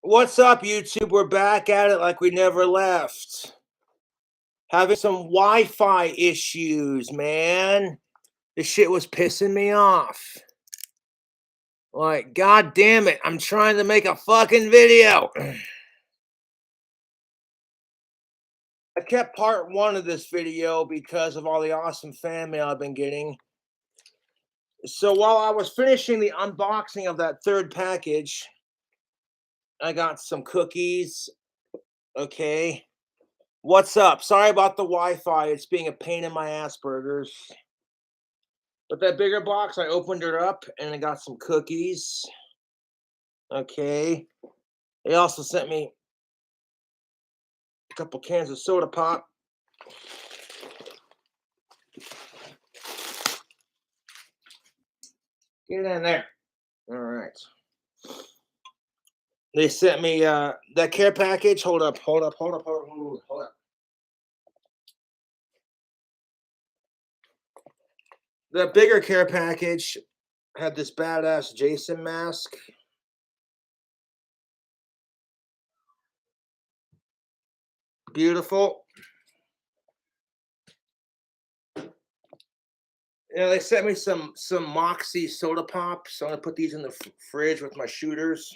What's up, YouTube? We're back at it like we never left. Having some Wi-Fi issues, man. This shit was pissing me off. Like, god damn it, I'm trying to make a fucking video. I kept part one of this video because of all the awesome fan mail I've been getting. So while I was finishing the unboxing of that third package, I got some cookies. Okay. What's up? Sorry about the Wi-Fi. It's being a pain in my ass burgers. But that bigger box, I opened it up and I got some cookies. Okay. They also sent me a couple cans of soda pop. Get in there. All right. They sent me that care package. Hold up. The bigger care package had this badass Jason mask. Beautiful. Yeah, they sent me some Moxie soda pop, so I'm gonna put these in the fridge with my shooters.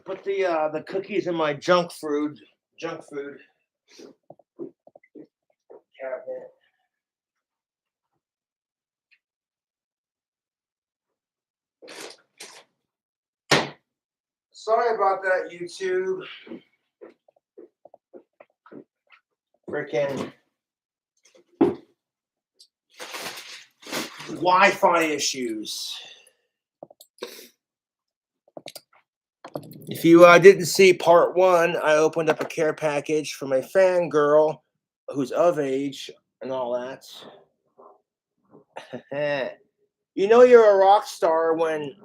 Put the cookies in my junk food cabinet. Sorry about that, YouTube. Freaking Wi-Fi issues. If you didn't see part one, I opened up a care package for my fangirl who's of age and all that. You know you're a rock star when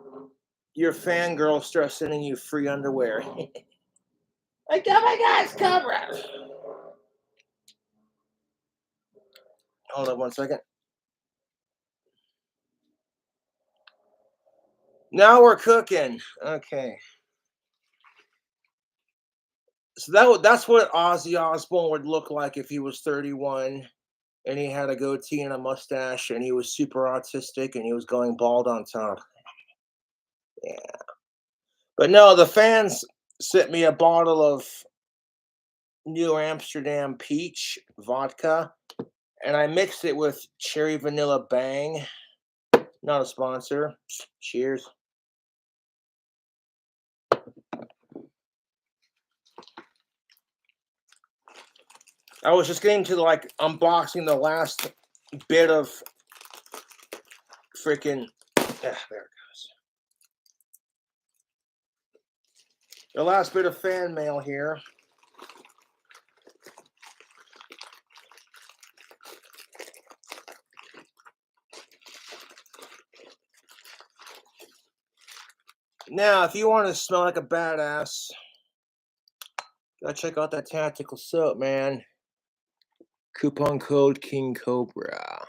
your fangirl starts sending you free underwear. Like, oh my God, it's Cobra. Hold on one second. Now we're cooking. Okay. So that's what Ozzy Osbourne would look like if he was 31 and he had a goatee and a mustache and he was super autistic and he was going bald on top. Yeah. But no, the fans sent me a bottle of New Amsterdam peach vodka and I mixed it with cherry vanilla bang. Not a sponsor. Cheers. I was just getting to like unboxing the last bit of freaking there it goes. The last bit of fan mail here. Now, if you want to smell like a badass, gotta check out that tactical soap, man. Coupon code KingCobra.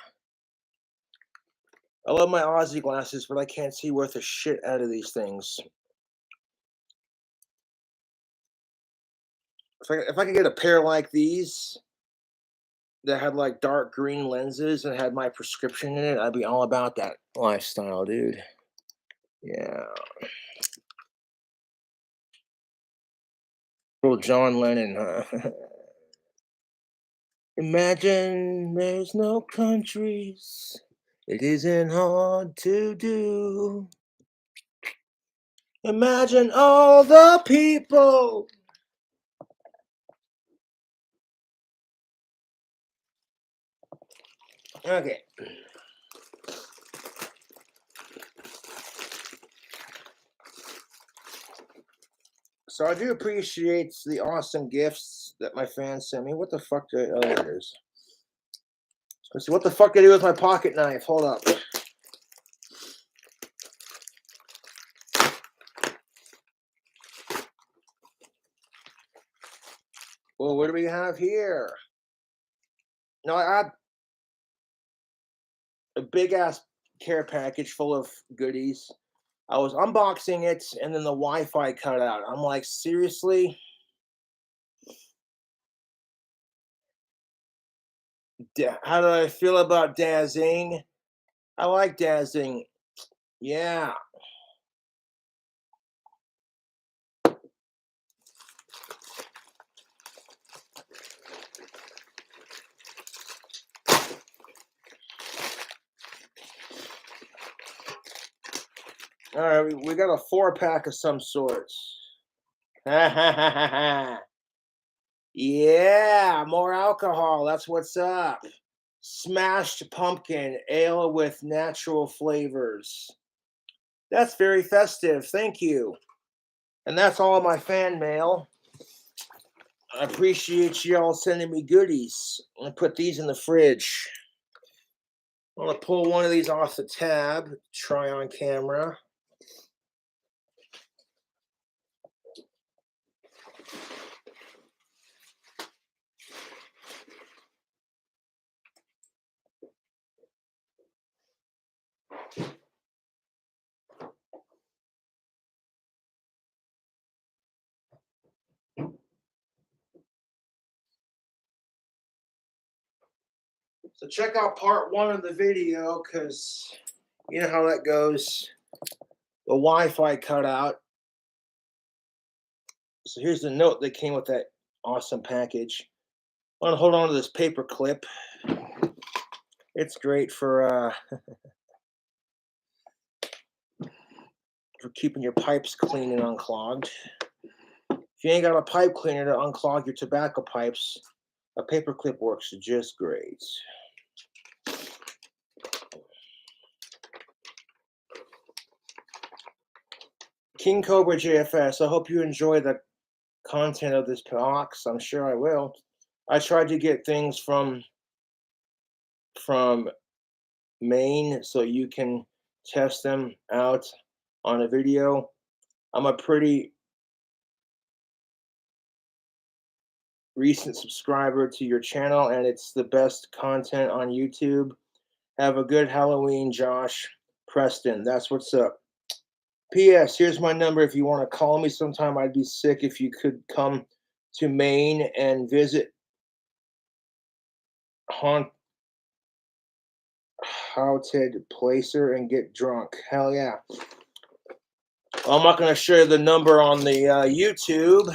I love my Aussie glasses, but I can't see worth a shit out of these things. If I could get a pair like these that had like dark green lenses and had my prescription in it, I'd be all about that lifestyle, dude. Yeah. Little John Lennon, huh? Imagine there's no countries. It isn't hard to do. Imagine all the people. Okay. So I do appreciate the awesome gifts that my fans send me. What the fuck do I, oh, there it is. Let's see, what the fuck do I do with my pocket knife? Hold up. Well, what do we have here? No, I had a big ass care package full of goodies. I was unboxing it and then the Wi-Fi cut out. I'm like, seriously? How do I feel about Dazzing? I like Dazzing. Yeah. All right, we got a 4-pack of some sorts. Yeah, more alcohol. That's what's up. Smashed pumpkin ale with natural flavors. That's very festive. Thank you. And that's all my fan mail. I appreciate y'all sending me goodies. I'm gonna put these in the fridge. I'm gonna pull one of these off the tab, try on camera. So check out part 1 of the video, because you know how that goes. The Wi-Fi cut out. So here's the note that came with that awesome package. I'm gonna hold on to this paper clip. It's great for keeping your pipes clean and unclogged. If you ain't got a pipe cleaner to unclog your tobacco pipes, a paper clip works just great. King Cobra JFS, I hope you enjoy the content of this box. I'm sure I will. I tried to get things from Maine so you can test them out on a video. I'm a pretty recent subscriber to your channel, and it's the best content on YouTube. Have a good Halloween, Josh Preston. That's what's up. P.S. Here's my number if you want to call me sometime. I'd be sick if you could come to Maine and visit haunted placer and get drunk. Hell yeah. I'm not going to share the number on the YouTube,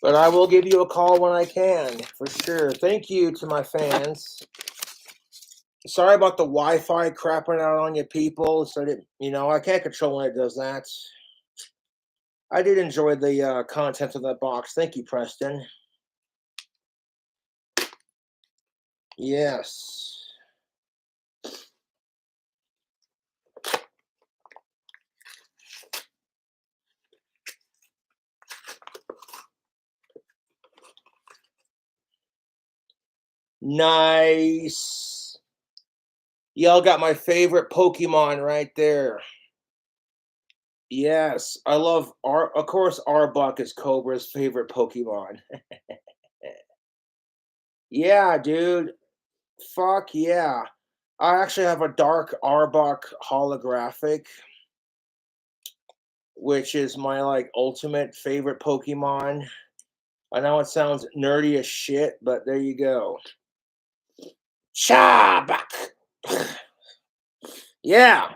but I will give you a call when I can, for sure. Thank you to my fans. Sorry about the Wi-Fi crapping out on you people. So that, I can't control when it does that. I did enjoy the content of that box. Thank you, Preston. Yes. Nice. Y'all got my favorite Pokemon right there. Yes, I love of course, Arbok is Cobra's favorite Pokemon. Yeah, dude. Fuck yeah. I actually have a dark Arbok holographic, which is my ultimate favorite Pokemon. I know it sounds nerdy as shit, but there you go. Shabak. Yeah.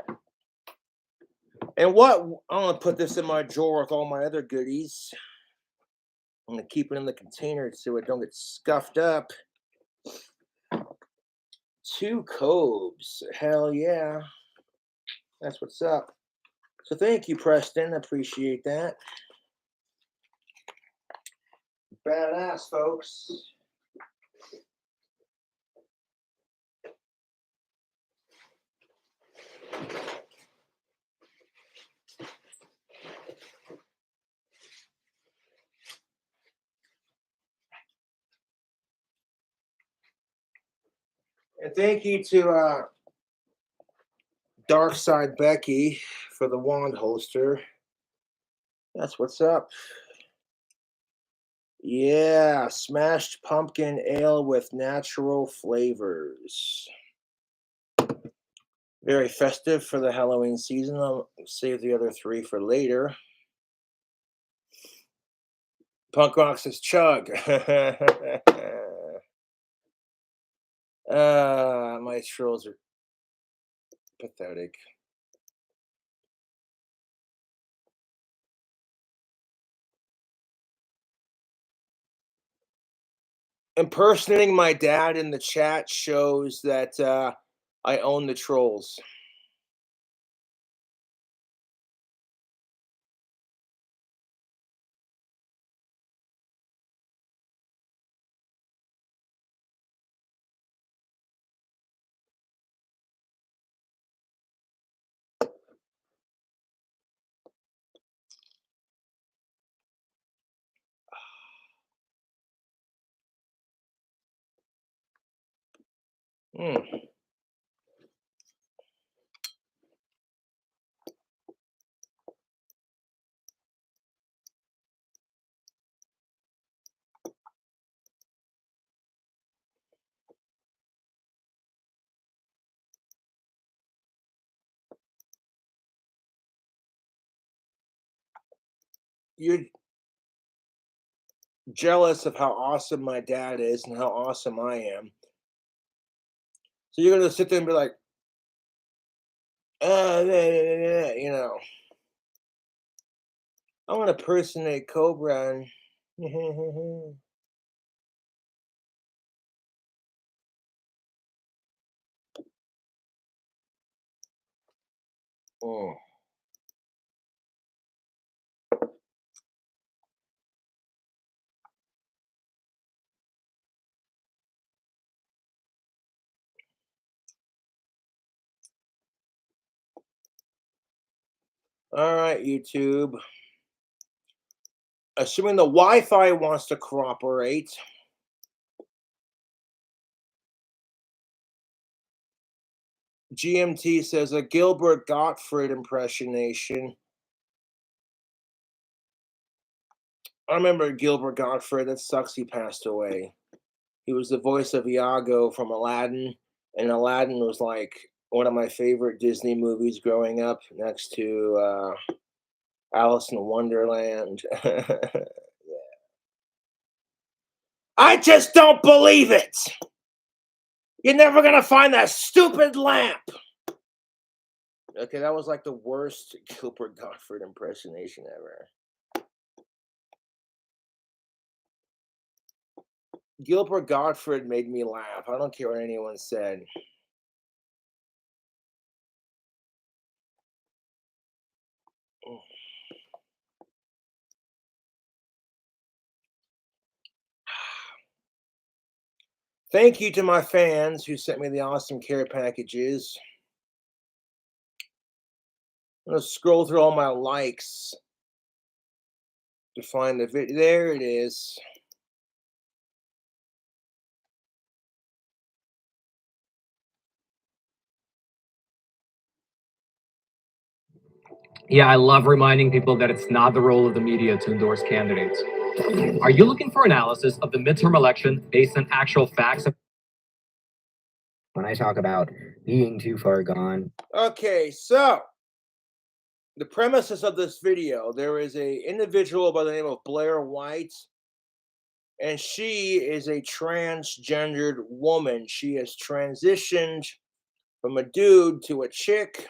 And what I'm gonna put this in my drawer with all my other goodies. I'm gonna keep it in the container so it don't get scuffed up. 2 Cobes. Hell yeah. That's what's up. So thank you, Preston. Appreciate that. Badass, folks. And thank you to Dark Side Becky for the wand holster. That's what's up. Yeah, smashed pumpkin ale with natural flavors. Very festive for the Halloween season. I'll save the other three for later. Punk Rock says chug. My trolls are pathetic. Impersonating my dad in the chat shows that I own the trolls. Mm. You're jealous of how awesome my dad is and how awesome I am. So you're gonna sit there and be like, you know, I want to personate Cobra and Mm. All right, YouTube. Assuming the Wi-Fi wants to cooperate. GMT says a Gilbert Gottfried impersonation. I remember Gilbert Gottfried. That sucks he passed away. He was the voice of Iago from Aladdin, and Aladdin was like one of my favorite Disney movies growing up, next to Alice in Wonderland. I just don't believe it. You're never gonna find that stupid lamp. Okay, that was like the worst Gilbert Gottfried impersonation ever. Gilbert Gottfried made me laugh. I don't care what anyone said. Thank you to my fans who sent me the awesome care packages. I'm gonna scroll through all my likes to find the video. There it is. Yeah, I love reminding people that it's not the role of the media to endorse candidates. Are you looking for analysis of the midterm election based on actual facts? When I talk about being too far gone. Okay, so the premises of this video, there is a individual by the name of Blair White, and she is a transgendered woman. She has transitioned from a dude to a chick.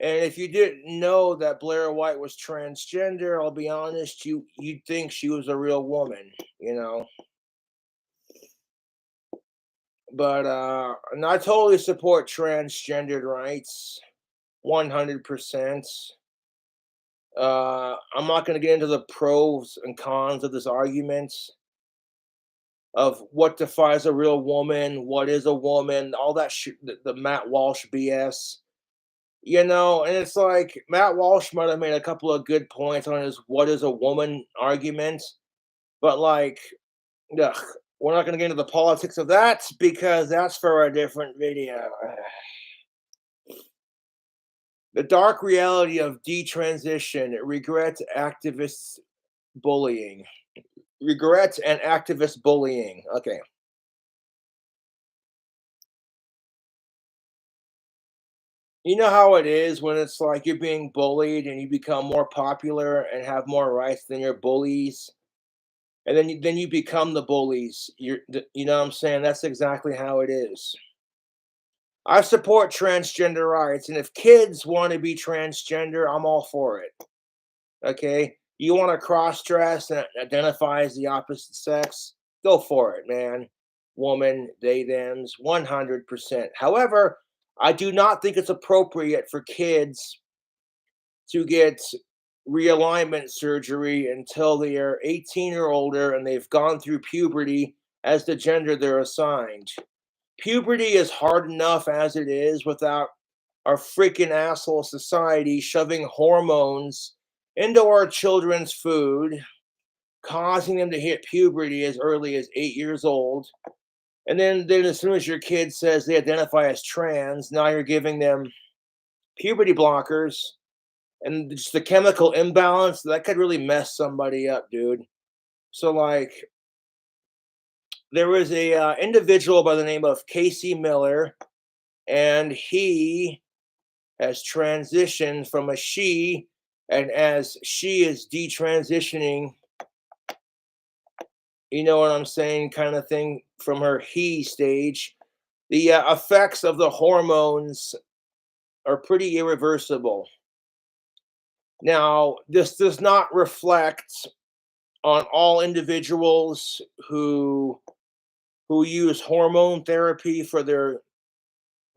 And if you didn't know that Blair White was transgender, I'll be honest, you'd think she was a real woman, you know. But and I totally support transgendered rights, 100%. I'm not going to get into the pros and cons of this argument of what defines a real woman, what is a woman, all that shit, the Matt Walsh BS. You know, and it's like Matt Walsh might have made a couple of good points on his "what is a woman" argument, but like, ugh, We're not going to get into the politics of that because that's for a different video. The dark reality of detransition, regrets, activists bullying. Regrets and activist bullying. Okay. You know how it is when it's like you're being bullied and you become more popular and have more rights than your bullies, and then you become the bullies. You know what I'm saying? That's exactly how it is. I support transgender rights, and if kids want to be transgender, I'm all for it. Okay, you want to cross dress and identify as the opposite sex? Go for it, man. Woman, they, them's 100%. However, I do not think it's appropriate for kids to get realignment surgery until they are 18 or older and they've gone through puberty as the gender they're assigned. Puberty is hard enough as it is without our freaking asshole society shoving hormones into our children's food, causing them to hit puberty as early as 8 years old. And then as soon as your kid says they identify as trans, now you're giving them puberty blockers, and just the chemical imbalance that could really mess somebody up, dude. So like, there was a individual by the name of Casey Miller, and he has transitioned from a she, and as she is detransitioning, you know what I'm saying, kind of thing, from her he stage, the effects of the hormones are pretty irreversible. Now, this does not reflect on all individuals who use hormone therapy for their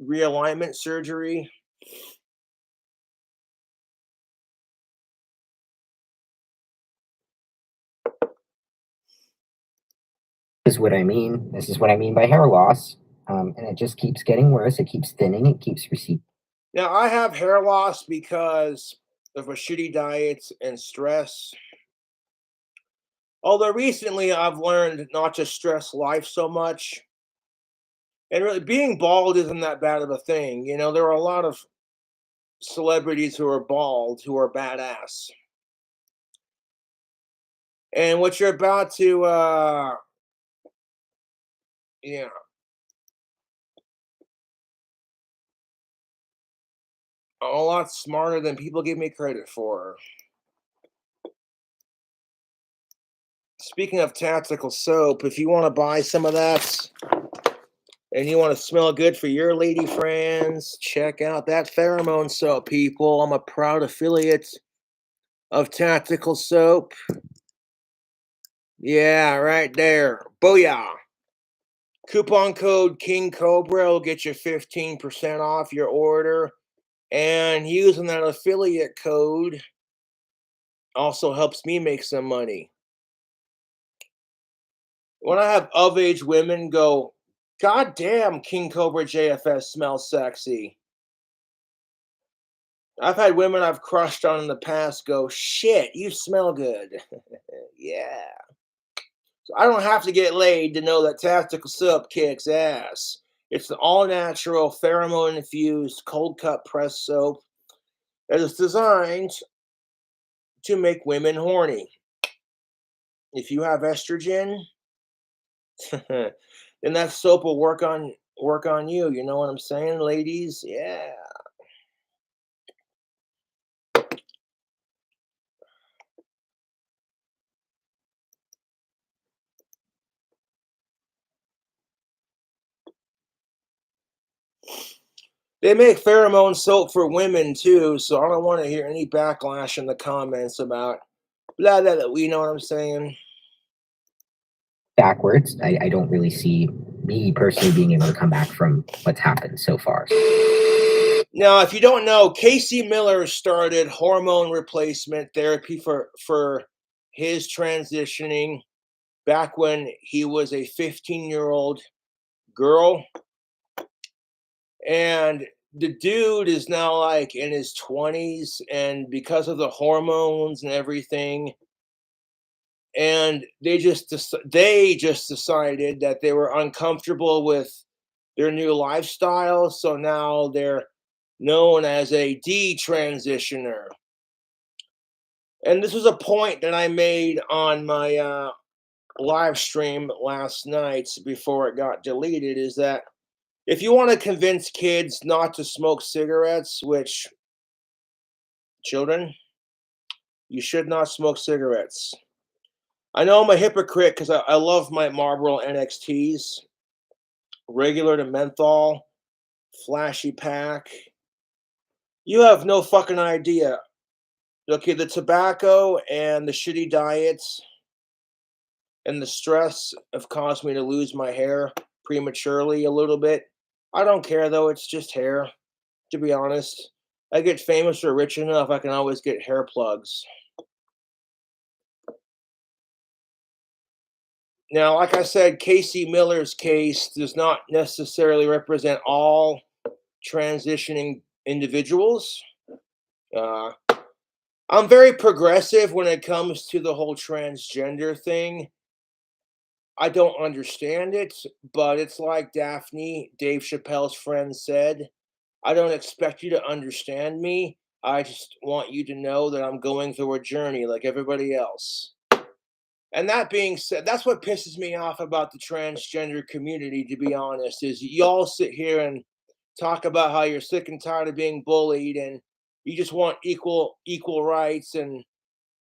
realignment surgery. This is what I mean. This is what I mean by hair loss. And it just keeps getting worse. It keeps thinning. It keeps receding. Now, I have hair loss because of a shitty diet and stress. Although recently I've learned not to stress life so much. And really, being bald isn't that bad of a thing. You know, there are a lot of celebrities who are bald who are badass. And what you're about to, yeah, a lot smarter than people give me credit for. Speaking of tactical soap, if you want to buy some of that and you want to smell good for your lady friends, check out that pheromone soap, people. I'm a proud affiliate of Tactical Soap. Yeah, right there. Booyah. Coupon code KingCobra will get you 15% off your order. And using that affiliate code also helps me make some money. When I have of age women go, God damn, King Cobra JFS smells sexy. I've had women I've crushed on in the past go, shit, you smell good. Yeah. So I don't have to get laid to know that Tactical Soap kicks ass. It's the all-natural, pheromone-infused, cold-cut press soap that is designed to make women horny. If you have estrogen, then that soap will work on you. You know what I'm saying, ladies? Yeah. They make pheromone soap for women too, so I don't want to hear any backlash in the comments about blah blah blah. You know what I'm saying? Backwards. I don't really see me personally being able to come back from what's happened so far. Now, if you don't know, Casey Miller started hormone replacement therapy for his transitioning back when he was a 15-year-old girl. And the dude is now like in his 20s, and because of the hormones and everything, and they just decided that they were uncomfortable with their new lifestyle, so now they're known as a detransitioner. And this was a point that I made on my live stream last night before it got deleted, is that if you want to convince kids not to smoke cigarettes, which children, you should not smoke cigarettes. I know I'm a hypocrite because I love my Marlboro NXTs, regular to menthol, flashy pack. You have no fucking idea. Okay, the tobacco and the shitty diets and the stress have caused me to lose my hair prematurely a little bit. I don't care though, it's just hair, to be honest. I get famous or rich enough, I can always get hair plugs. Now, like I said, Casey Miller's case does not necessarily represent all transitioning individuals. I'm very progressive when it comes to the whole transgender thing. I don't understand it, but it's like Daphne, Dave Chappelle's friend, said, I don't expect you to understand me. I just want you to know that I'm going through a journey like everybody else. And that being said, that's what pisses me off about the transgender community, to be honest, is y'all sit here and talk about how you're sick and tired of being bullied and you just want equal rights. And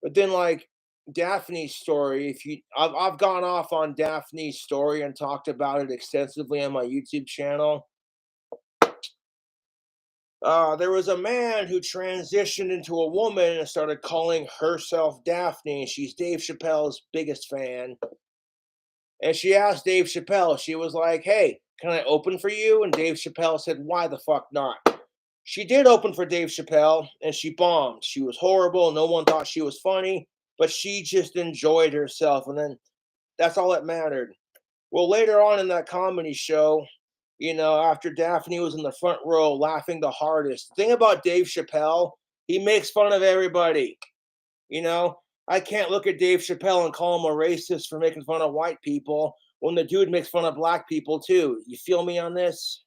but then, like, Daphne's story, I've gone off on Daphne's story and talked about it extensively on my YouTube channel. There was a man who transitioned into a woman and started calling herself Daphne. She's Dave Chappelle's biggest fan. And she asked Dave Chappelle, she was like, hey, can I open for you? And Dave Chappelle said, why the fuck not? She did open for Dave Chappelle and she bombed. She was horrible. No one thought she was funny, but she just enjoyed herself. And then that's all that mattered. Well, later on in that comedy show, after Daphne was in the front row laughing the hardest, the thing about Dave Chappelle, he makes fun of everybody. I can't look at Dave Chappelle and call him a racist for making fun of white people when the dude makes fun of black people too. You feel me on this?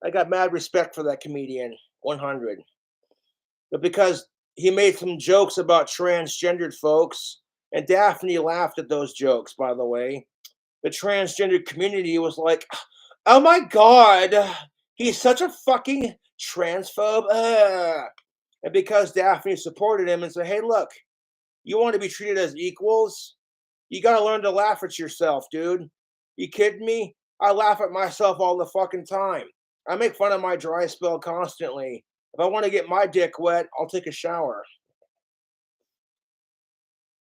I got mad respect for that comedian, 100. But because he made some jokes about transgendered folks, and Daphne laughed at those jokes, by the way, the transgender community was like, oh my God, he's such a fucking transphobe. And because Daphne supported him and said, hey, look, you want to be treated as equals? You got to learn to laugh at yourself, dude. You kidding me? I laugh at myself all the fucking time. I make fun of my dry spell constantly. If I want to get my dick wet, I'll take a shower.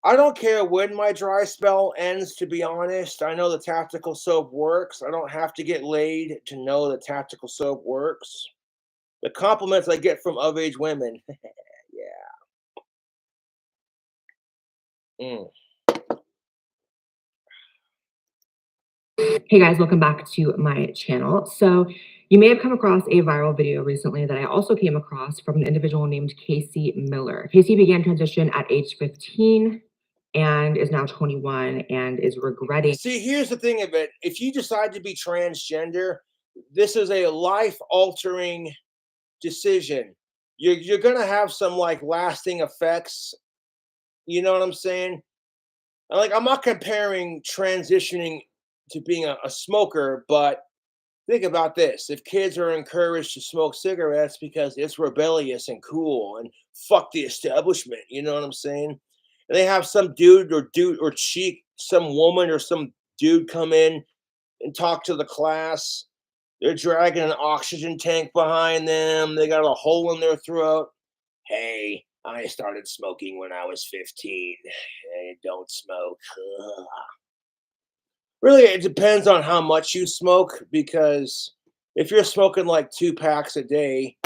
I don't care when my dry spell ends, to be honest. I know the tactical soap works. I don't have to get laid to know that tactical soap works. The compliments I get from of-age women. Yeah. Hey guys, welcome back to my channel. So you may have come across a viral video recently that I also came across from an individual named Casey Miller. Casey began transition at age 15 and is now 21 and is regretting. See, here's the thing of it. If you decide to be transgender, this is a life-altering decision. You're going to have some like lasting effects. You know what I'm saying? And, like, I'm not comparing transitioning to being a smoker, but think about this. If kids are encouraged to smoke cigarettes because it's rebellious and cool and fuck the establishment, you know what I'm saying? And they have some dude or some woman or some dude come in and talk to the class. They're dragging an oxygen tank behind them. They got a hole in their throat. Hey, I started smoking when I was 15. Hey, don't smoke. Ugh. Really, it depends on how much you smoke, because if you're smoking like 2 packs a day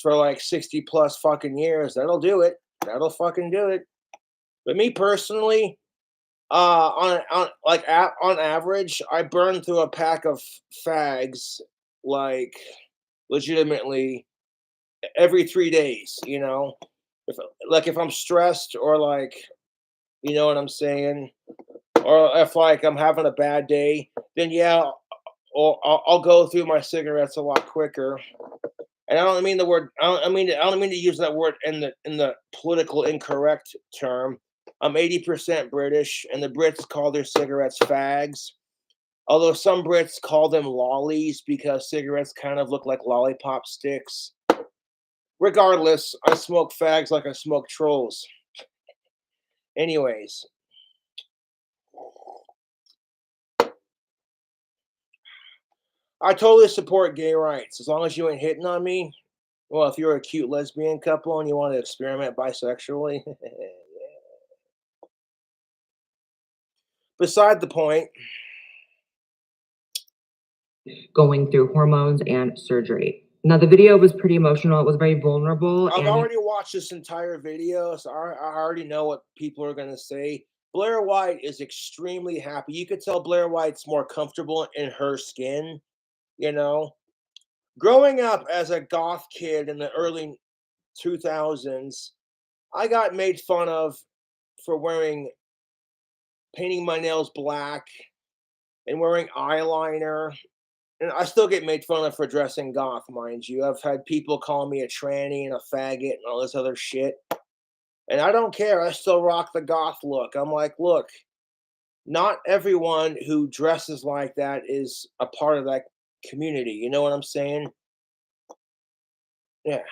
for like 60 plus fucking years, that'll do it. That'll fucking do it. But me personally, on average, I burn through a pack of fags like legitimately every 3 days. If I'm stressed or like You know what I'm saying? Or if like I'm having a bad day, then yeah, I'll go through my cigarettes a lot quicker. And I don't mean the word. I don't mean to use that word in the political incorrect term. I'm 80% British, and the Brits call their cigarettes fags. Although some Brits call them lollies because cigarettes kind of look like lollipop sticks. Regardless, I smoke fags like I smoke trolls. Anyways, I totally support gay rights as long as you ain't hitting on me. Well, if you're a cute lesbian couple and you want to experiment bisexually, beside the point. Going through hormones and surgery. Now, the video was pretty emotional. It was very vulnerable. I've and already watched this entire video, so I already know what people are going to say. Blair White is extremely happy. You could tell Blair White's more comfortable in her skin, you know. Growing up as a goth kid in the early 2000s, I got made fun of for painting my nails black and wearing eyeliner. And I still get made fun of for dressing goth, mind you. I've had people call me a tranny and a faggot and all this other shit. And I don't care. I still rock the goth look. I'm like, look, not everyone who dresses like that is a part of that community. You know what I'm saying? Yeah.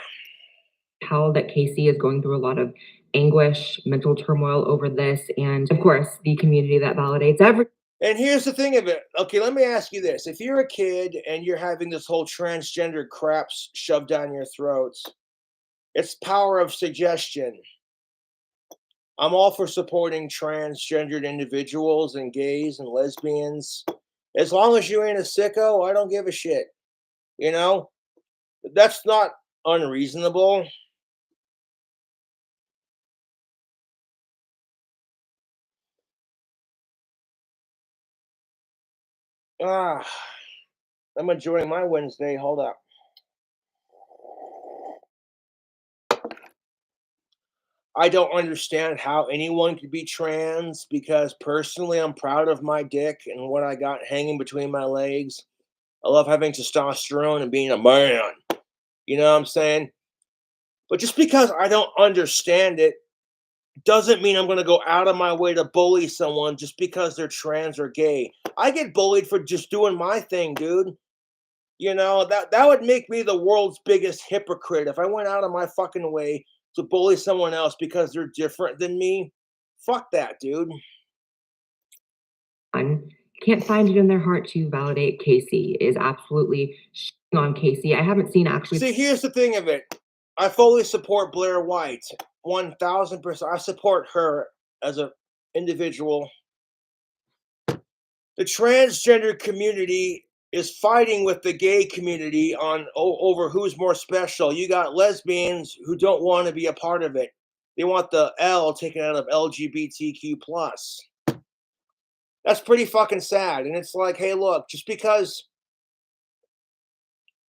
How that Casey is going through a lot of anguish, mental turmoil over this, and of course, the community that validates every. And here's the thing of it. Okay, let me ask you this. If you're a kid and you're having this whole transgender crap shoved down your throats, it's power of suggestion. I'm all for supporting transgendered individuals and gays and lesbians. As long as you ain't a sicko, I don't give a shit. You know? That's not unreasonable. Ah, I'm enjoying my Wednesday. Hold up. I don't understand how anyone could be trans because personally, I'm proud of my dick and what I got hanging between my legs. I love having testosterone and being a man. You know what I'm saying? But just because I don't understand it doesn't mean I'm going to go out of my way to bully someone just because they're trans or gay. I get bullied for just doing my thing, dude. You know, that would make me the world's biggest hypocrite if I went out of my fucking way to bully someone else because they're different than me. Fuck that, dude. Can't find it in their heart to validate Casey, is absolutely shitting on Casey. I haven't seen actually. See, here's the thing of it. I fully support Blair White. 1000%. I support her as an individual. The transgender community is fighting with the gay community on over who's more special. You got lesbians who don't want to be a part of it. They want the L taken out of LGBTQ plus. That's pretty fucking sad. And it's like, hey, look, just because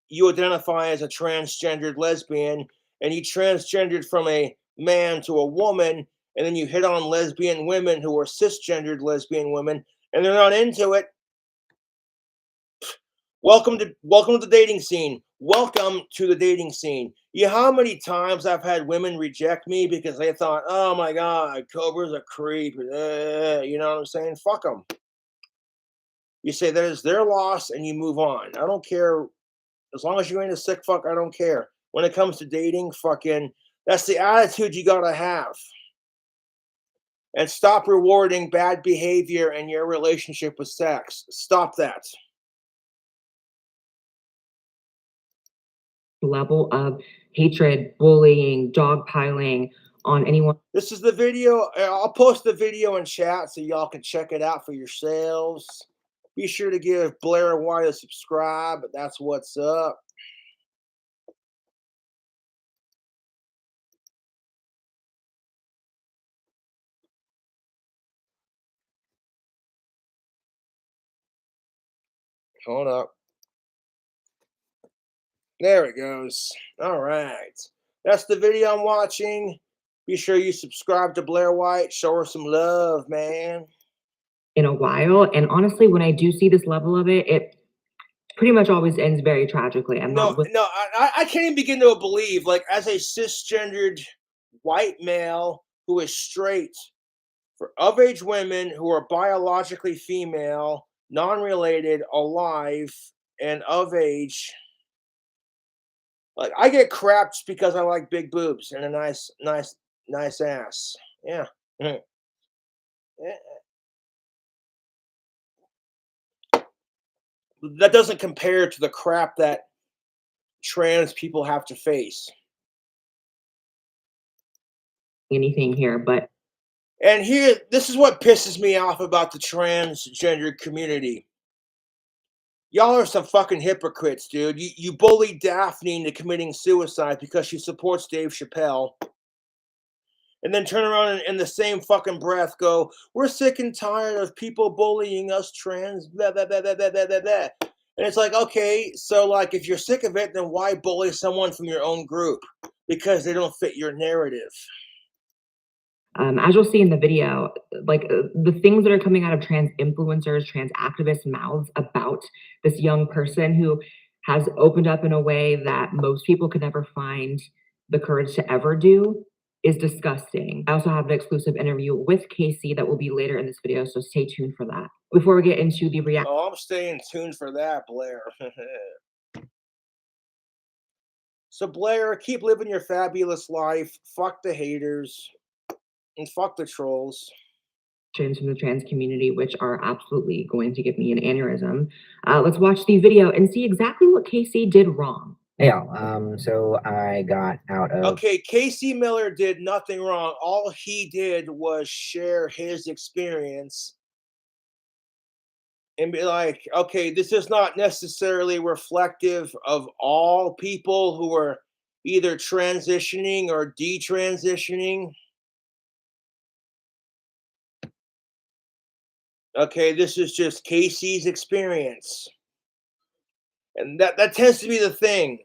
you identify as a transgendered lesbian and you transgendered from a man to a woman, and then you hit on lesbian women who are cisgendered lesbian women, and they're not into it. Welcome to the dating scene. Welcome to the dating scene. You know how many times I've had women reject me because they thought, oh my God, Cobra's a creep. You know what I'm saying? Fuck them. You say that is their loss and you move on. I don't care. As long as you ain't a sick fuck, I don't care. When it comes to dating, fucking, that's the attitude you gotta have. And stop rewarding bad behavior in your relationship with sex. Stop that. Level of hatred, bullying, dogpiling on anyone. This is the video. I'll post the video in chat so y'all can check it out for yourselves. Be sure to give Blair White a subscribe. That's what's up. Hold up. There it goes. All right. That's the video I'm watching. Be sure you subscribe to Blair White. Show her some love, man. In a while. And honestly, when I do see this level of it, it pretty much always ends very tragically. I'm No, not with no, I can't even begin to believe, like, as a cisgendered white male who is straight, for of-age women who are biologically female, non-related, alive, and of age. Like, I get crap just because I like big boobs and a nice ass. Yeah. Mhm. Eh, That doesn't compare to the crap that trans people have to face. anything here, but And here, this is what pisses me off about the transgender community. Y'all are some fucking hypocrites, dude. You bullied Daphne into committing suicide because she supports Dave Chappelle. And then turn around and in the same fucking breath go, we're sick and tired of people bullying us trans, blah, blah, blah, blah, blah, blah, blah, blah. And it's like, okay, so like if you're sick of it, then why bully someone from your own group? Because they don't fit your narrative. as you'll see in the video, like the things that are coming out of trans influencers, trans activists' mouths about this young person who has opened up in a way that most people could never find the courage to ever do is disgusting. I also have an exclusive interview with Casey that will be later in this video, so stay tuned for that. Before we get into the reaction. Oh, I'm staying tuned for that, Blair. So Blair, keep living your fabulous life. Fuck the haters and fuck the trolls. From the trans community, which are absolutely going to give me an aneurysm. Let's watch the video and see exactly what Casey did wrong. Hey, y'all. So I got out of. Okay, Casey Miller did nothing wrong. All he did was share his experience and be like, okay, this is not necessarily reflective of all people who are either transitioning or detransitioning. Okay, this is just Casey's experience. And that tends to be the thing.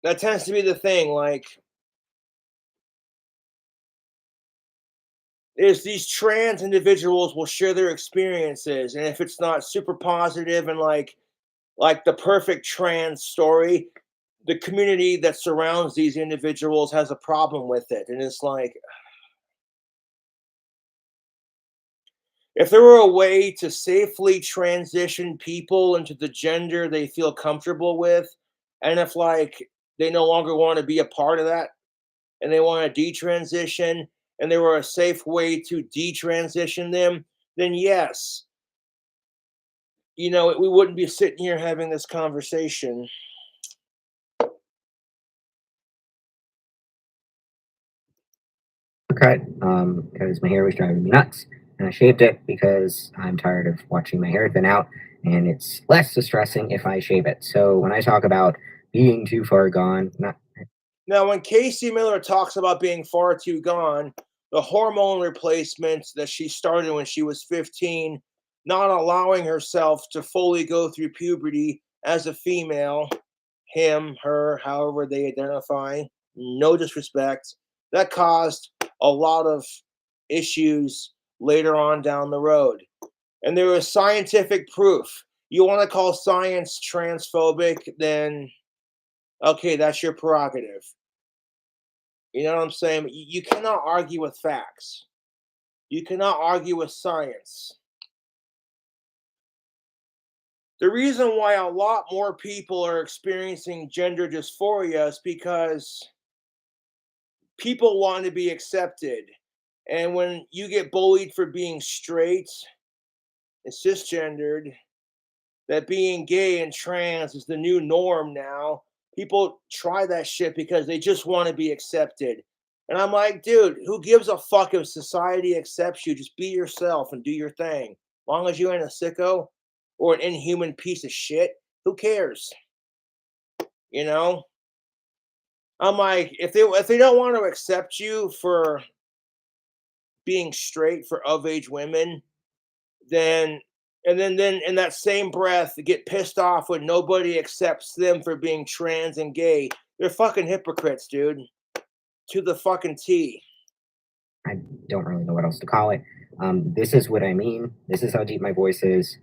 That tends to be the thing, like, is these trans individuals will share their experiences, and if it's not super positive and like the perfect trans story, the community that surrounds these individuals has a problem with it. And it's like, if there were a way to safely transition people into the gender they feel comfortable with, and if like they no longer want to be a part of that and they want to detransition, and there were a safe way to detransition them, then yes, you know, we wouldn't be sitting here having this conversation. Cut because my hair was driving me nuts, and I shaved it because I'm tired of watching my hair thin out, and it's less distressing if I shave it. So when I talk about being too far gone, Now, when Casey Miller talks about being far too gone, the hormone replacements that she started when she was 15, not allowing herself to fully go through puberty as a female, him, her, however they identify, no disrespect, that caused a lot of issues later on down the road. And there was scientific proof. You want to call science transphobic, then okay, that's your prerogative. You know what I'm saying? You cannot argue with facts. You cannot argue with science. The reason why a lot more people are experiencing gender dysphoria is because people want to be accepted. And when you get bullied for being straight and cisgendered, that being gay and trans is the new norm now, people try that shit because they just want to be accepted. And I'm like, dude, who gives a fuck if society accepts you? Just be yourself and do your thing. As long as you ain't a sicko or an inhuman piece of shit, who cares? You know? I'm like, if they don't want to accept you for being straight for of age women, then then in that same breath get pissed off when nobody accepts them for being trans and gay. They're fucking hypocrites, dude. to the fucking T. I don't really know what else to call it. This is what I mean. This is how deep my voice is.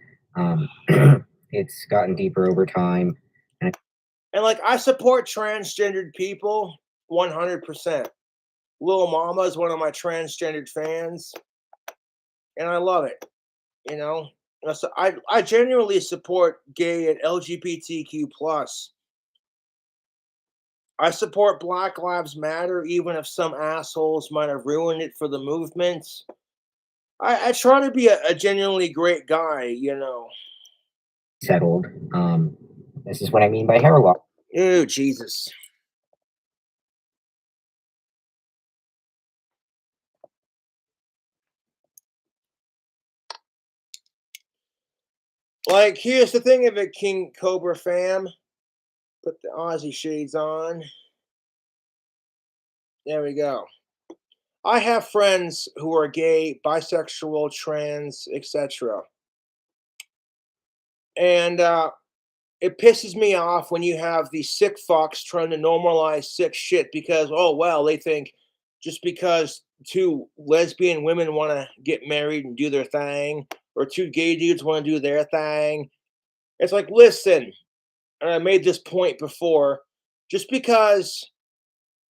It's gotten deeper over time. And like, I support transgendered people 100%. Lil Mama is one of my transgendered fans, and I love it. You know, so I genuinely support gay and LGBTQ plus. I support Black Lives Matter, even if some assholes might have ruined it for the movement. I try to be a genuinely great guy, you know. Settled. This is what I mean by hair loss. Oh, Jesus. Like, here's the thing of it, King Cobra fam. Put the Aussie shades on. There we go. I have friends who are gay, bisexual, trans, etc. And it pisses me off when you have these sick fucks trying to normalize sick shit because, oh, well, they think just because two lesbian women want to get married and do their thing, or two gay dudes want to do their thing. It's like, listen, and I made this point before, just because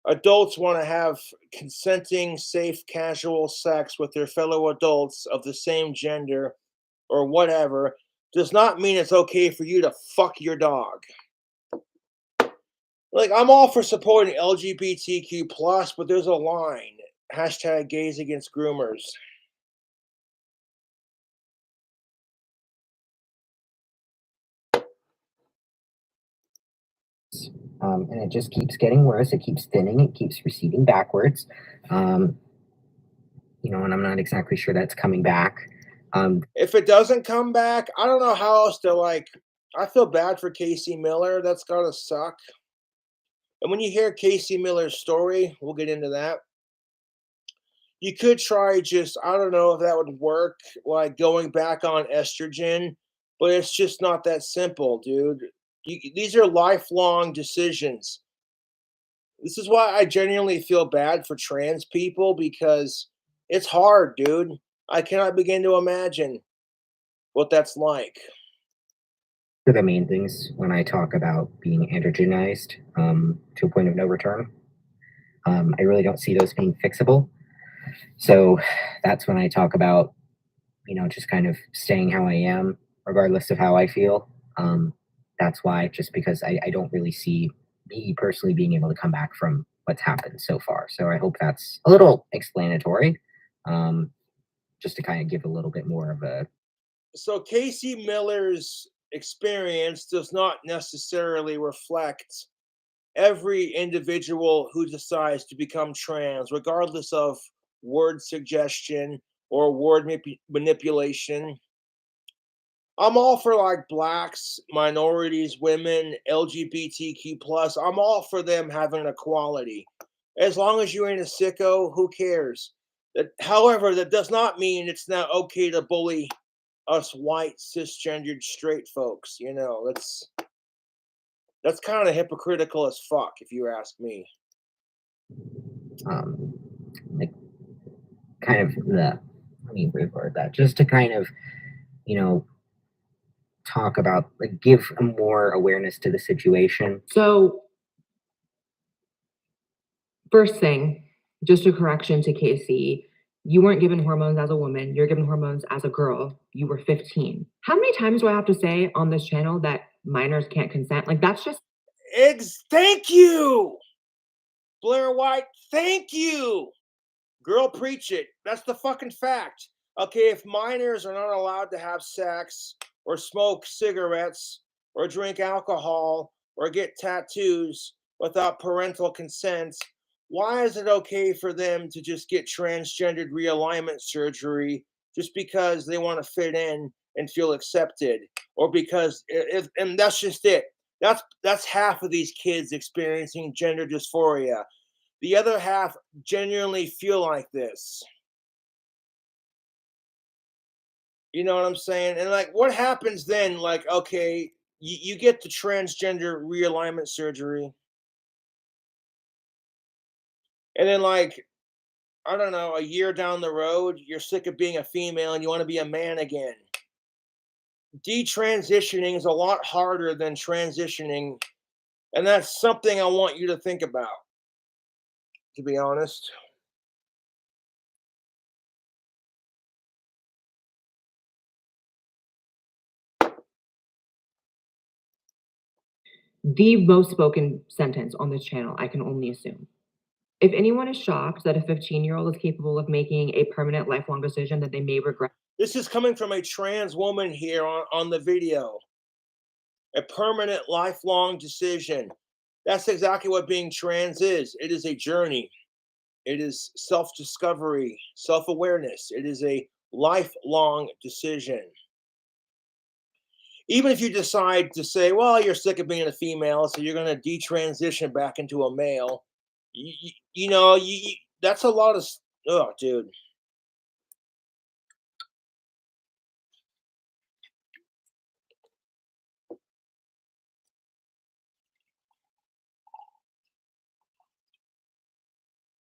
adults want to have consenting, safe, casual sex with their fellow adults of the same gender or whatever does not mean it's okay for you to fuck your dog. Like, I'm all for supporting LGBTQ plus, but there's a line. Hashtag gays against groomers. And it just keeps getting worse. It keeps thinning. It keeps receding backwards. You know, and I'm not exactly sure that's coming back. If it doesn't come back, I don't know how else to, like, I feel bad for Casey Miller. That's gotta suck. And when you hear Casey Miller's story, we'll get into that. You could try just, I don't know if that would work, like going back on estrogen, but it's just not that simple, dude. These are lifelong decisions. This is why I genuinely feel bad for trans people because it's hard, dude. I cannot begin to imagine what that's like. Are the main things when I talk about being androgenized to a point of no return. I really don't see those being fixable. So that's when I talk about, you know, just kind of staying how I am, regardless of how I feel. That's why, just because I don't really see me personally being able to come back from what's happened so far. So I hope that's a little explanatory, just to kind of give a little bit more of a. So Casey Miller's experience does not necessarily reflect every individual who decides to become trans, regardless of word suggestion or word manipulation. I'm all for like blacks, minorities, women, LGBTQ plus. I'm all for them having equality. As long as you ain't a sicko, who cares? However, that does not mean it's not okay to bully us white cisgendered straight folks. You know, that's kind of hypocritical as fuck, if you ask me. Like, kind of the, let me reword that, just to kind of, you know, talk about, like, give more awareness to the situation. So, first thing, just a correction to Casey. You weren't given hormones as a woman. You're given hormones as a girl. You were 15. How many times do I have to say on this channel that minors can't consent? Like, that's just. Thank you, Blair White. Thank you. Girl, preach it. That's the fucking fact. Okay, if minors are not allowed to have sex or smoke cigarettes or drink alcohol or get tattoos without parental consent, why is it okay for them to just get transgendered realignment surgery just because they want to fit in and feel accepted? Or because, and that's just it. That's half of these kids experiencing gender dysphoria. The other half genuinely feel like this. You know what I'm saying? And like, what happens then? Like, okay, you get the transgender realignment surgery. And then, like, I don't know, a year down the road, you're sick of being a female and you want to be a man again. Detransitioning is a lot harder than transitioning, and that's something I want you to think about, to be honest. The most spoken sentence on this channel, I can only assume. If anyone is shocked that a 15-year-old is capable of making a permanent lifelong decision that they may regret. This is coming from a trans woman here on the video. A permanent lifelong decision. That's exactly what being trans is. It is a journey. It is self-discovery, self-awareness. It is a lifelong decision. Even if you decide to say, well, you're sick of being a female, so you're going to detransition back into a male, that's a lot of, oh, dude.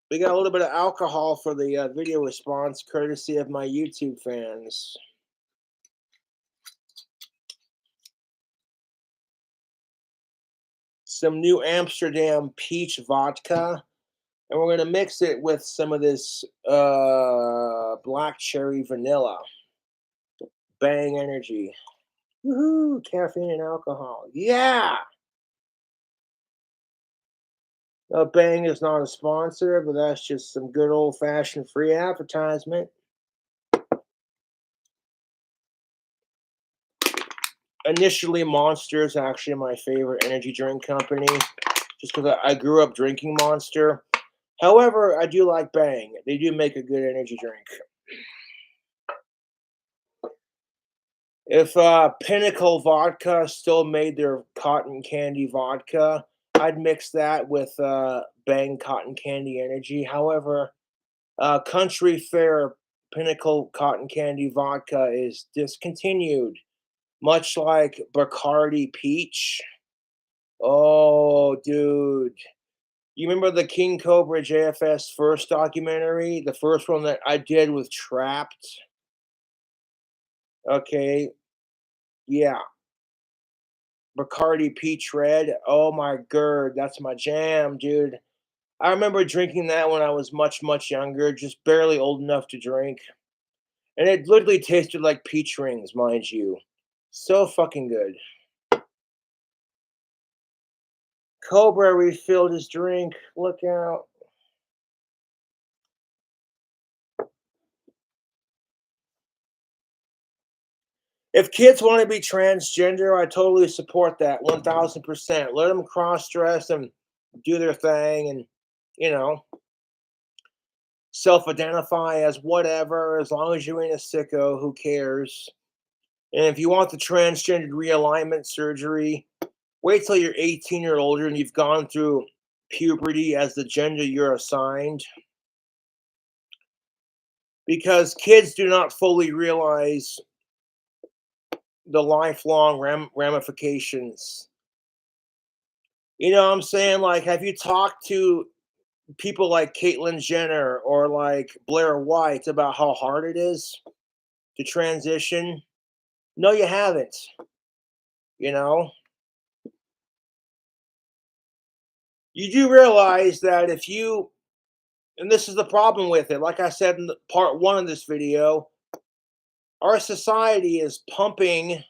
We got a little bit of alcohol for the video response, courtesy of my YouTube fans. Some New Amsterdam peach vodka, and we're going to mix it with some of this black cherry vanilla. Bang energy. Woohoo, caffeine and alcohol. Yeah! Bang is not a sponsor, but that's just some good old-fashioned free advertisement. Initially, Monster is actually my favorite energy drink company, just because I grew up drinking Monster. However, I do like Bang. They do make a good energy drink. If Pinnacle Vodka still made their cotton candy vodka, I'd mix that with Bang Cotton Candy Energy. However, Country Fair Pinnacle Cotton Candy Vodka is discontinued, much like Bacardi Peach. Oh, dude. You remember the King Cobra JFS first documentary? The first one that I did with Trapped? Okay. Yeah. Bacardi Peach Red. Oh my god, that's my jam, dude. I remember drinking that when I was much, much younger, just barely old enough to drink. And it literally tasted like peach rings, mind you. So fucking good. Cobra refilled his drink. Look out. If kids want to be transgender, I totally support that 1000%. Let them cross dress and do their thing and, self identify as whatever, as long as you ain't a sicko, who cares? And if you want the transgender realignment surgery, wait till you're 18 or older and you've gone through puberty as the gender you're assigned. Because kids do not fully realize the lifelong ramifications. You know what I'm saying? Like, have you talked to people like Caitlyn Jenner or like Blair White about how hard it is to transition? No, you haven't. You do realize that if you, and this is the problem with it, like I said in part one of this video, our society is pumping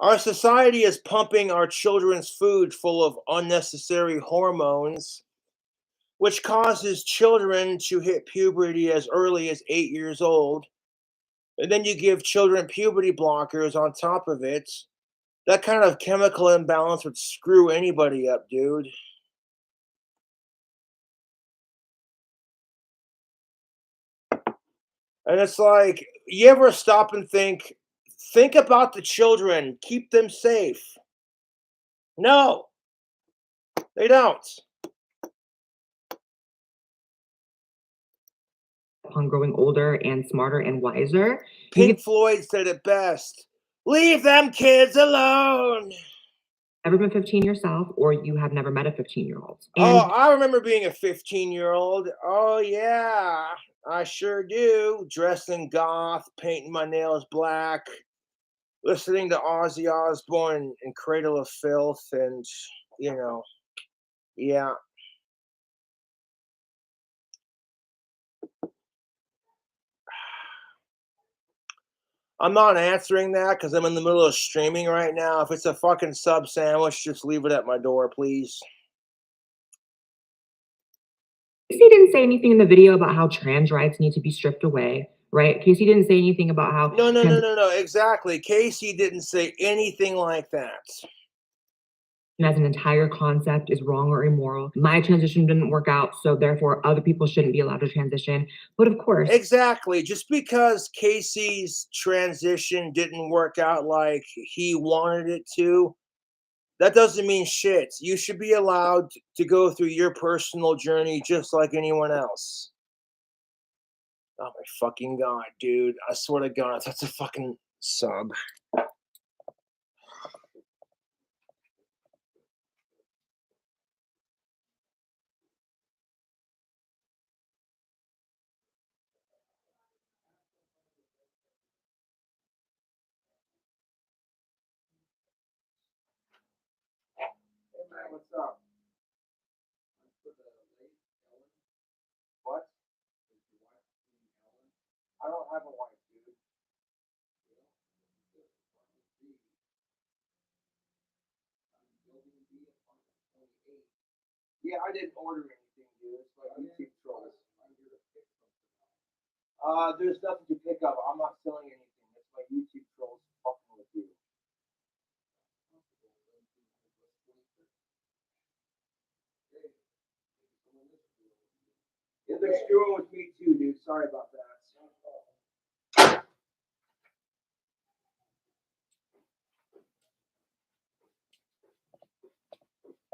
our children's food full of unnecessary hormones, which causes children to hit puberty as early as 8 years old. And then you give children puberty blockers on top of it. That kind of chemical imbalance would screw anybody up, dude. And it's like, you ever stop and think about the children, keep them safe? No, they don't. Upon growing older and smarter and wiser. Pink Floyd said it best. Leave them kids alone. ever been 15 yourself, or you have never met a 15-year-old. Oh, And I remember being a 15-year-old. Oh, yeah, I sure do. Dressed in goth, painting my nails black, listening to Ozzy Osbourne and Cradle of Filth, and, you know, yeah. I'm not answering that because I'm in the middle of streaming right now. If it's a fucking sub sandwich, just leave it at my door, please. Casey didn't say anything in the video about how trans rights need to be stripped away, right? Casey didn't say anything about how No, exactly. Casey didn't say anything like that. as an entire concept is wrong or immoral. My transition didn't work out, so therefore other people shouldn't be allowed to transition. But of course, Exactly. Just because Casey's transition didn't work out like he wanted it to, that doesn't mean shit. You should be allowed to go through your personal journey just like anyone else. Oh my fucking god, dude. I swear to god, that's a fucking sub. Hey man, what's up? What? I don't have a wife, dude. Yeah, I didn't order anything, dude. It's like YouTube trolls. There's nothing to pick up. I'm not selling anything. It's like YouTube trolls fucking with you. Yeah, they're screwing with me too, dude. Sorry about that.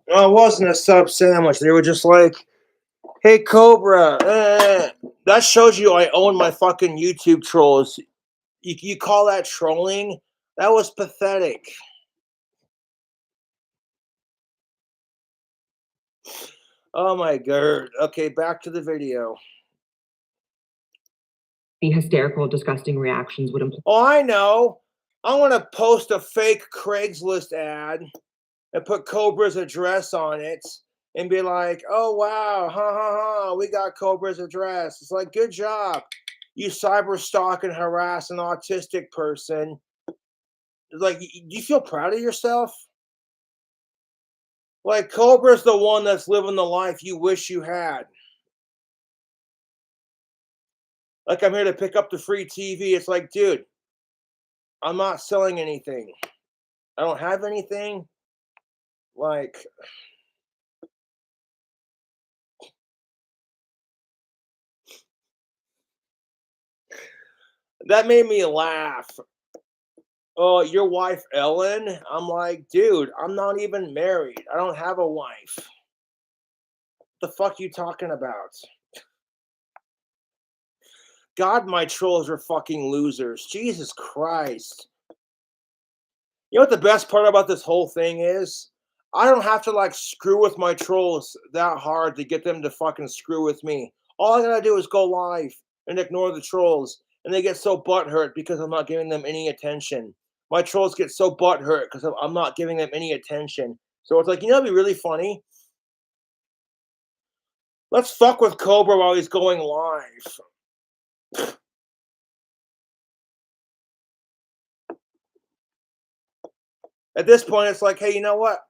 No, it wasn't a sub sandwich. They were just like, hey, Cobra. That shows you I own my fucking YouTube trolls. You call that trolling? That was pathetic. Oh my god. Okay, back to the video. the hysterical, disgusting reactions would imply Oh, I know. I'm gonna post a fake Craigslist ad and put Cobra's address on it and be like, oh wow, we got Cobra's address. It's like, good job. You cyber stalk and harass an autistic person. It's like, do you feel proud of yourself? Like, Cobra's the one that's living the life you wish you had. Like, I'm here to pick up the free TV. It's like, dude, I'm not selling anything. I don't have anything. Like, that made me laugh. Oh, your wife, Ellen? I'm like, dude, I'm not even married. I don't have a wife. What the fuck you talking about? God, my trolls are fucking losers. Jesus Christ. You know what the best part about this whole thing is? I don't have to like screw with my trolls that hard to get them to fucking screw with me. All I gotta do is go live and ignore the trolls, and they get so butthurt because I'm not giving them any attention. My trolls get so butthurt because I'm not giving them any attention. So it's like, you know, it'd be really funny. Let's fuck with Cobra while he's going live. At this point, it's like, hey, you know what?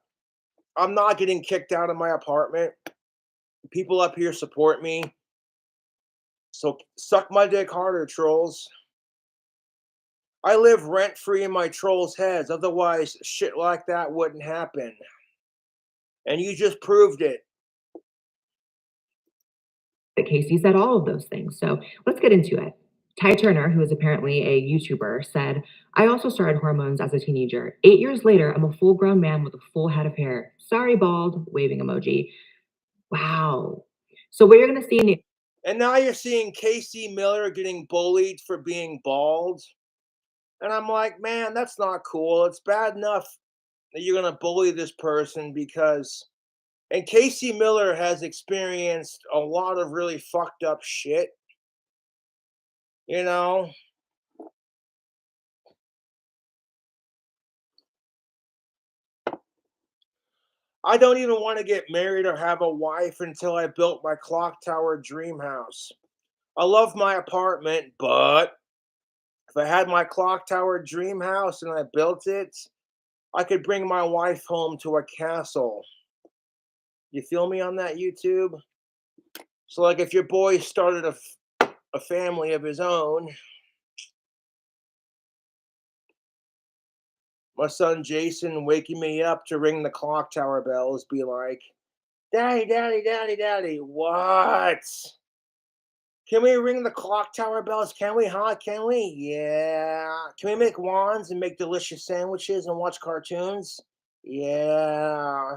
I'm not getting kicked out of my apartment. People up here support me. So suck my dick harder, trolls. I live rent-free in my trolls' heads. Otherwise, shit like that wouldn't happen. And you just proved it. that Casey said all of those things. So let's get into it. Ty Turner, who is apparently a YouTuber, said, I also started hormones as a teenager. 8 years later, I'm a full-grown man with a full head of hair. Sorry, bald, waving emoji. Wow. So what you're going to see in the And now you're seeing Casey Miller getting bullied for being bald. And I'm like, man, that's not cool. It's bad enough that you're gonna bully this person because, and Casey Miller has experienced a lot of really fucked up shit, you know. I don't even want to get married or have a wife until I built my clock tower dream house. I love my apartment, but if I had my clock tower dream house and I built it, I could bring my wife home to a castle. You feel me on that, YouTube? So, like, if your boy started a family of his own, my son Jason waking me up to ring the clock tower bells, be like, Daddy, Daddy, Daddy, Daddy, what? Can we ring the clock tower bells? Can we, huh? Can we? Yeah. Can we make wands and make delicious sandwiches and watch cartoons? Yeah.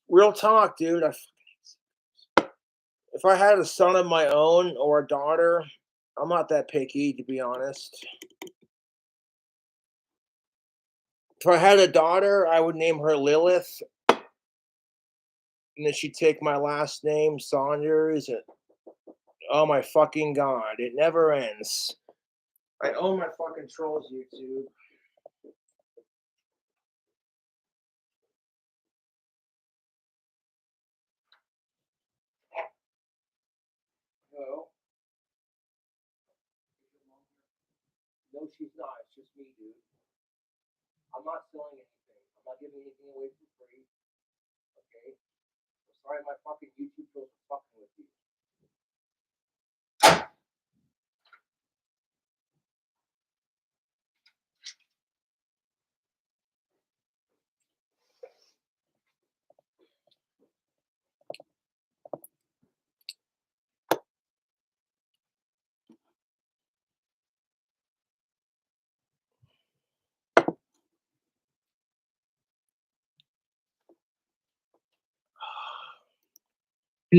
Real talk, dude. If I had a son of my own or a daughter, I'm not that picky, to be honest. If I had a daughter, I would name her Lilith, and then she'd take my last name, Saunders. And, oh my fucking god, it never ends. I own my fucking trolls, YouTube. Hello? No, she's not. It's just me, dude. I'm not selling anything. I'm not giving anything away for free. Okay? I'm sorry my fucking YouTube trolls are fucking with you.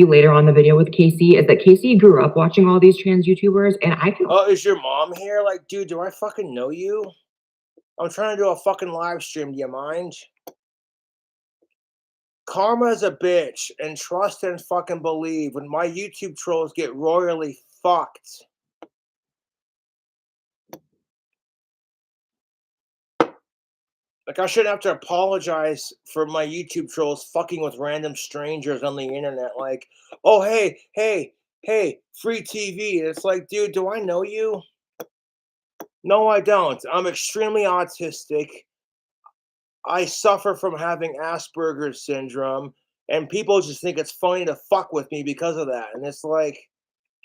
Later on the video with Casey is that Casey grew up watching all these trans YouTubers, and I can. Oh, is your mom here? Like, dude, do I fucking know you? I'm trying to do a fucking live stream. Do you mind? Karma is a bitch, and trust and fucking believe when my YouTube trolls get royally fucked. Like, I shouldn't have to apologize for my YouTube trolls fucking with random strangers on the internet. Like, oh, hey, hey, hey, free TV. And it's like, dude, do I know you? No, I don't. I'm extremely autistic. I suffer from having Asperger's syndrome, and people just think it's funny to fuck with me because of that. And it's like,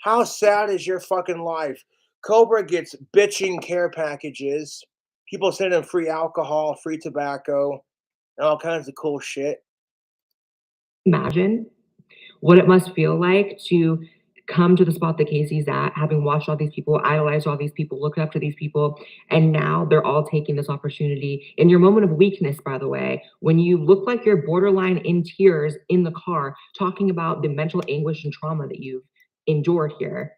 how sad is your fucking life? Cobra gets bitching care packages. People send him free alcohol, free tobacco, and all kinds of cool shit. Imagine what it must feel like to come to the spot that Casey's at, having watched all these people, idolized all these people, looked up to these people, and now they're all taking this opportunity in your moment of weakness, by the way, when you look like you're borderline in tears in the car, talking about the mental anguish and trauma that you've endured here,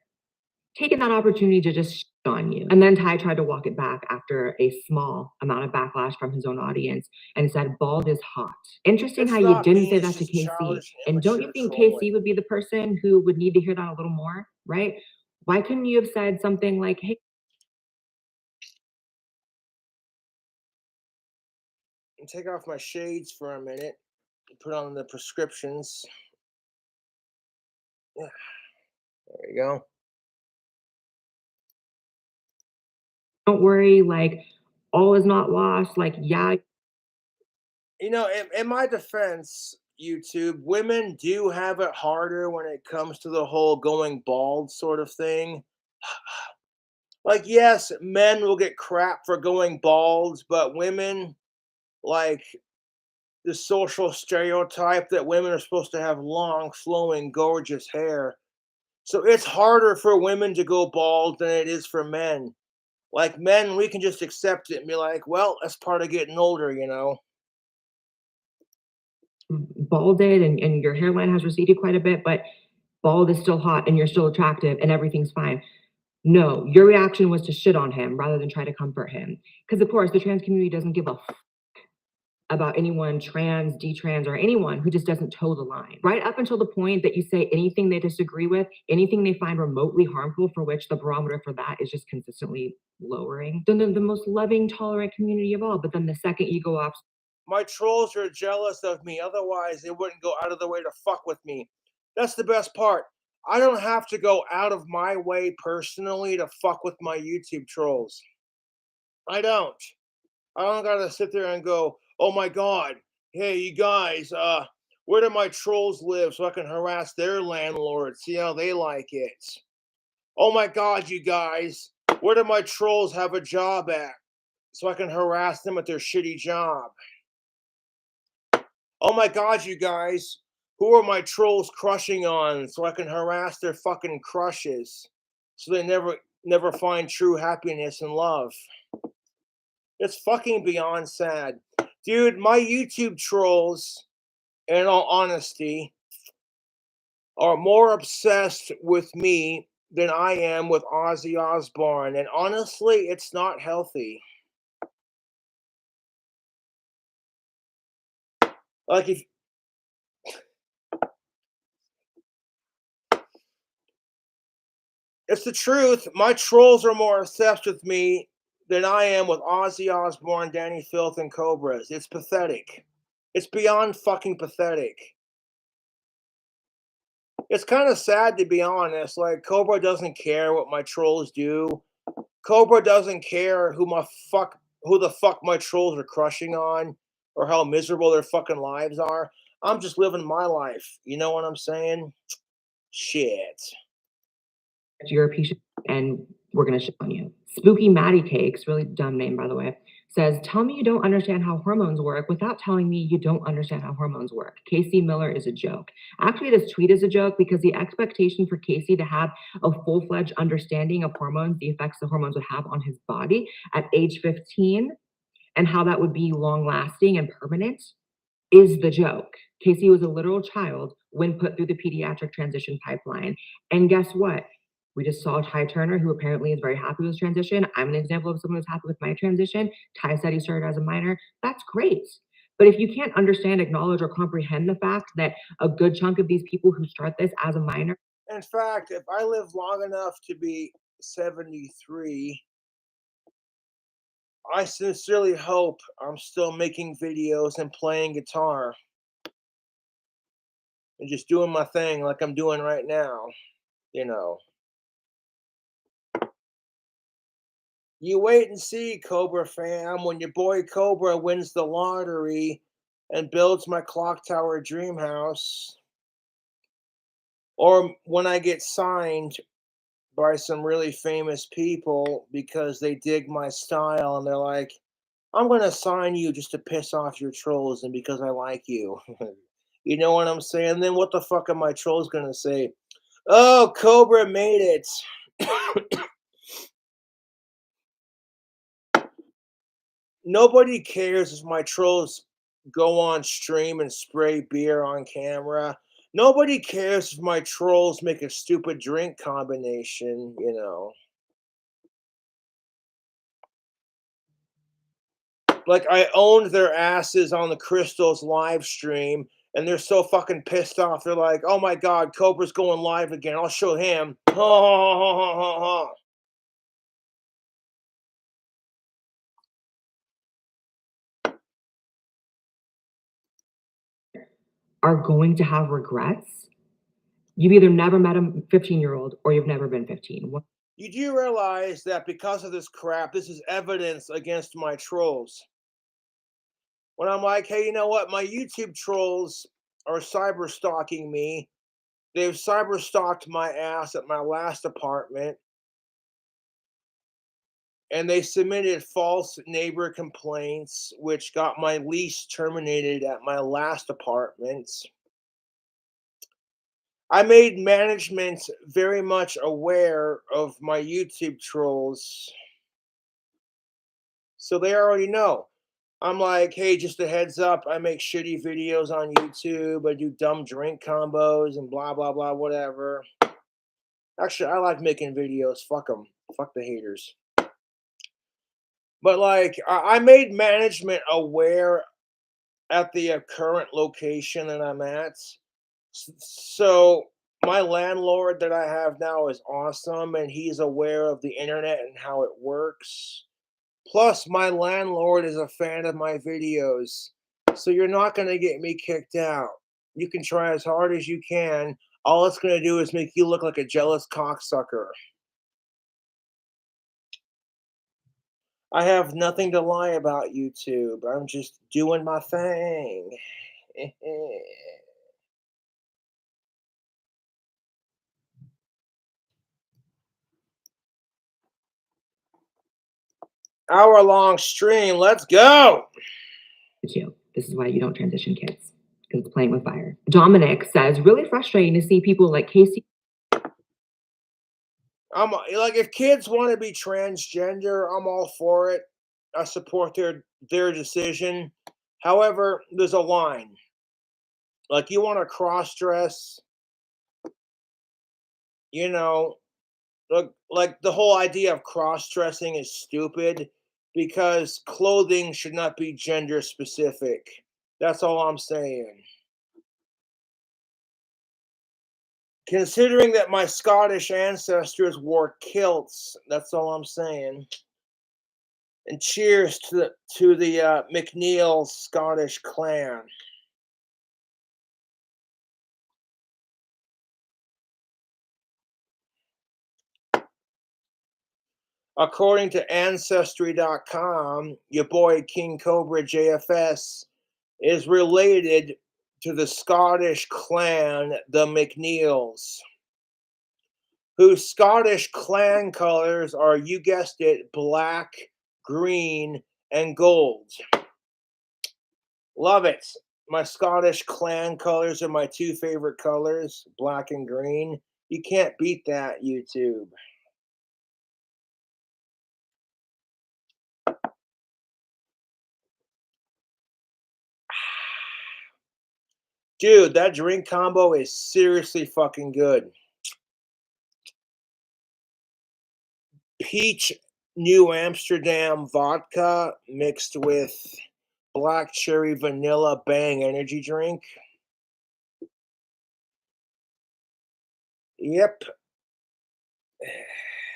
taking that opportunity to just shit on you. And then Ty tried to walk it back after a small amount of backlash from his own audience and said, bald is hot. Interesting It's how you not didn't me, say it's that to just Casey. childish And don't you immature think trolling. Casey would be the person who would need to hear that a little more, right? Why couldn't you have said something like, hey, Take off my shades for a minute, put on the prescriptions. Yeah, there you go. don't worry, like, all is not lost. Like, yeah. You know, in my defense, YouTube, women do have it harder when it comes to the whole going bald sort of thing. Like, yes, men will get crap for going bald, but women, like, the social stereotype that women are supposed to have long, flowing, gorgeous hair. So it's harder for women to go bald than it is for men. Like, men, we can just accept it and be like, well, that's part of getting older, you know? Balded and your hairline has receded quite a bit, but bald is still hot and you're still attractive and everything's fine. No, your reaction was to shit on him rather than try to comfort him. Because of course, the trans community doesn't give a f about anyone trans, detrans, or anyone who just doesn't toe the line. Right up until the point that you say anything they disagree with, anything they find remotely harmful, for which the barometer for that is just consistently lowering. Then they're the most loving, tolerant community of all. But then the second you go off, My trolls are jealous of me. Otherwise, they wouldn't go out of their way to fuck with me. That's the best part. I don't have to go out of my way personally to fuck with my YouTube trolls. I don't. I don't gotta sit there and go, oh my God, hey, you guys, where do my trolls live so I can harass their landlord, see how they like it? Oh my God, you guys, where do my trolls have a job at so I can harass them at their shitty job? Oh my God, you guys, who are my trolls crushing on so I can harass their fucking crushes so they never find true happiness and love? It's fucking beyond sad. Dude, my YouTube trolls, in all honesty, are more obsessed with me than I am with Ozzy Osbourne. And honestly, it's not healthy. Like, if it's the truth, my trolls are more obsessed with me than I am with Ozzy Osbourne, Danny Filth, and Cobras. It's pathetic. It's beyond fucking pathetic. It's kind of sad, to be honest. Like, Cobra doesn't care what my trolls do. Cobra doesn't care who the fuck my trolls are crushing on or how miserable their fucking lives are. I'm just living my life. You know what I'm saying? Shit. you're a piece of shit and we're gonna shit on you. Spooky Maddie Cakes, really dumb name by the way, says, tell me you don't understand how hormones work without telling me you don't understand how hormones work. Casey Miller is a joke. Actually, this tweet is a joke because the expectation for Casey to have a full-fledged understanding of hormones, the effects the hormones would have on his body at age 15, and how that would be long-lasting and permanent is the joke. Casey was a literal child when put through the pediatric transition pipeline. And guess what? We just saw Ty Turner, who apparently is very happy with his transition. I'm an example of someone who's happy with my transition. Ty said he started as a minor. That's great. But if you can't understand, acknowledge, or comprehend the fact that a good chunk of these people who start this as a minor. In fact, if I live long enough to be 73, I sincerely hope I'm still making videos and playing guitar and just doing my thing like I'm doing right now, you know. You wait and see, Cobra fam, when your boy Cobra wins the lottery and builds my clock tower dream house, or when I get signed by some really famous people because they dig my style and they're like, I'm going to sign you just to piss off your trolls and because I like you. You know what I'm saying? Then what the fuck are my trolls going to say? Oh, Cobra made it. Nobody cares if my trolls go on stream and spray beer on camera. Nobody cares if my trolls make a stupid drink combination, you know. Like, I owned their asses on the Crystals live stream, and they're so fucking pissed off. They're like, oh my God, Cobra's going live again. I'll show him. Ha ha ha ha ha ha. Are going to have regrets. You've either never met a 15-year-old or you've never been 15. You do realize that because of this crap, this is evidence against my trolls. When I'm like, hey, you know what? My YouTube trolls are cyber stalking me. They've cyber stalked my ass at my last apartment. And they submitted false neighbor complaints, which got my lease terminated at my last apartment. I made management very much aware of my YouTube trolls. So they already know. I'm like, hey, just a heads up, I make shitty videos on YouTube. I do dumb drink combos and blah, blah, blah, whatever. Actually, I like making videos. Fuck them. Fuck the haters. But like, I made management aware at the current location that I'm at. So my landlord that I have now is awesome, and he's aware of the internet and how it works. Plus, my landlord is a fan of my videos, so you're not going to get me kicked out. You can try as hard as you can. All it's going to do is make you look like a jealous cocksucker. I have nothing to lie about YouTube. I'm just doing my thing. Hour-long stream. Let's go. You. This is why you don't transition kids, because it's playing with fire. Dominic says, really frustrating to see people like Casey. I'm like, if kids want to be transgender, I'm all for it. I support their decision. However, there's a line. Like, you want to cross dress, you know, like the whole idea of cross dressing is stupid because clothing should not be gender specific. That's all I'm saying. Considering that my Scottish ancestors wore kilts, that's all I'm saying. And cheers to the McNeil Scottish clan. According to Ancestry.com, your boy King Cobra JFS is related to the Scottish clan, the McNeils, whose Scottish clan colors are, you guessed it, black, green, and gold. Love it. My Scottish clan colors are my two favorite colors, black and green. You can't beat that, YouTube. Dude, that drink combo is seriously fucking good. Peach New Amsterdam vodka mixed with black cherry vanilla Bang energy drink. Yep.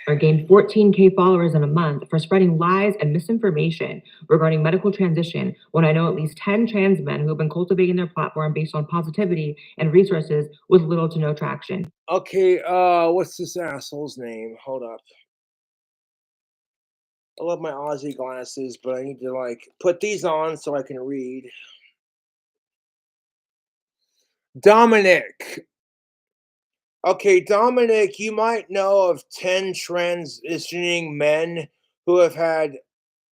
Or gained 14K followers in a month for spreading lies and misinformation regarding medical transition, when I know at least 10 trans men who have been cultivating their platform based on positivity and resources with little to no traction. Okay, what's this asshole's name? Hold up. I love my Aussie glasses, but I need to like put these on so I can read. Dominic. Okay, Dominic, you might know of 10 transitioning men who have had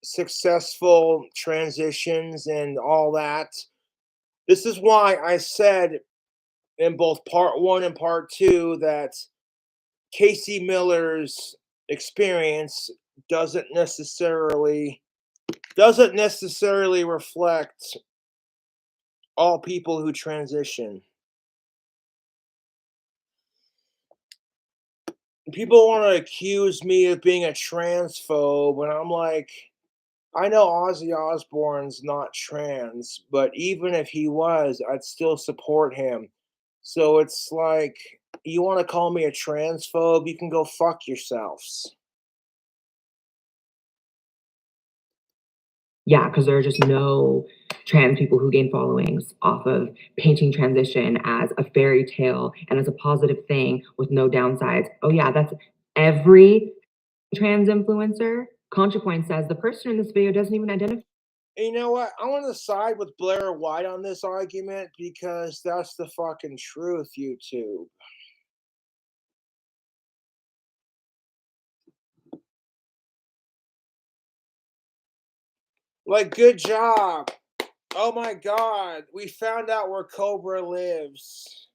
successful transitions and all that. This is why I said in both part 1 and part 2 that Casey Miller's experience doesn't necessarily reflect all people who transition. People want to accuse me of being a transphobe, and I'm like, I know Ozzy Osbourne's not trans, but even if he was, I'd still support him. So it's like, you want to call me a transphobe? You can go fuck yourselves. Yeah, because there are just no trans people who gain followings off of painting transition as a fairy tale and as a positive thing with no downsides. Oh yeah, that's every trans influencer. ContraPoint says the person in this video doesn't even identify. You know what? I want to side with Blair White on this argument because that's the fucking truth, YouTube. Like, good job. Oh my God. We found out where Cobra lives.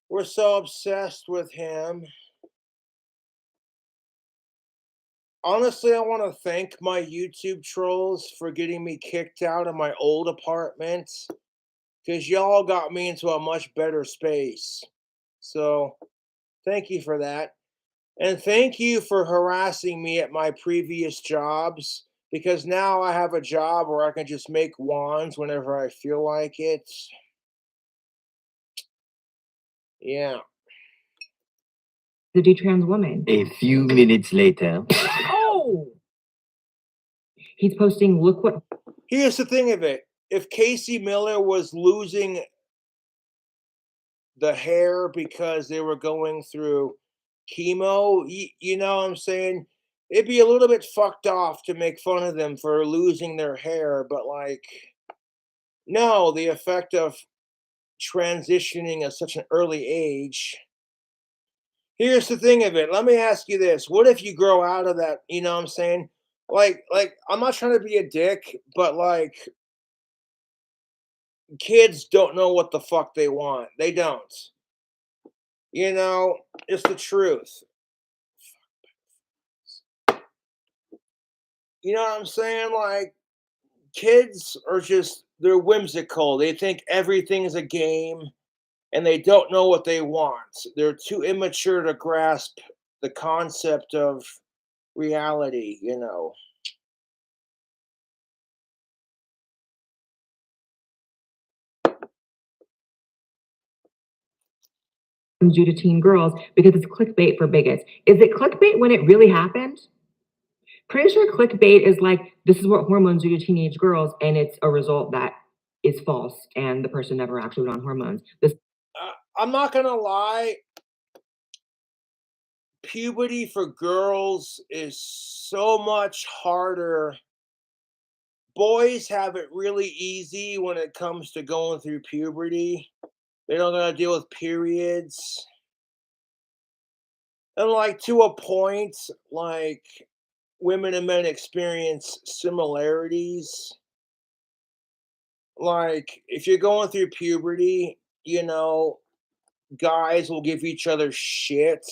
We're so obsessed with him. Honestly, I want to thank my YouTube trolls for getting me kicked out of my old apartment because y'all got me into a much better space. So, thank you for that. And thank you for harassing me at my previous jobs because now I have a job where I can just make wands whenever I feel like it. Yeah. The trans woman. A few minutes later. Oh! He's posting, look what. Here's the thing of it. If Casey Miller was losing the hair because they were going through chemo, you know what I'm saying? It'd be a little bit fucked off to make fun of them for losing their hair, but like, no, the effect of transitioning at such an early age. Here's the thing of it. Let me ask you this. What if you grow out of that? You know what I'm saying? Like I'm not trying to be a dick, but like kids don't know what the fuck they want. They don't. You know, it's the truth. You know what I'm saying? Like kids are just they're whimsical. They think everything's a game and they don't know what they want. They're too immature to grasp the concept of reality, you know. Due to teen girls because it's clickbait for bigots. Is it clickbait when it really happened? Pretty sure clickbait is like, this is what hormones do to teenage girls, and it's a result that is false, and the person never actually went on hormones. I'm not gonna lie. Puberty for girls is so much harder. Boys have it really easy when it comes to going through puberty. They don't gotta deal with periods. And like to a point, like women and men experience similarities. Like if you're going through puberty, you know, guys will give each other shit.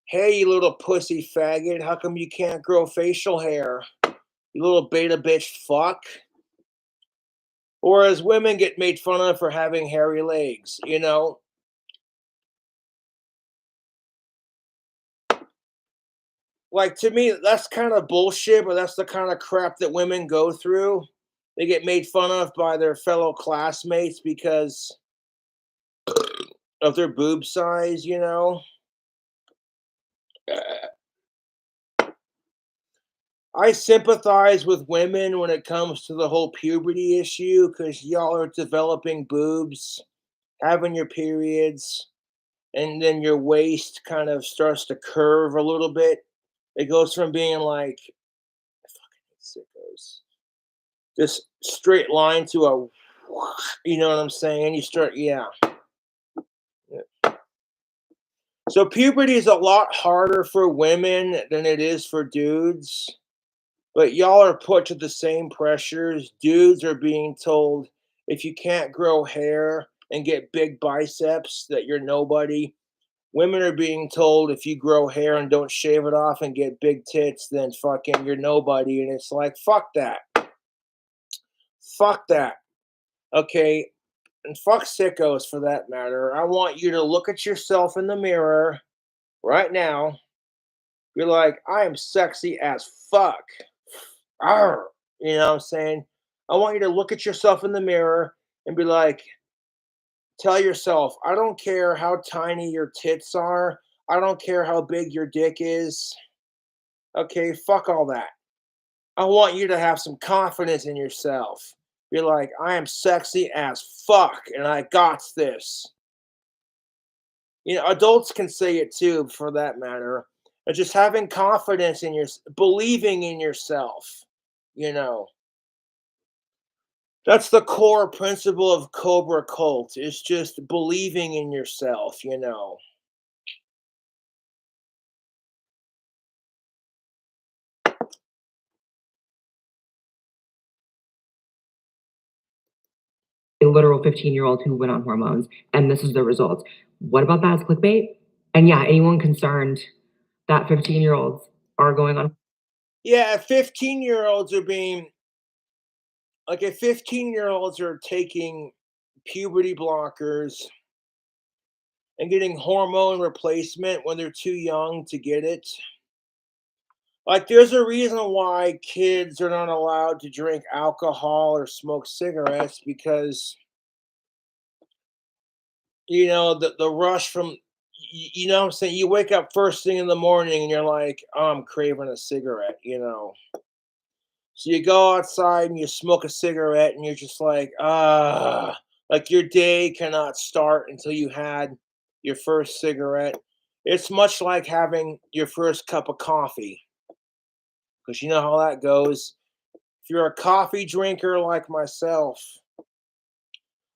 Hey, you little pussy faggot, how come you can't grow facial hair? You little beta bitch fuck. Whereas women get made fun of for having hairy legs, you know? Like to me, that's kind of bullshit, but that's the kind of crap that women go through. They get made fun of by their fellow classmates because of their boob size, you know? I sympathize with women when it comes to the whole puberty issue because y'all are developing boobs, having your periods, and then your waist kind of starts to curve a little bit. It goes from being like fucking sickos, this straight line to a, you know what I'm saying? You start, yeah. So puberty is a lot harder for women than it is for dudes. But y'all are put to the same pressures. Dudes are being told if you can't grow hair and get big biceps, that you're nobody. Women are being told if you grow hair and don't shave it off and get big tits, then fucking you're nobody. And it's like, fuck that. Fuck that. Okay. And fuck sickos for that matter. I want you to look at yourself in the mirror right now. You're like, I am sexy as fuck. Arr, you know what I'm saying? I want you to look at yourself in the mirror and be like, tell yourself, I don't care how tiny your tits are. I don't care how big your dick is. Okay, fuck all that. I want you to have some confidence in yourself. Be like, I am sexy as fuck and I got this. You know, adults can say it too, for that matter. But just having confidence in your, believing in yourself, you know. That's the core principle of Cobra Cult, is just believing in yourself, you know. A literal 15-year-old who went on hormones, and this is the results. What about that as clickbait? And yeah, anyone concerned that 15-year-olds are going on. Yeah, 15-year-olds are being, like, if 15-year-olds are taking puberty blockers and getting hormone replacement when they're too young to get it. Like, there's a reason why kids are not allowed to drink alcohol or smoke cigarettes because, the rush from, you know what I'm saying? You wake up first thing in the morning and you're like, oh, I'm craving a cigarette. So you go outside and you smoke a cigarette and you're just like your day cannot start until you had your first cigarette. It's much like having your first cup of coffee because you know how that goes. If you're a coffee drinker like myself,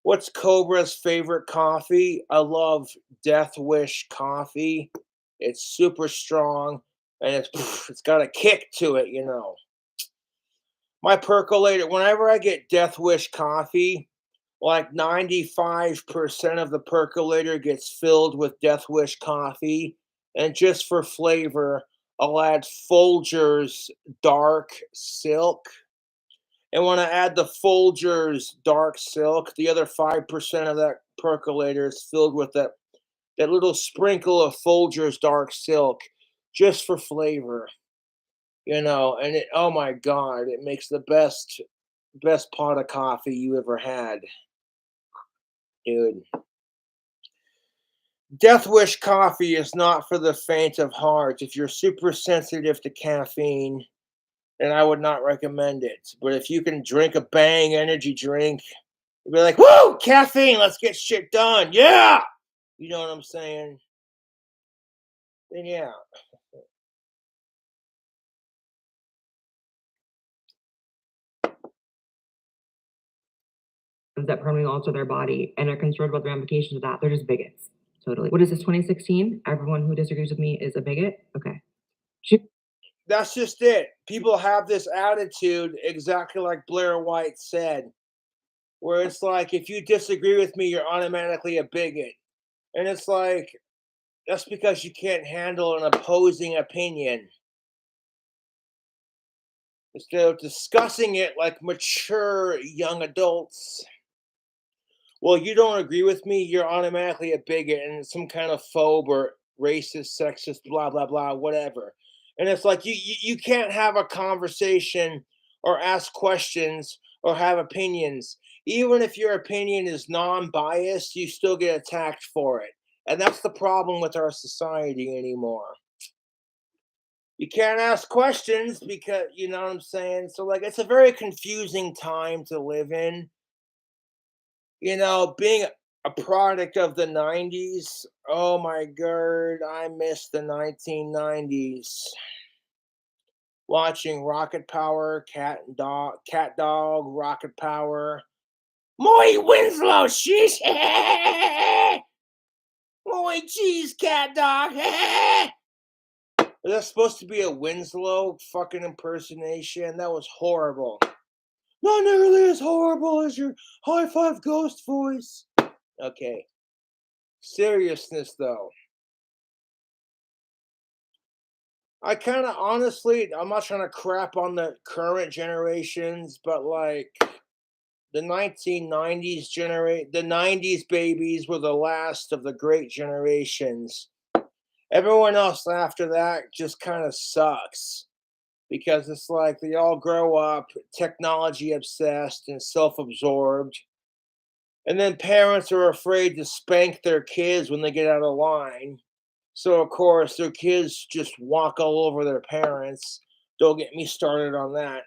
what's Cobra's favorite coffee? I love Death Wish coffee. It's super strong and it's got a kick to it. My percolator, whenever I get Death Wish coffee, like 95% of the percolator gets filled with Death Wish coffee. And just for flavor, I'll add Folgers Dark Silk. And when I add the Folgers Dark Silk, the other 5% of that percolator is filled with that little sprinkle of Folgers Dark Silk just for flavor. And oh my God, it makes the best pot of coffee you ever had, dude. Death Wish coffee is not for the faint of heart. If you're super sensitive to caffeine, then I would not recommend it. But if you can drink a Bang energy drink, you'll be like, woo, caffeine, let's get shit done. Yeah. You know what I'm saying? Then yeah. That permanently alter their body and are concerned about the ramifications of that. They're just bigots. Totally. What is this, 2016? Everyone who disagrees with me is a bigot? Okay. That's just it. People have this attitude, exactly like Blair White said, where it's like, if you disagree with me, you're automatically a bigot. And it's like, that's because you can't handle an opposing opinion. Instead of discussing it like mature young adults. Well, you don't agree with me, you're automatically a bigot and some kind of phobe or racist, sexist, blah, blah, blah, whatever. And it's like you can't have a conversation or ask questions or have opinions. Even if your opinion is non-biased, you still get attacked for it. And that's the problem with our society anymore. You can't ask questions because, you know what I'm saying? So, like, it's a very confusing time to live in. Being a product of the 90s, oh my God, I miss the 1990s. Watching Rocket Power, Cat Dog, Rocket Power. Moy Winslow, sheesh. Moy cheese, Cat Dog. Is that supposed to be a Winslow fucking impersonation? That was horrible. Not nearly as horrible as your high five ghost voice. Okay. Seriousness, though. I kind of honestly, I'm not trying to crap on the current generations, but like the 1990s the 90s babies were the last of the great generations. Everyone else after that just kind of sucks because it's like they all grow up technology obsessed and self-absorbed. And then parents are afraid to spank their kids when they get out of line. So, of course, their kids just walk all over their parents. Don't get me started on that.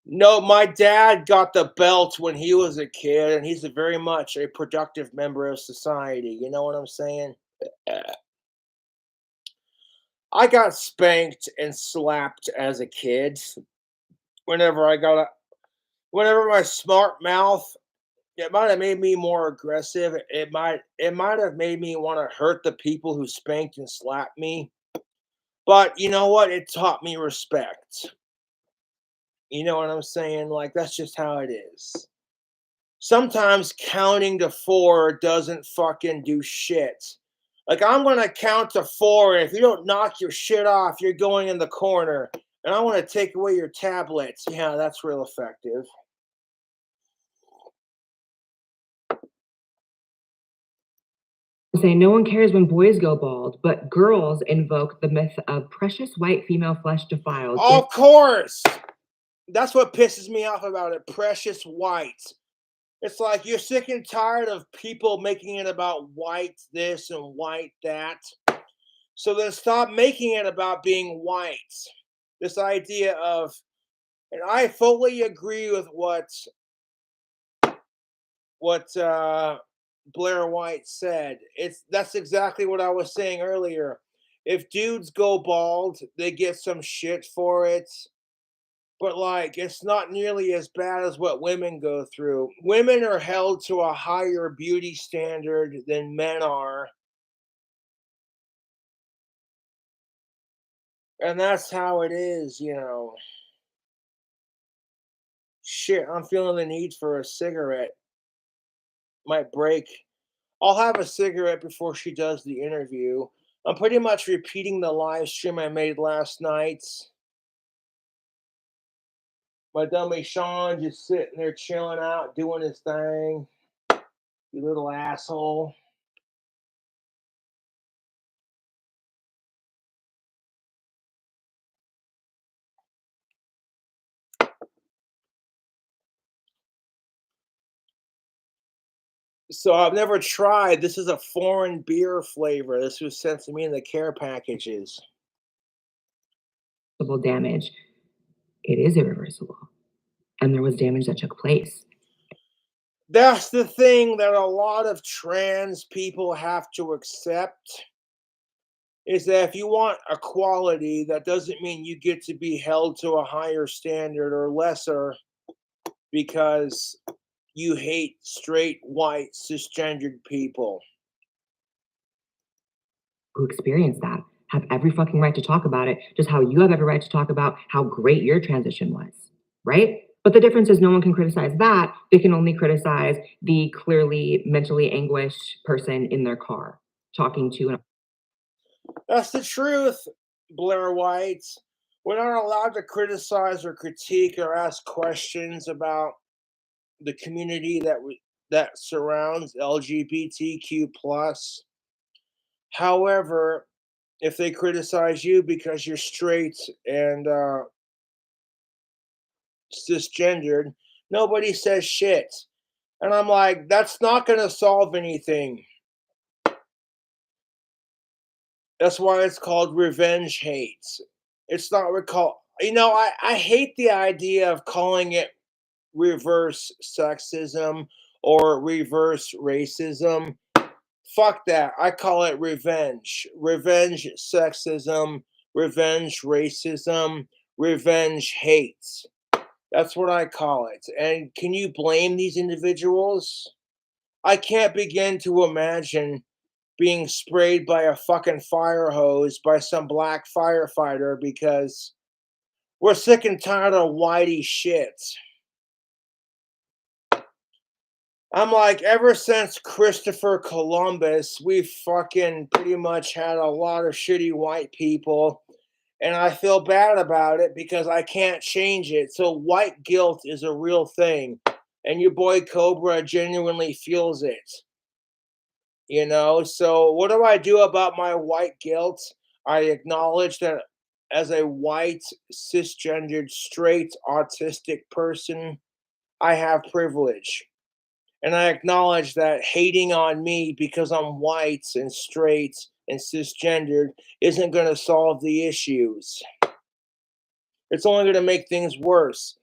No, my dad got the belt when he was a kid, and he's very much a productive member of society. You know what I'm saying? I got spanked and slapped as a kid. Whenever I got a, whenever my smart mouth, it might have made me more aggressive. It might have made me want to hurt the people who spanked and slapped me. But you know what? It taught me respect. You know what I'm saying? Like, that's just how it is. Sometimes counting to 4 doesn't fucking do shit. Like, I'm gonna count to 4, and if you don't knock your shit off, you're going in the corner. And I want to take away your tablets. Yeah, that's real effective. Say no one cares when boys go bald, but girls invoke the myth of precious white female flesh defiled. Of course. That's what pisses me off about it. Precious white. It's like you're sick and tired of people making it about white this and white that. So then stop making it about being white. This idea of, and I fully agree with what Blair White said. That's exactly what I was saying earlier. If dudes go bald, they get some shit for it. But like it's not nearly as bad as what women go through. Women are held to a higher beauty standard than men are. And that's how it is, you know. Shit, I'm feeling the need for a cigarette. Might break. I'll have a cigarette before she does the interview. I'm pretty much repeating the live stream I made last night. My dummy Sean just sitting there chilling out, doing his thing. You little asshole. So I've never tried. This is a foreign beer flavor. This was sent to me in the care packages. Damage. It is irreversible. And there was damage that took place. That's the thing that a lot of trans people have to accept, is that if you want equality, that doesn't mean you get to be held to a higher standard or lesser because you hate straight, white, cisgendered people. Who experience that have every fucking right to talk about it, just how you have every right to talk about how great your transition was, right? But the difference is no one can criticize that. They can only criticize the clearly mentally anguished person in their car talking to an. That's the truth, Blair White. We're not allowed to criticize or critique or ask questions about the community that surrounds LGBTQ plus. However, if they criticize you because you're straight and cisgendered, nobody says shit. And I'm like, that's not going to solve anything. That's why it's called revenge hate. It's not recall. You know, I hate the idea of calling it reverse sexism or reverse racism. Fuck that. I call it revenge. Revenge sexism, revenge racism, revenge hate. That's what I call it. And can you blame these individuals? I can't begin to imagine being sprayed by a fucking fire hose by some black firefighter because we're sick and tired of whitey shit. I'm like, ever since Christopher Columbus, we've fucking pretty much had a lot of shitty white people. And I feel bad about it because I can't change it. So white guilt is a real thing. And your boy Cobra genuinely feels it. You know, so what do I do about my white guilt? I acknowledge that as a white, cisgendered, straight, autistic person, I have privilege. And I acknowledge that hating on me because I'm white and straight and cisgendered isn't going to solve the issues. It's only going to make things worse.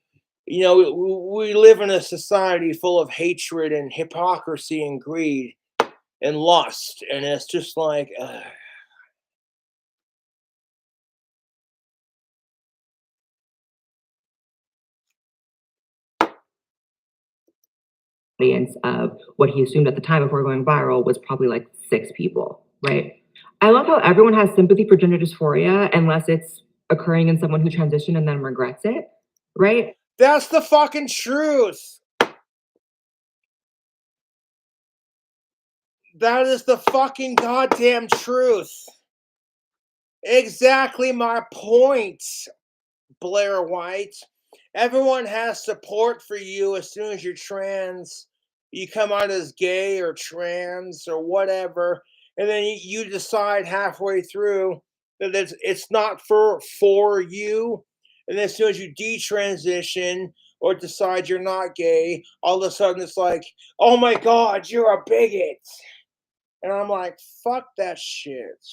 You know, we live in a society full of hatred and hypocrisy and greed and lust. And it's just like, audience of what he assumed at the time before going viral was probably like 6 people, right? I love how everyone has sympathy for gender dysphoria unless it's occurring in someone who transitioned and then regrets it, right? that's the fucking truth. That is the fucking goddamn truth. Exactly my point, Blair White. Everyone has support for you as soon as you're trans. You come out as gay or trans or whatever. and then you decide halfway through that it's not for you, and as soon as you detransition or decide you're not gay, all of a sudden it's like, oh my god, you're a bigot, and I'm like, fuck that shit.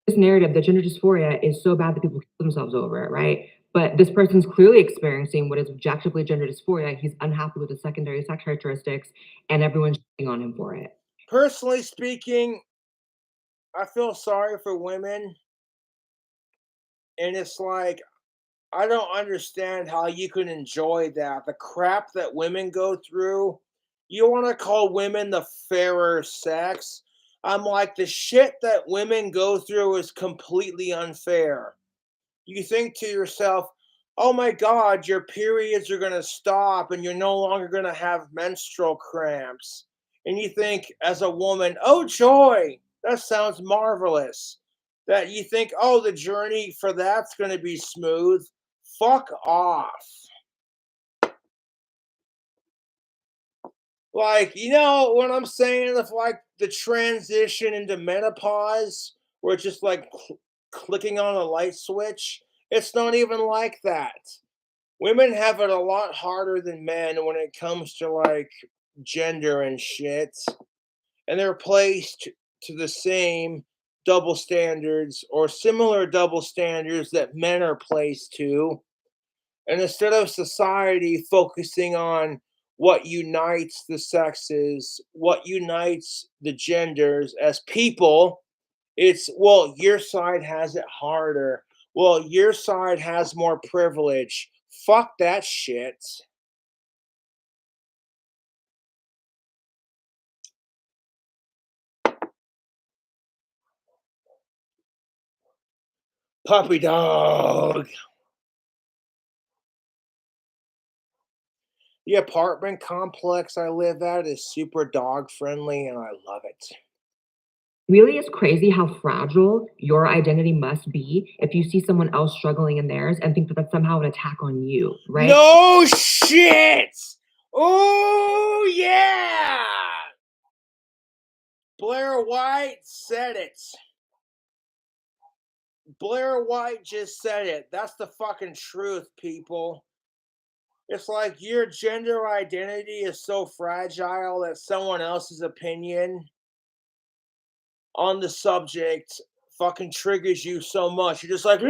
This narrative that gender dysphoria is so bad that people kill themselves over it, right? But this person's clearly experiencing what is objectively gender dysphoria. He's unhappy with the secondary sex characteristics, and everyone's shitting on him for it. Personally speaking, I feel sorry for women, and it's like, I don't understand how you can enjoy that. The crap that women go through. You want to call women the fairer sex? I'm like, the shit that women go through is completely unfair. You think to yourself, oh my God, your periods are going to stop and you're no longer going to have menstrual cramps. And you think, as a woman, oh joy, that sounds marvelous. That you think, oh, the journey for that's going to be smooth. Fuck off. Like, what I'm saying, of like the transition into menopause, where it's just like clicking on a light switch, it's not even like that. Women have it a lot harder than men when it comes to like gender and shit. And they're placed to the same double standards or similar double standards that men are placed to. And instead of society focusing on what unites the sexes, what unites the genders as people, it's, well, your side has it harder. Well, your side has more privilege. Fuck that shit. Puppy dog. The apartment complex I live at is super dog friendly and I love it. Really is crazy how fragile your identity must be if you see someone else struggling in theirs and think that that's somehow an attack on you, right? No shit! Oh, yeah! Blair White said it. Blair White just said it. That's the fucking truth, people. It's like your gender identity is so fragile that someone else's opinion on the subject fucking triggers you so much. You're just like, and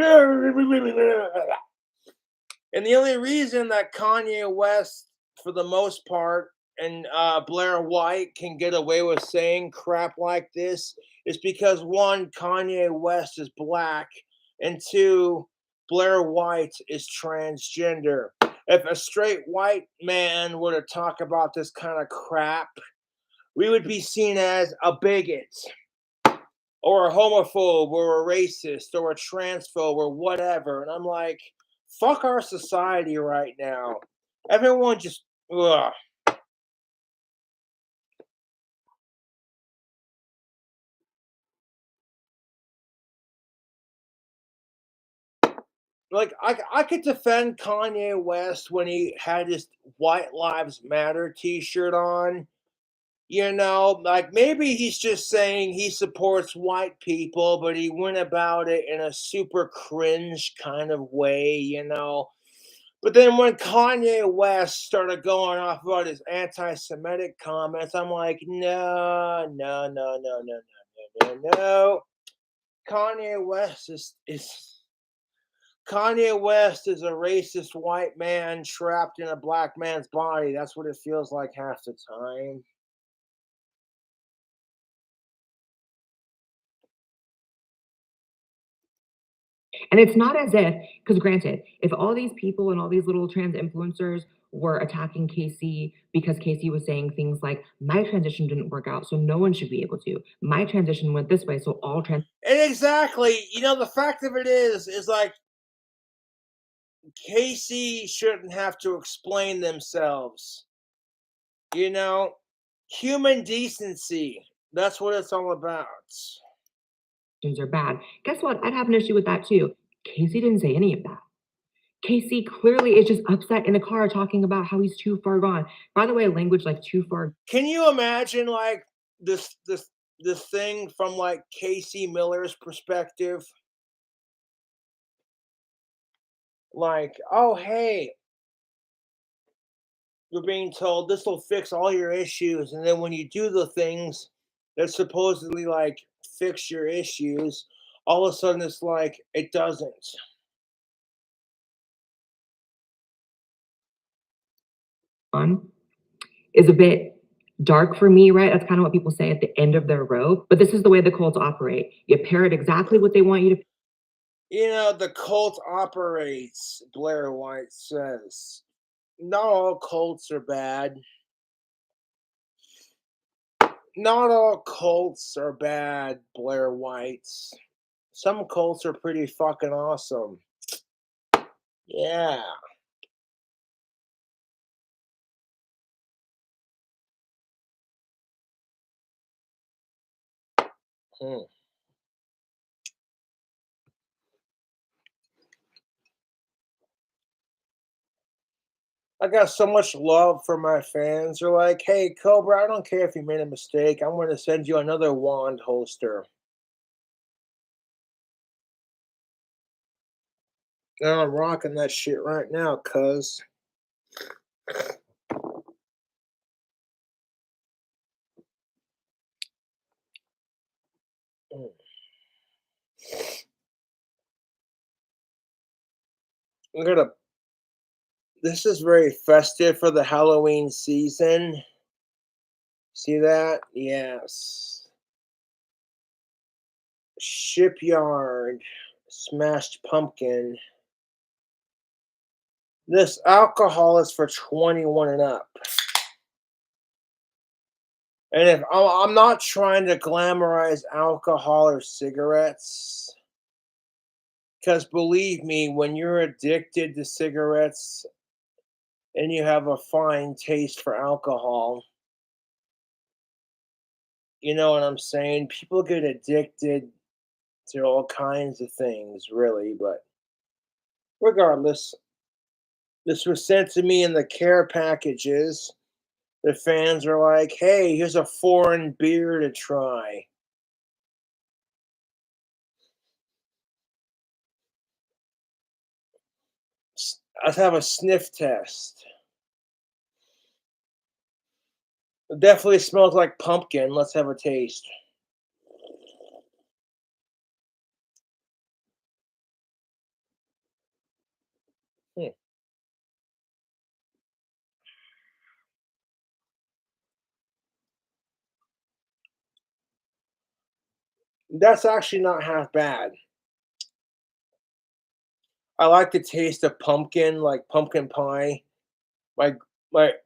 the only reason that Kanye West, for the most part, and Blair White can get away with saying crap like this is because one, Kanye West is black, and two, Blair White is transgender. If a straight white man were to talk about this kind of crap, we would be seen as a bigot or a homophobe or a racist or a transphobe or whatever. And I'm like, fuck our society right now. Everyone just, ugh. Like, I could defend Kanye West when he had his White Lives Matter t-shirt on. Like maybe he's just saying he supports white people, but he went about it in a super cringe kind of way. But then when Kanye West started going off about his anti-Semitic comments, I'm like, no, no, no, no, no, no, no, no, no. Kanye West Kanye West is a racist white man trapped in a black man's body. That's what it feels like half the time. And it's not as if, because granted, if all these people and all these little trans influencers were attacking Casey because Casey was saying things like, my transition didn't work out, so no one should be able to. My transition went this way, so all trans. And exactly, the fact of it is like, Casey shouldn't have to explain themselves. Human decency. That's what it's all about. Are bad. Guess what? I'd have an issue with that too. Casey didn't say any of that. Casey clearly is just upset in the car talking about how he's too far gone. By the way, language like too far. Can you imagine like this thing from like Casey Miller's perspective? Like, oh hey, you're being told this will fix all your issues, and then when you do the things that supposedly like fix your issues, all of a sudden it's like it doesn't. On is a bit dark for me, right? That's kind of what people say at the end of their rope. But this is the way the cults operate. You parrot exactly what they want you to. You know, the cult operates, Blair White says. Not all cults are bad. Not all cults are bad, Blair Whites. Some cults are pretty fucking awesome. Yeah. Hmm. I got so much love for my fans. They're like, hey, Cobra, I don't care if you made a mistake. I'm going to send you another wand holster. And I'm rocking that shit right now, cuz. I'm gonna. This is very festive for the Halloween season. See that? Yes. Shipyard. Smashed pumpkin. This alcohol is for 21 and up. And if I'm not trying to glamorize alcohol or cigarettes, because believe me, when you're addicted to cigarettes and you have a fine taste for alcohol, you know what I'm saying? People get addicted to all kinds of things, really. But regardless, this was sent to me in the care packages. The fans are like, hey, here's a foreign beer to try. Let's have a sniff test. It definitely smells like pumpkin. Let's have a taste. Hmm. That's actually not half bad. I like the taste of pumpkin, like pumpkin pie. My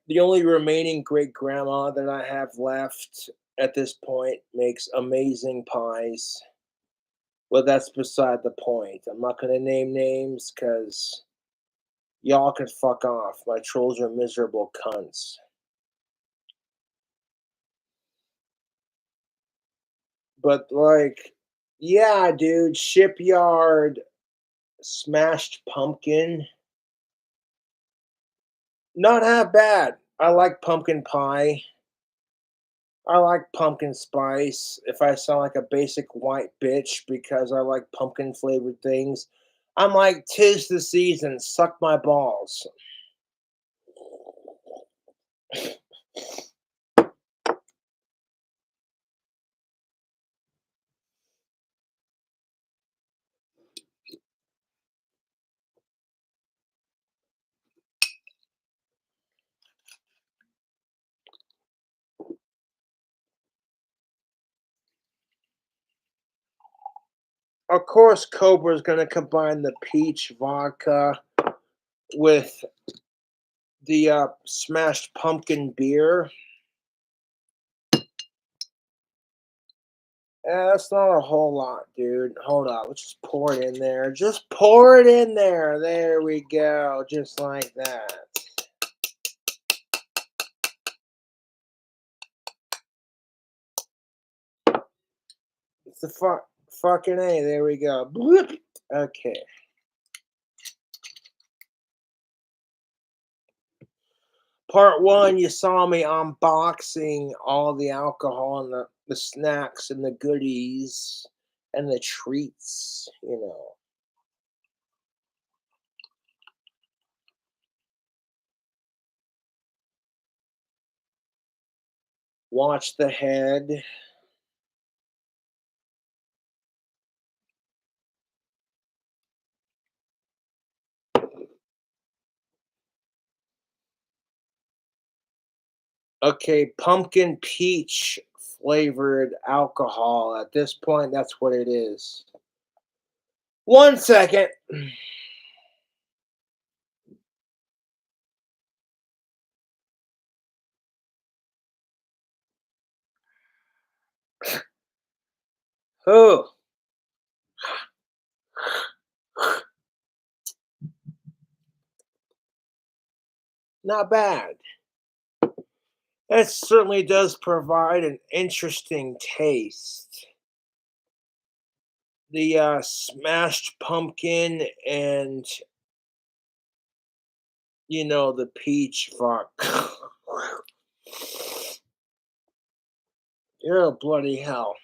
the only remaining great grandma that I have left at this point makes amazing pies. Well, that's beside the point. I'm not gonna name names because y'all can fuck off. My trolls are miserable cunts. But like, yeah, dude, Shipyard smashed pumpkin. Not half bad. I like pumpkin pie. I like pumpkin spice. If I sound like a basic white bitch because I like pumpkin flavored things, I'm like, tis the season, suck my balls. Of course, Cobra's going to combine the peach vodka with the smashed pumpkin beer. That's not a whole lot, dude. Hold on. Let's just pour it in there. Just pour it in there. There we go. Just like that. It's the fucking A. There we go. Bloop. Okay. Part one, you saw me unboxing all the alcohol and the snacks and the goodies and the treats, you know. Watch the head. Okay, pumpkin peach flavored alcohol. At this point, that's what it is. 1 second. Oh, not bad. It certainly does provide an interesting taste. The smashed pumpkin and, you know, the peach. Fuck. Oh, bloody hell.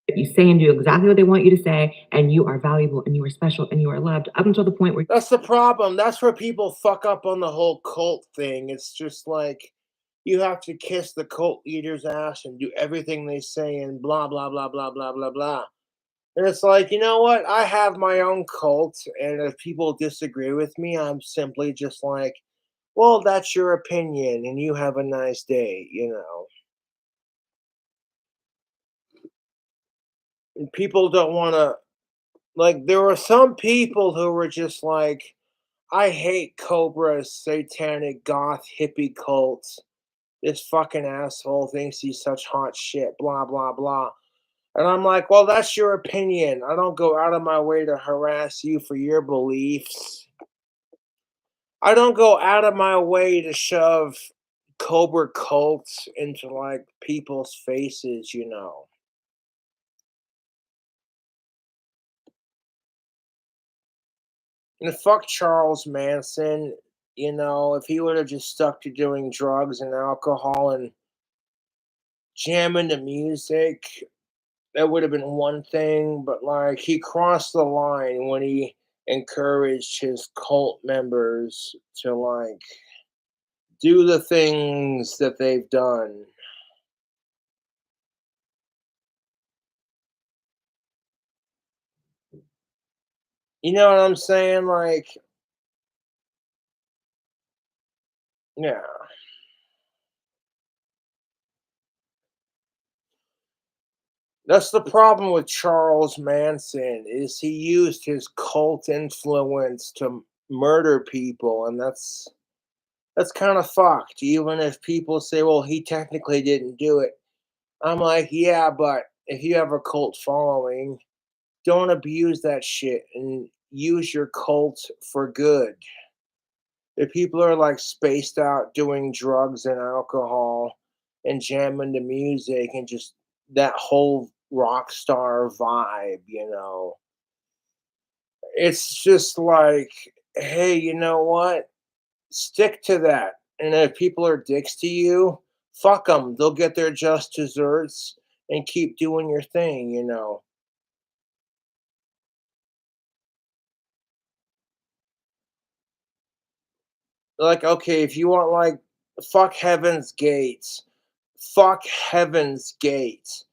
You say and do exactly what they want you to say, and you are valuable and you are special and you are loved up until the point where That's the problem. That's where people fuck up on the whole cult thing. It's just like you have to kiss the cult leader's ass and do everything they say and blah, blah, blah, blah, blah, blah, blah. And it's like, you know what? I have my own cult. And if people disagree with me, I'm simply just like, well, that's your opinion and you have a nice day, you know. And people don't want to, like, there were some people who were just like, I hate Cobra's satanic goth hippie cult. This fucking asshole thinks he's such hot shit, blah, blah, blah. And I'm like, well, that's your opinion. I don't go out of my way to harass you for your beliefs. I don't go out of my way to shove Cobra cults into like people's faces, you know. And fuck Charles Manson, you know, if he would have just stuck to doing drugs and alcohol and jamming the music, that would have been one thing, but like he crossed the line when he encouraged his cult members to like do the things that they've done. You know what I'm saying? Like, yeah. That's the problem with Charles Manson is he used his cult influence to murder people, and that's kind of fucked. Even if people say, well, he technically didn't do it. I'm like, yeah, but if you have a cult following, don't abuse that shit and use your cult for good. If people are like spaced out doing drugs and alcohol and jamming to music and just that whole rock star vibe, you know, it's just like, hey, you know what? Stick to that. And if people are dicks to you, fuck them. They'll get their just desserts and keep doing your thing, you know. Like, okay, if you want like fuck Heaven's Gates, fuck Heaven's Gates.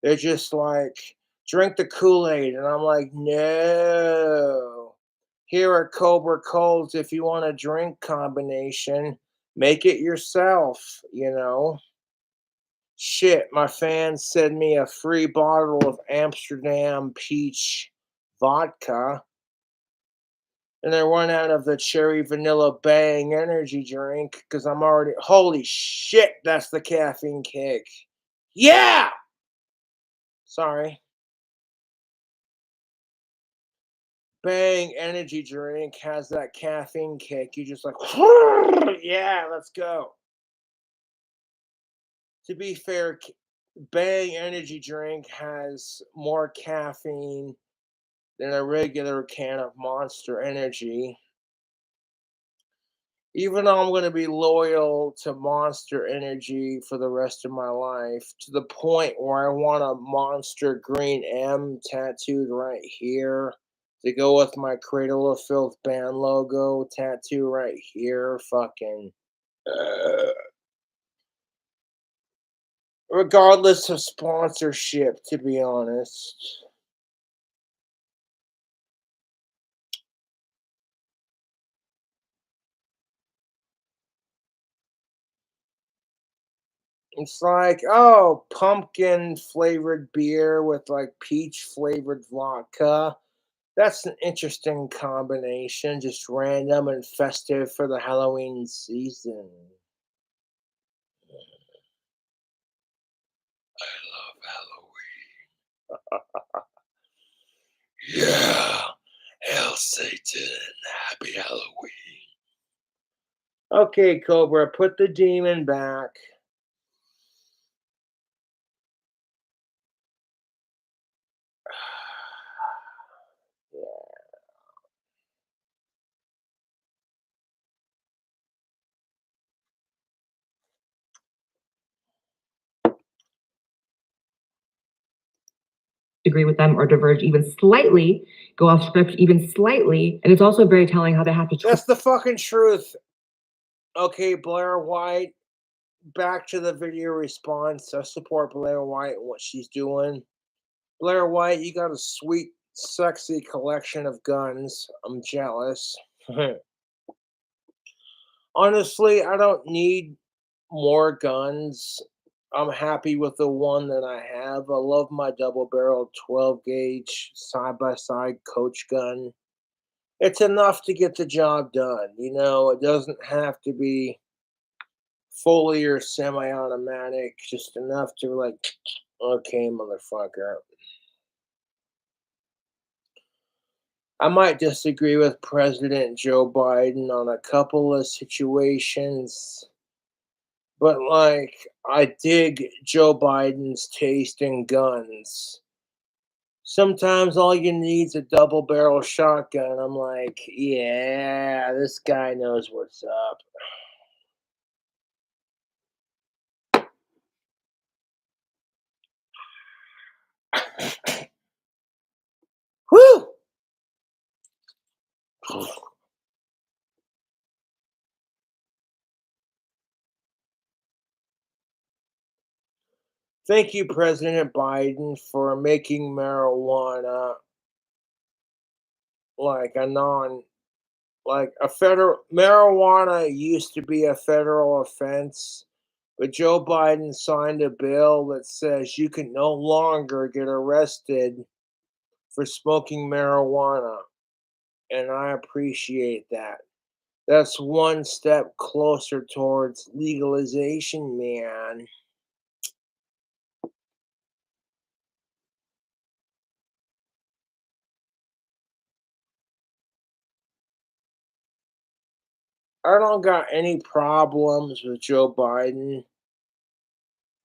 They're just like drink the Kool-Aid, and I'm like, no. Here are Cobra Colds. If you want a drink combination, make it yourself. You know. Shit, my fans send me a free bottle of Amsterdam peach vodka and I run out of the cherry vanilla bang energy drink because I'm already holy shit, that's the caffeine kick. Yeah. Sorry. Bang energy drink has that caffeine kick. You just like, yeah, let's go. To be fair, Bang energy drink has more caffeine than a regular can of Monster Energy. Even though I'm going to be loyal to Monster Energy for the rest of my life, to the point where I want a Monster Green M tattooed right here to go with my Cradle of Filth band logo tattoo right here. Fucking. Regardless of sponsorship, to be honest. It's like, oh, pumpkin flavored beer with like peach flavored vodka. That's an interesting combination, just random and festive for the Halloween season. I love Halloween. Yeah. Hail Satan. Happy Halloween. Okay, Cobra, put the demon back. Agree with them or diverge even slightly, go off script even slightly. And it's also very telling how they have to That's the fucking truth. Okay, Blair White, back to the video response. I support Blair White and what she's doing. Blair White, you got a sweet, sexy collection of guns. I'm jealous. Honestly, I don't need more guns. I'm happy with the one that I have. I love my double barrel 12 gauge side by side coach gun. It's enough to get the job done. You know, it doesn't have to be fully or semi automatic, just enough to, like, okay, motherfucker. I might disagree with President Joe Biden on a couple of situations, but like, I dig Joe Biden's taste in guns. Sometimes all you need is a double barrel shotgun. I'm like, yeah, this guy knows what's up. Whew! Thank you, President Biden, for making marijuana like a non like a federal marijuana used to be a federal offense, but Joe Biden signed a bill that says you can no longer get arrested for smoking marijuana, and I appreciate that. That's one step closer towards legalization, man. I don't got any problems with Joe Biden.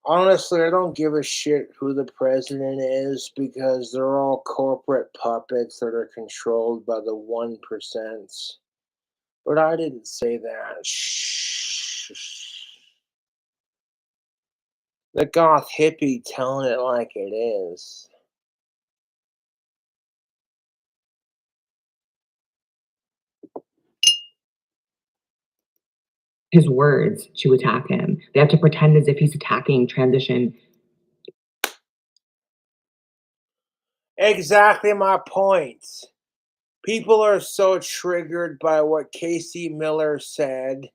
Honestly, I don't give a shit who the president is because they're all corporate puppets that are controlled by the 1%. But I didn't say that. Shh. The goth hippie telling it like it is. his words to attack him. They have to pretend as if he's attacking transition. Exactly my point. People are so triggered by what Casey Miller said.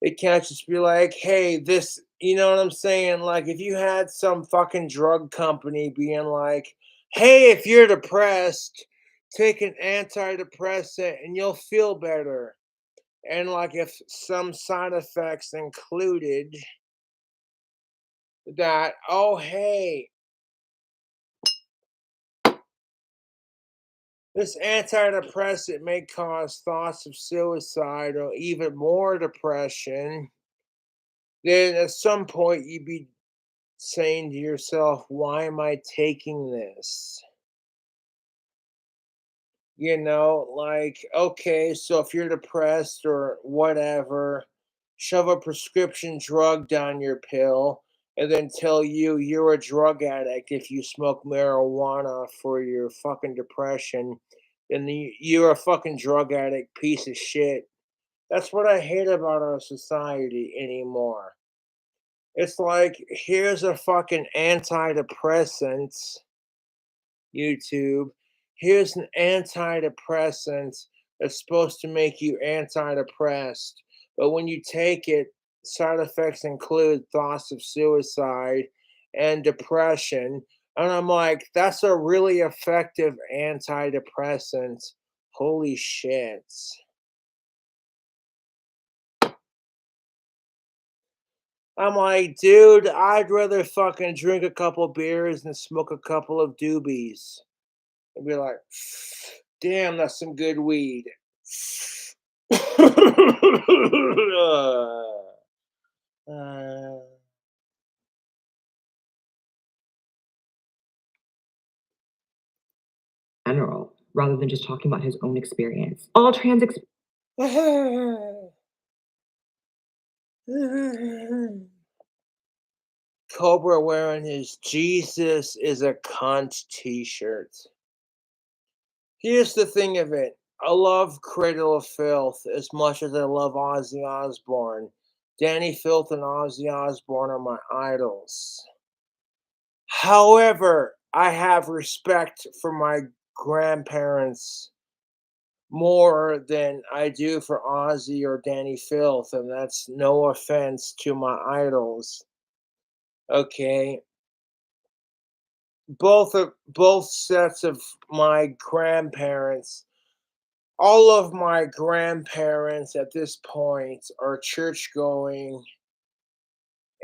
It can't just be like, hey, this, you know what I'm saying? Like, if you had some fucking drug company being like, hey, if you're depressed, take an antidepressant and you'll feel better. And like, if some side effects included that, oh, hey, this antidepressant may cause thoughts of suicide or even more depression, then at some point you'd be saying to yourself, why am I taking this? Like, okay, so if you're depressed or whatever, shove a prescription drug down your pill and then tell you you're a drug addict if you smoke marijuana for your fucking depression, then you're a fucking drug addict piece of shit. That's what I hate about our society anymore. It's like, here's a fucking antidepressant, YouTube. Here's an antidepressant that's supposed to make you antidepressed. But when you take it, side effects include thoughts of suicide and depression. And I'm like, that's a really effective antidepressant. Holy shit. I'm like, dude, I'd rather fucking drink a couple beers and smoke a couple of doobies. And be like, damn, that's some good weed. Uh, General, rather than just talking about his own experience. All trans Cobra wearing his Jesus is a cunt t-shirt. Here's the thing of it. I love Cradle of Filth as much as I love Ozzy Osbourne. Danny Filth and Ozzy Osbourne are my idols. However, I have respect for my grandparents more than I do for Ozzy or Danny Filth, and that's no offense to my idols. Okay, both sets of my grandparents, all of my grandparents at this point are church going,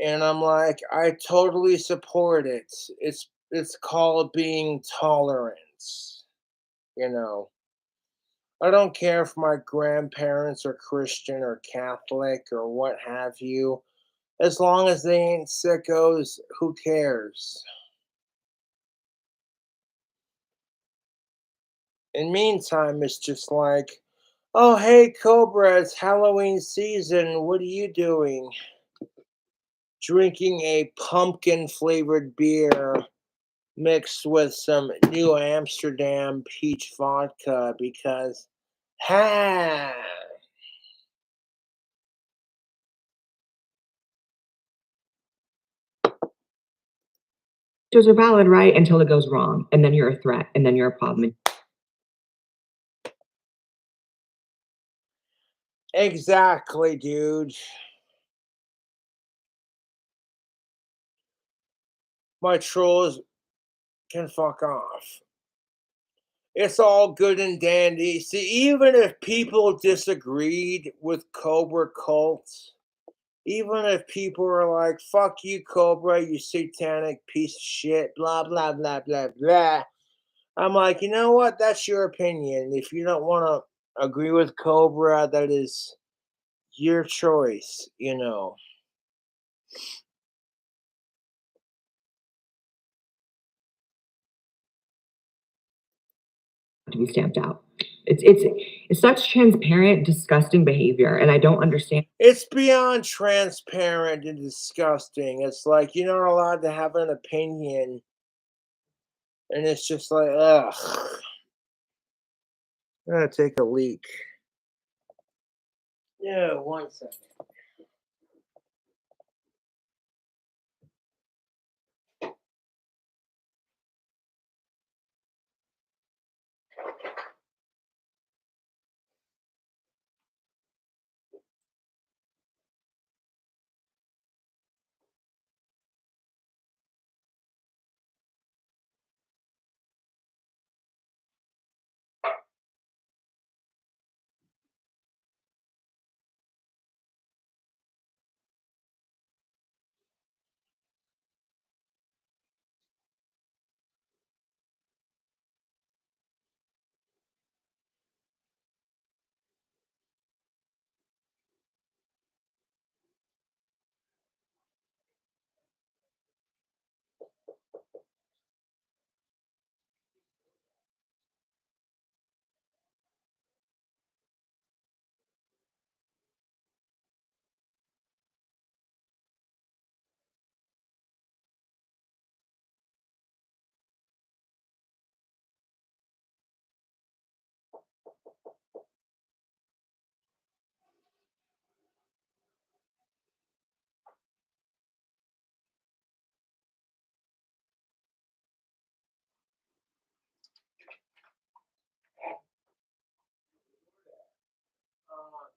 and I'm like, I totally support it. It's called being tolerant, you know. I don't care if my grandparents are Christian or Catholic or what have you. As long as they ain't sickos, who cares? In meantime, it's just like, oh hey Cobra, it's Halloween season. What are you doing? Drinking a pumpkin flavored beer mixed with some New Amsterdam peach vodka because ha. are valid, right? Until it goes wrong. And then you're a threat. And then you're a problem. Exactly, dude. My trolls can fuck off. It's all good and dandy. See, even if people disagreed with Cobra Cult, even if people are like, fuck you, Cobra, you satanic piece of shit, blah, blah, blah, blah, blah. I'm like, you know what? That's your opinion. If you don't want to agree with Cobra, that is your choice, you know. To be stamped out. It's such transparent, disgusting behavior, and I don't understand. It's beyond transparent and disgusting. It's like you're not allowed to have an opinion. And it's just like, ugh. I'm gonna take a leak. Yeah, 1 second.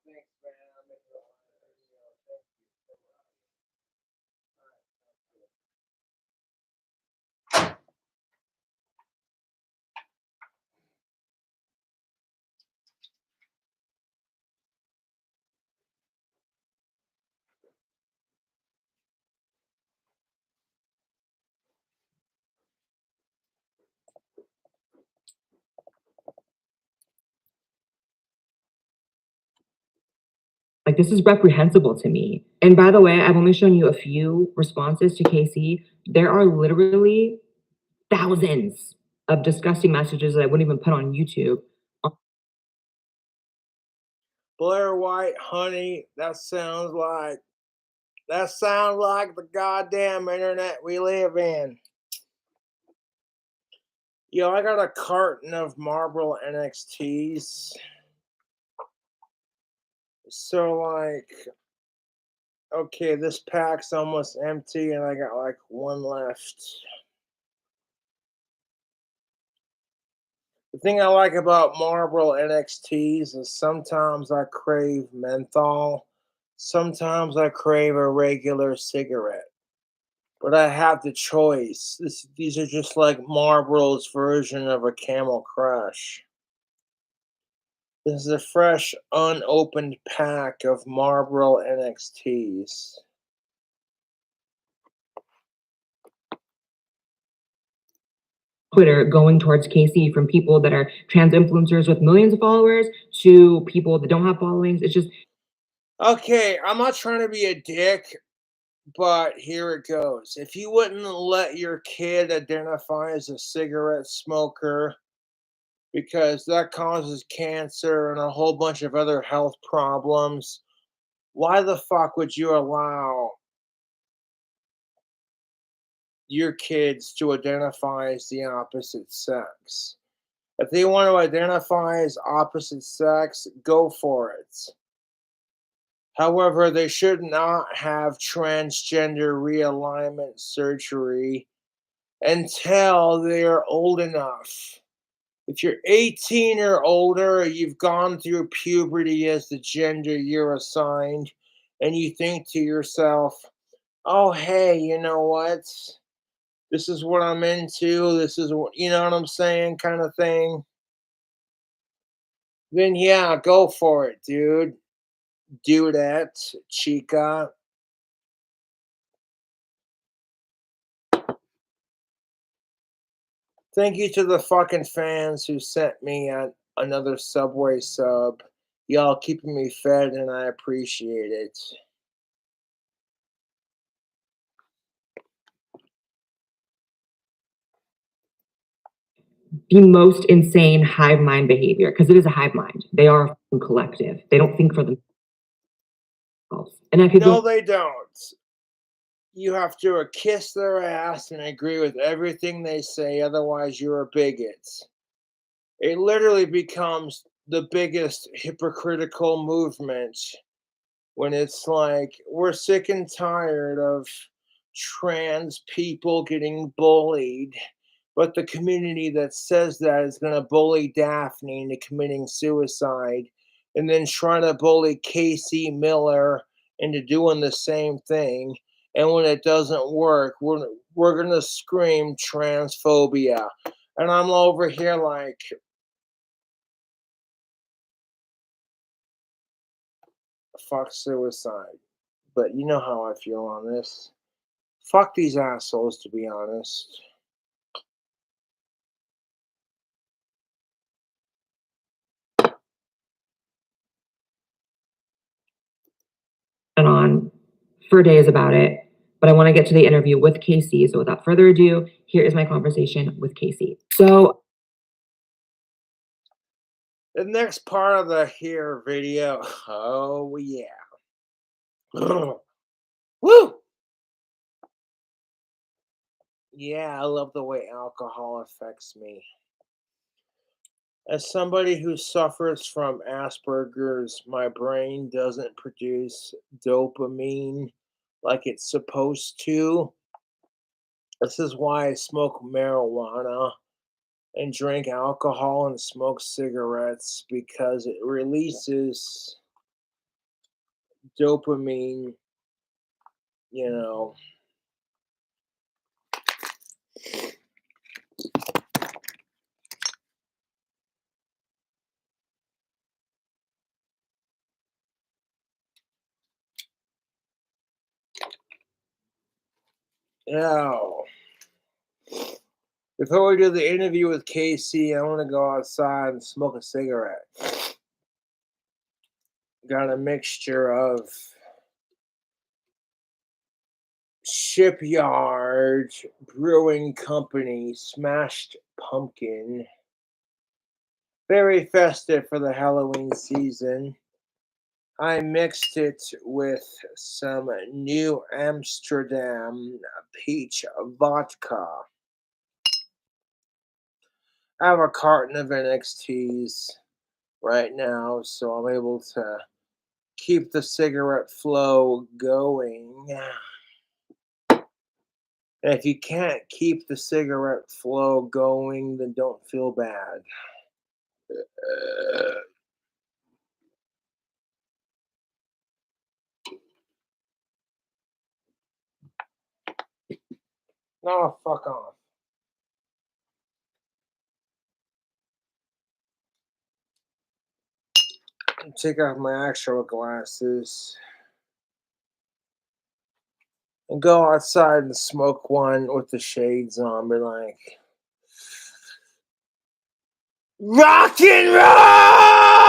thanks, man. I'm making a lot of videos. Thank you. Like, this is reprehensible to me. And by the way, I've only shown you a few responses to Casey. There are literally thousands of disgusting messages that I wouldn't even put on YouTube. Blair White, honey, that sounds like the goddamn internet we live in. Yo, I got a carton of Marlboro NXTs. So, like, okay, this pack's almost empty and I got like one left. The thing I like about Marlboro NXTs is sometimes I crave menthol, sometimes I crave a regular cigarette. But I have the choice. These are just like Marlboro's version of a Camel Crush. This is a fresh, unopened pack of Marlboro NXTs. Twitter going towards Casey, from people that are trans influencers with millions of followers to people that don't have followings. It's just, Okay, I'm not trying to be a dick, but here it goes. If you wouldn't let your kid identify as a cigarette smoker because that causes cancer and a whole bunch of other health problems, why the fuck would you allow your kids to identify as the opposite sex? If they want to identify as opposite sex, go for it. However, they should not have transgender realignment surgery until they're old enough. If you're 18 or older, you've gone through puberty as the gender you're assigned, and you think to yourself, oh, hey, you know what? This is what I'm into. This is what, you know what I'm saying, kind of thing. Then, yeah, go for it, dude. Do that, chica. Thank you to the fucking fans who sent me another Subway sub. Y'all keeping me fed, and I appreciate it. the most insane hive mind behavior, because it is a hive mind. They are a collective. They don't think for themselves. And I could No, go they don't. You have to kiss their ass and agree with everything they say, otherwise, you're a bigot. It literally becomes the biggest hypocritical movement when it's like, we're sick and tired of trans people getting bullied, but the community that says that is going to bully Daphne into committing suicide and then trying to bully Casey Miller into doing the same thing. And when it doesn't work, we're going to scream transphobia. And I'm over here like, fuck suicide. But you know how I feel on this. Fuck these assholes, to be honest. on for days about it, but I want to get to the interview with Casey. So without further ado, here is my conversation with Casey. So The next part of the here video, oh yeah. Woo! Yeah, I love the way alcohol affects me. As somebody who suffers from Asperger's, my brain doesn't produce dopamine like it's supposed to. This is why I smoke marijuana and drink alcohol and smoke cigarettes, because it releases dopamine, you know. Now, before we do the interview with Casey, I want to go outside and smoke a cigarette. Got a mixture of Shipyard Brewing Company Smashed Pumpkin. Very festive for the Halloween season. I mixed it with some New Amsterdam peach vodka. I have a carton of NXTs right now, so I'm able to keep the cigarette flow going. And if you can't keep the cigarette flow going, then don't feel bad. No, fuck off. Take off my actual glasses and go outside and smoke one with the shades on. Be like, rock and roll!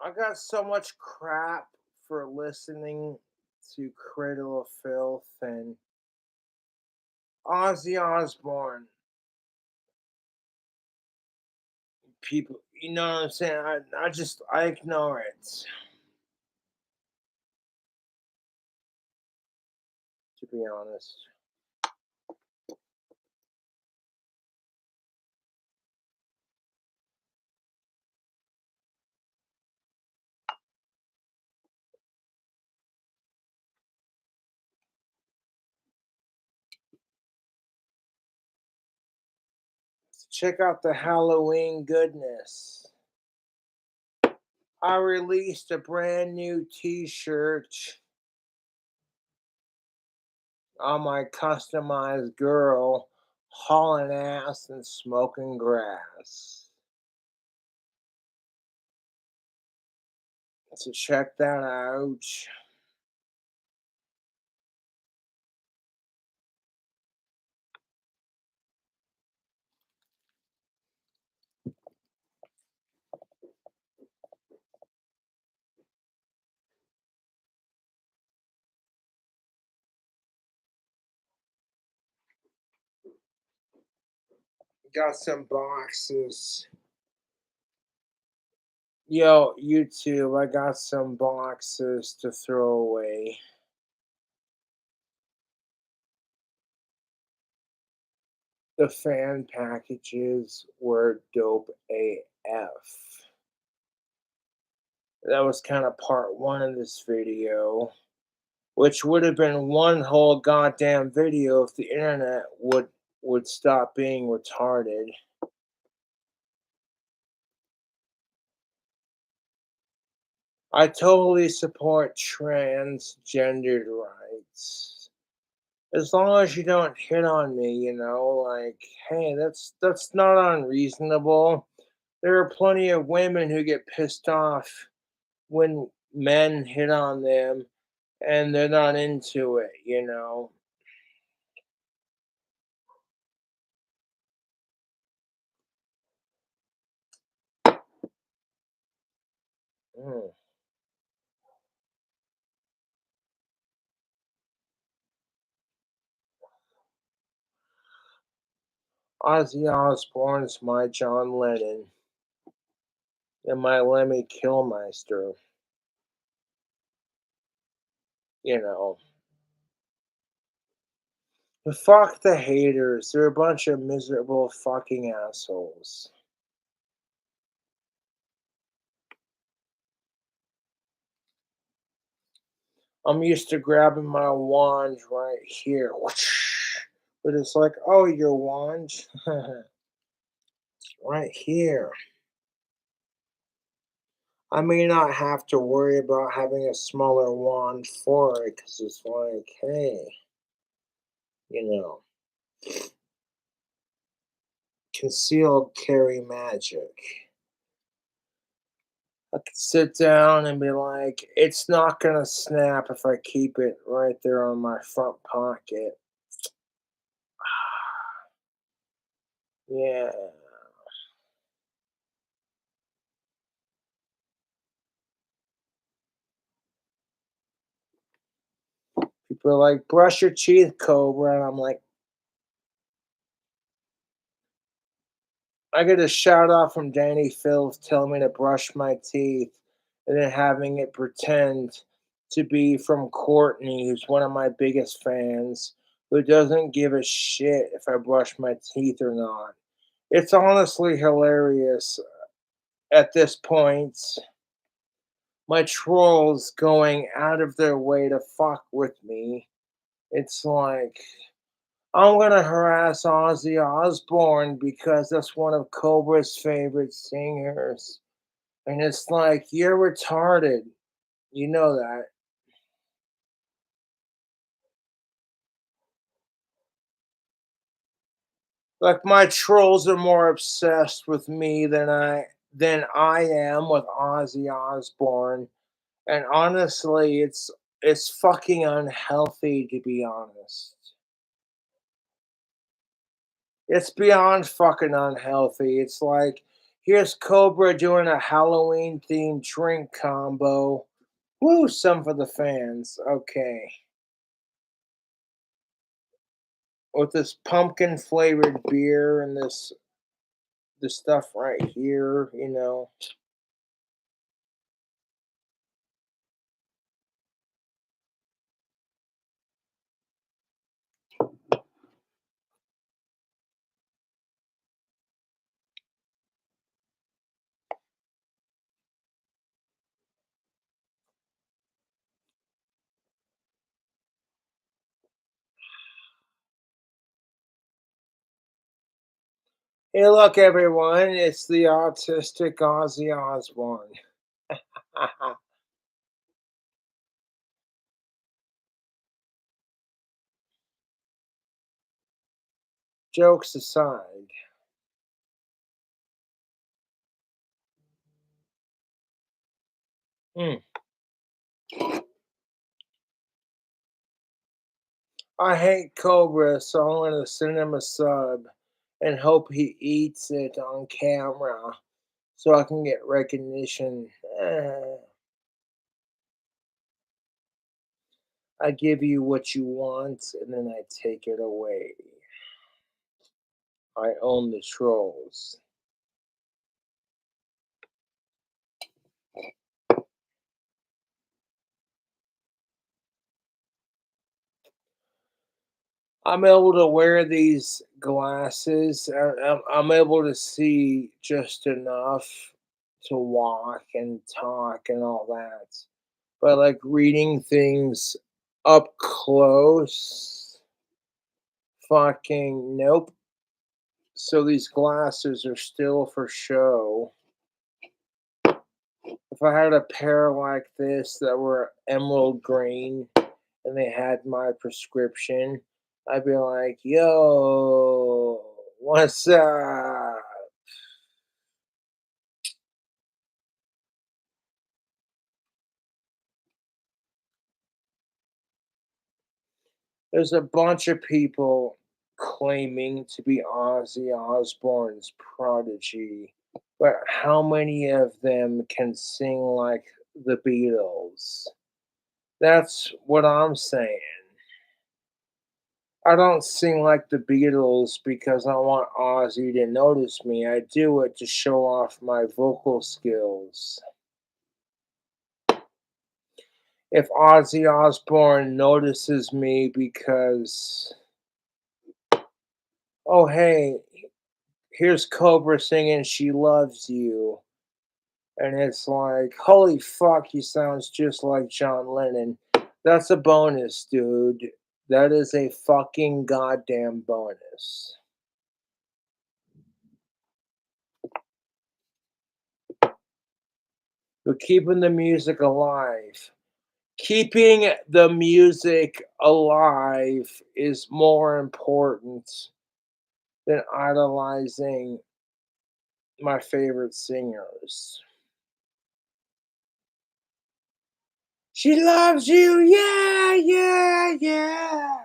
I got so much crap for listening to Cradle of Filth and Ozzy Osbourne. People, you know what I'm saying? I ignore it, to be honest. Check out the Halloween goodness. I released a brand new t-shirt on my customized girl hauling ass and smoking grass. So check that out. Got some boxes. Yo, YouTube, I got some boxes to throw away. The fan packages were dope AF. That was kind of part one of this video, which would have been one whole goddamn video if the internet would stop being retarded. I totally support transgendered rights. As long as you don't hit on me, you know, like, hey, that's not unreasonable. There are plenty of women who get pissed off when men hit on them and they're not into it, you know. Mm. Ozzy Osbourne's my John Lennon and my Lemmy Kilmister. You know. But fuck the haters. They're a bunch of miserable fucking assholes. I'm used to grabbing my wand right here. But it's like, oh, your wand? It's right here. I may not have to worry about having a smaller wand for it because it's like, hey, you know, concealed carry magic. I could sit down and be like, it's not going to snap if I keep it right there on my front pocket. Yeah. People are like, brush your teeth, Cobra. And I'm like, I get a shout out from Danny Phillips telling me to brush my teeth and then having it pretend to be from Courtney, who's one of my biggest fans, who doesn't give a shit if I brush my teeth or not. It's honestly hilarious at this point. My trolls going out of their way to fuck with me. It's like, I'm gonna harass Ozzy Osbourne because that's one of Cobra's favorite singers. And it's like, you're retarded. You know that. Like my trolls are more obsessed with me than I am with Ozzy Osbourne. And honestly, it's fucking unhealthy to be honest. It's beyond fucking unhealthy. It's like, here's Cobra doing a Halloween themed drink combo. Woo, some for the fans. Okay. With this pumpkin flavored beer and this stuff right here, you know. Hey, look, everyone, it's the autistic Ozzy Osbourne. Jokes aside, mm, I hate Cobra, so I'm going to send him a sub and hope he eats it on camera so I can get recognition. I give you what you want and then I take it away. I own the trolls. I'm able to wear these glasses. I'm able to see just enough to walk and talk and all that. But like reading things up close, fucking nope. So these glasses are still for show. If I had a pair like this that were emerald green and they had my prescription, I'd be like, yo, what's up? There's a bunch of people claiming to be Ozzy Osbourne's prodigy, but how many of them can sing like the Beatles? That's what I'm saying. I don't sing like the Beatles because I want Ozzy to notice me. I do it to show off my vocal skills. If Ozzy Osbourne notices me because, oh, hey, here's Cobra singing She Loves You. And it's like, holy fuck, he sounds just like John Lennon. That's a bonus, dude. That is a fucking goddamn bonus. But keeping the music alive. Keeping the music alive is more important than idolizing my favorite singers. She loves you, yeah, yeah, yeah.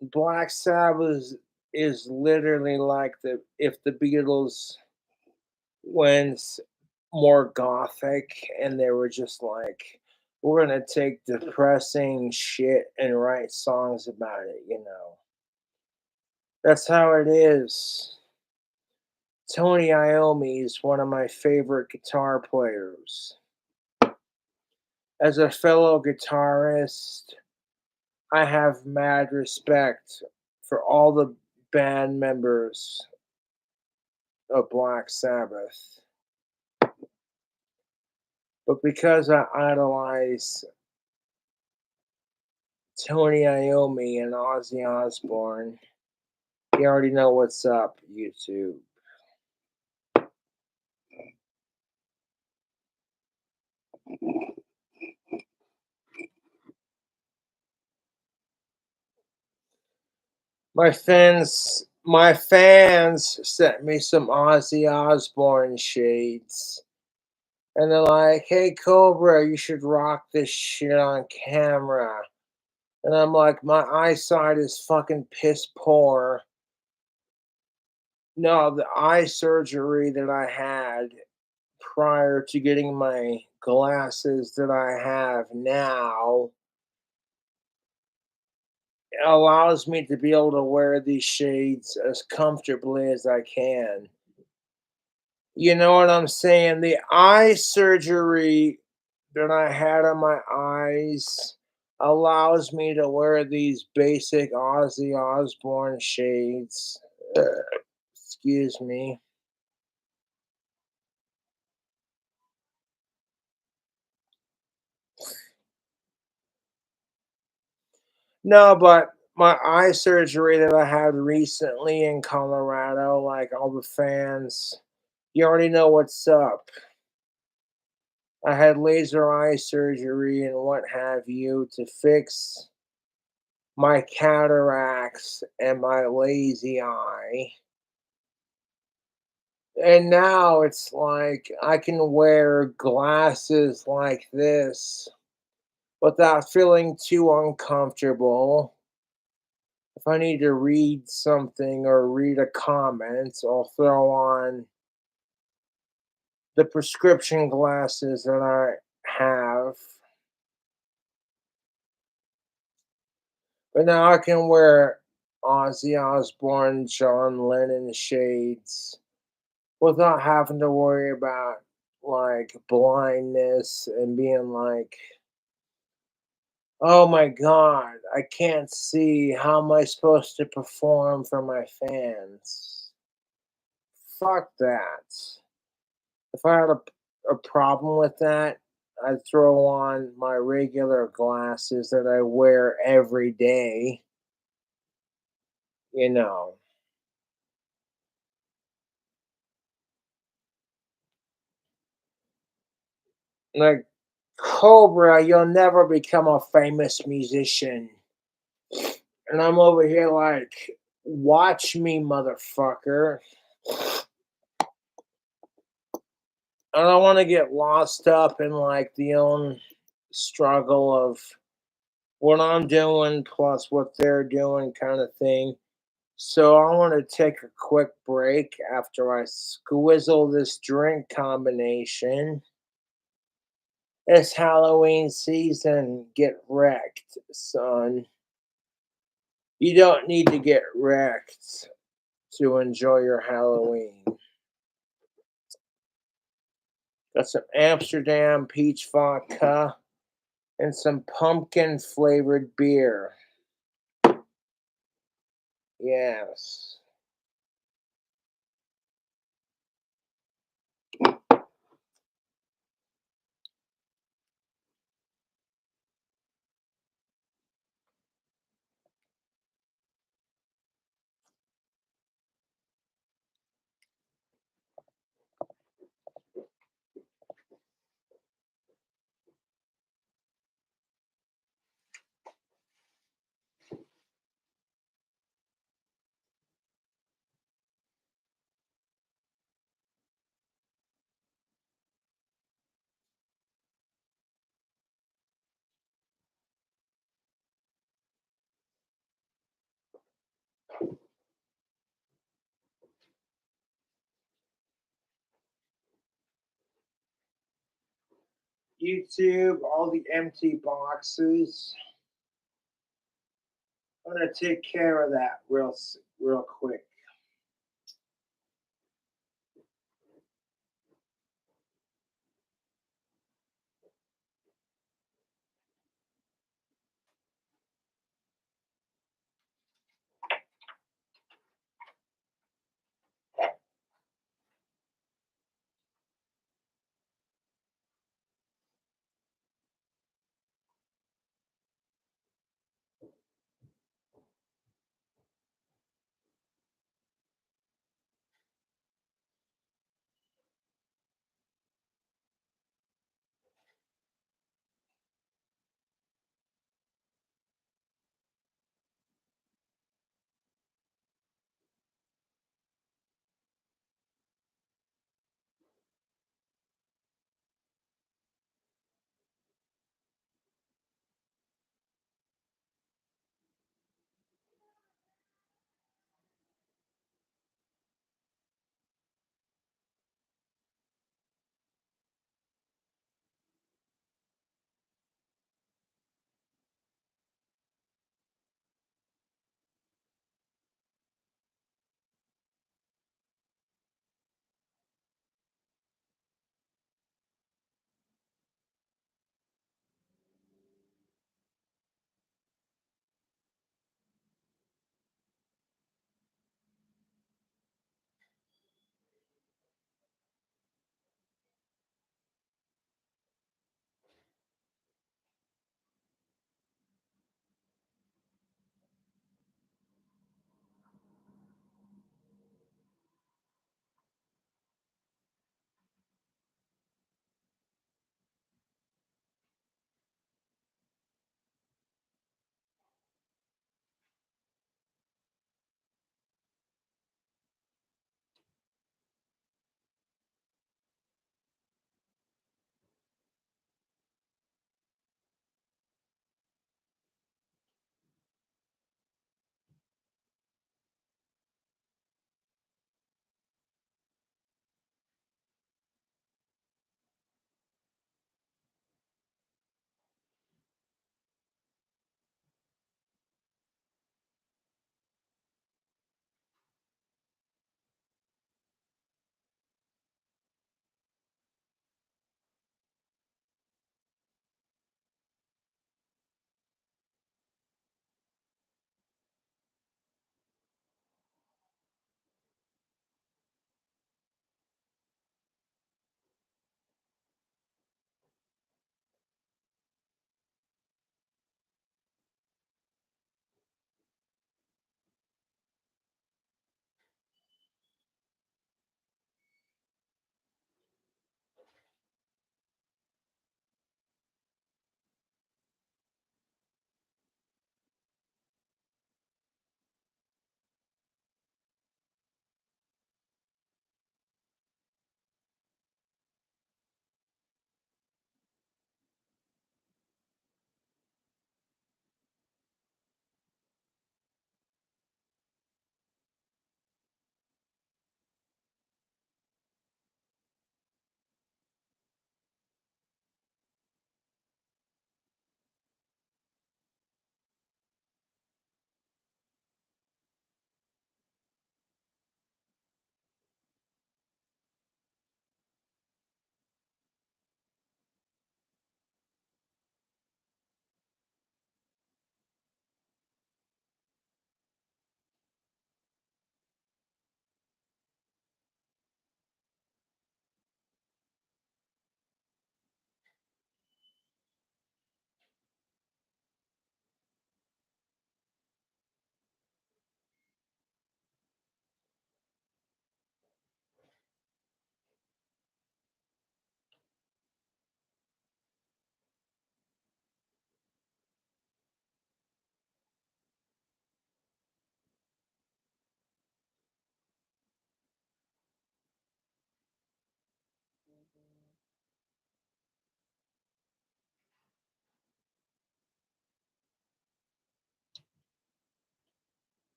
Black Sabbath is literally like if the Beatles went more gothic and they were just like, we're gonna take depressing shit and write songs about it, you know. That's how it is. Tony Iommi is one of my favorite guitar players. As a fellow guitarist, I have mad respect for all the band members of Black Sabbath. But because I idolize Tony Iommi and Ozzy Osbourne, you already know what's up, YouTube. My fans sent me some Ozzy Osbourne shades. And they're like, hey Cobra, you should rock this shit on camera. And I'm like, my eyesight is fucking piss poor. No, the eye surgery that I had prior to getting my glasses that I have now allows me to be able to wear these shades as comfortably as I can. You know what I'm saying? The eye surgery that I had on my eyes allows me to wear these basic Ozzy Osbourne shades. Excuse me. No, but my eye surgery that I had recently in Colorado, like all the fans, you already know what's up. I had laser eye surgery and what have you to fix my cataracts and my lazy eye. And now it's like I can wear glasses like this without feeling too uncomfortable. If I need to read something or read a comment, I'll throw on the prescription glasses that I have. But now I can wear Ozzy Osbourne, John Lennon shades without having to worry about like blindness and being like, oh my god, I can't see. How am I supposed to perform for my fans? Fuck that. If I had a problem with that, I'd throw on my regular glasses that I wear every day, you know. Like, Cobra, you'll never become a famous musician. And I'm over here like, watch me, motherfucker. I don't want to get lost up in like the own struggle of what I'm doing plus what they're doing kind of thing. So I want to take a quick break after I squizzle this drink combination. It's Halloween season. Get wrecked, son. You don't need to get wrecked to enjoy your Halloween. Got some Amsterdam peach vodka and some pumpkin flavored beer. Yes. YouTube, all the empty boxes. I'm gonna take care of that real quick.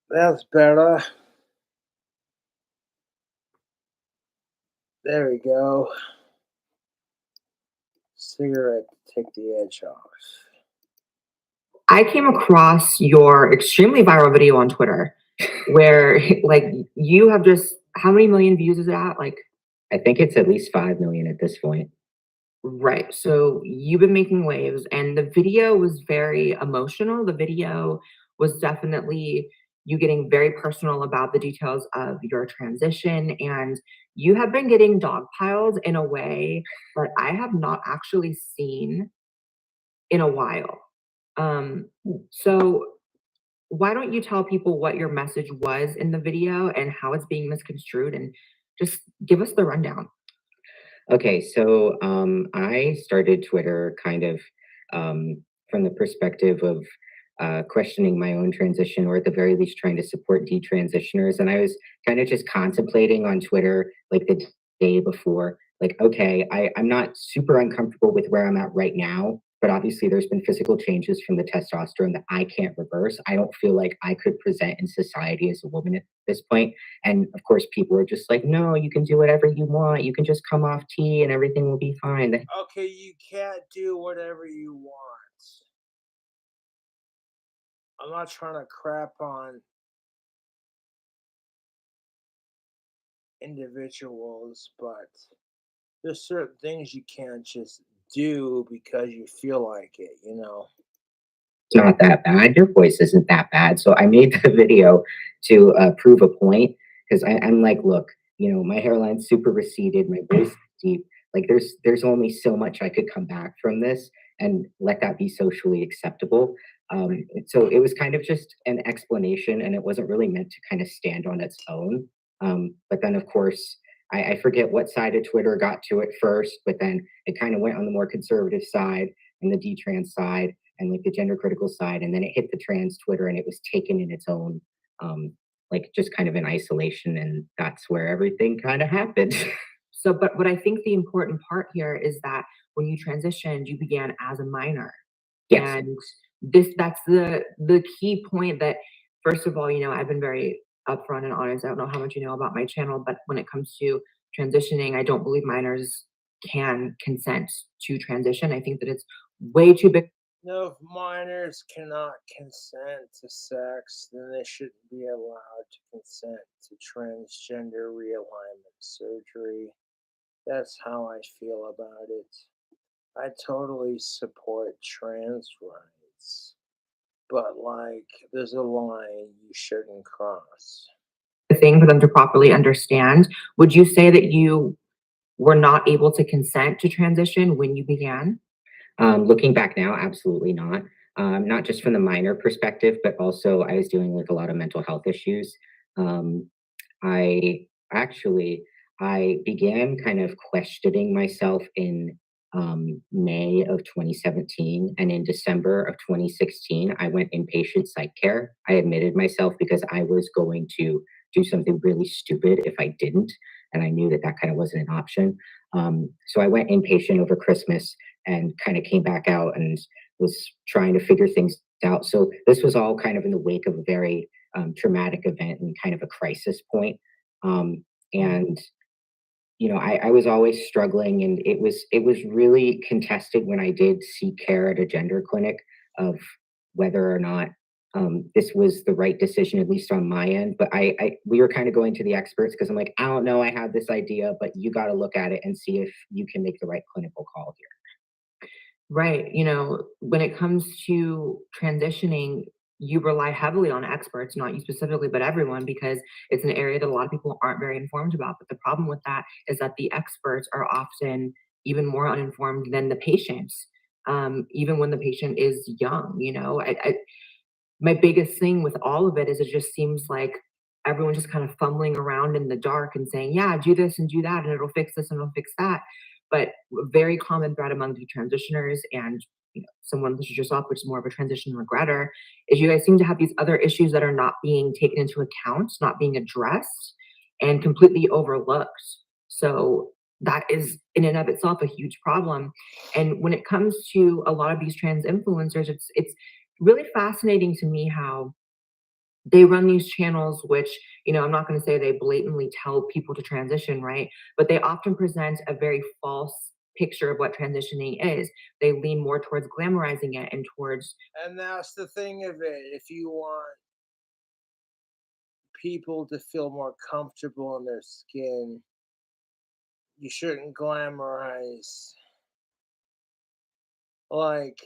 That's better. There we go. Cigarette to take the edge off. I came across your extremely viral video on Twitter where like you have just, how many million views is it at? Like, I think it's at least 5 million at this point. right. So you've been making waves and the video was very emotional. The video was definitely you getting very personal about the details of your transition, and you have been getting dogpiled in a way that I have not actually seen in a while. So why don't you tell people what your message was in the video and how it's being misconstrued, and just give us the rundown. Okay, so I started Twitter kind of from the perspective of questioning my own transition, or at the very least trying to support detransitioners. And I was kind of just contemplating on Twitter like the day before, like, okay, I'm not super uncomfortable with where I'm at right now, but obviously there's been physical changes from the testosterone that I can't reverse. I don't feel like I could present in society as a woman at this point. And of course, people are just like, no, you can do whatever you want. You can just come off tea and everything will be fine. Okay, you can't do whatever you want. I'm not trying to crap on individuals, but there's certain things you can't just do because you feel like it, you know? It's not that bad. Your voice isn't that bad. So I made the video to prove a point, because I'm like, look, my hairline's super receded, my voice is deep. Like there's only so much I could come back from this and let that be socially acceptable. So it was kind of just an explanation, and it wasn't really meant to kind of stand on its own. But then, of course, I forget what side of Twitter got to it first, but then it kind of went on the more conservative side and the detrans side and like the gender critical side, and then it hit the trans Twitter, and it was taken in its own, like just kind of in isolation, and that's where everything kind of happened. So, but what I think the important part here is that when you transitioned, you began as a minor. Yes. And that's the key point that, first of all, I've been very upfront and honest. I don't know how much you know about my channel, but when it comes to transitioning, I don't believe minors can consent to transition. I think that it's way too big. No, if minors cannot consent to sex, then they shouldn't be allowed to consent to transgender realignment surgery. That's how I feel about it. I totally support trans rights, but like, there's a line you shouldn't cross. The thing for them to properly understand. Would you say that you were not able to consent to transition when you began? Looking back now, absolutely not. Not just from the minor perspective, but also I was dealing with a lot of mental health issues. I I began kind of questioning myself in May of 2017, and in December of 2016, I went inpatient psych care. I admitted myself because I was going to do something really stupid if I didn't, and I knew that that kind of wasn't an option. So I went inpatient over Christmas and kind of came back out and was trying to figure things out. So this was all kind of in the wake of a very traumatic event and kind of a crisis point. And I was always struggling, and it was really contested when I did seek care at a gender clinic of whether or not this was the right decision, at least on my end. But we were kind of going to the experts because I'm like, I don't know, I have this idea, but you got to look at it and see if you can make the right clinical call here. Right. When it comes to transitioning, you rely heavily on experts, not you specifically, but everyone, because it's an area that a lot of people aren't very informed about. But the problem with that is that the experts are often even more uninformed than the patients, even when the patient is young. My biggest thing with all of it is it just seems like everyone's just kind of fumbling around in the dark and saying, yeah, do this and do that, and it'll fix this and it'll fix that. But a very common thread among the transitioners and someone such as yourself, which is more of a transition regretter, is you guys seem to have these other issues that are not being taken into account, not being addressed, and completely overlooked. So that is in and of itself a huge problem. And when it comes to a lot of these trans influencers, it's really fascinating to me how they run these channels, which, I'm not going to say they blatantly tell people to transition, right? But they often present a very false picture of what transitioning is. They lean more towards glamorizing it and towards. And that's the thing of it. If you want people to feel more comfortable in their skin, you shouldn't glamorize. Like,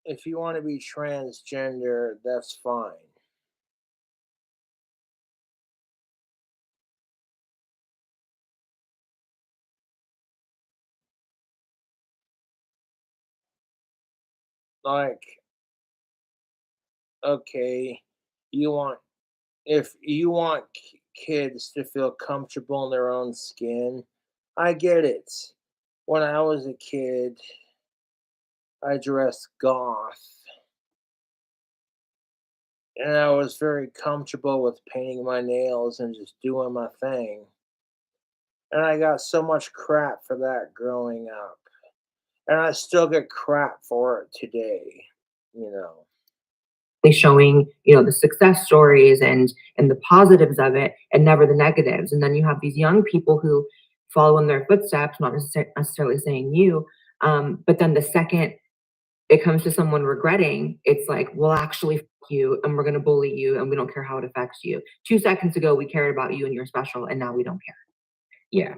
if you want to be transgender, that's fine. Like, okay, you want if you want kids to feel comfortable in their own skin, I get it. When I was a kid, I dressed goth, and I was very comfortable with painting my nails and just doing my thing. And I got so much crap for that growing up. And I still get crap for it today, you know. Showing the success stories and the positives of it and never the negatives. And then you have these young people who follow in their footsteps, not necessarily saying you, but then the second it comes to someone regretting, it's like, well, actually, fuck you, and we're going to bully you, and we don't care how it affects you. 2 seconds ago we cared about you and you're special, and now we don't care. Yeah.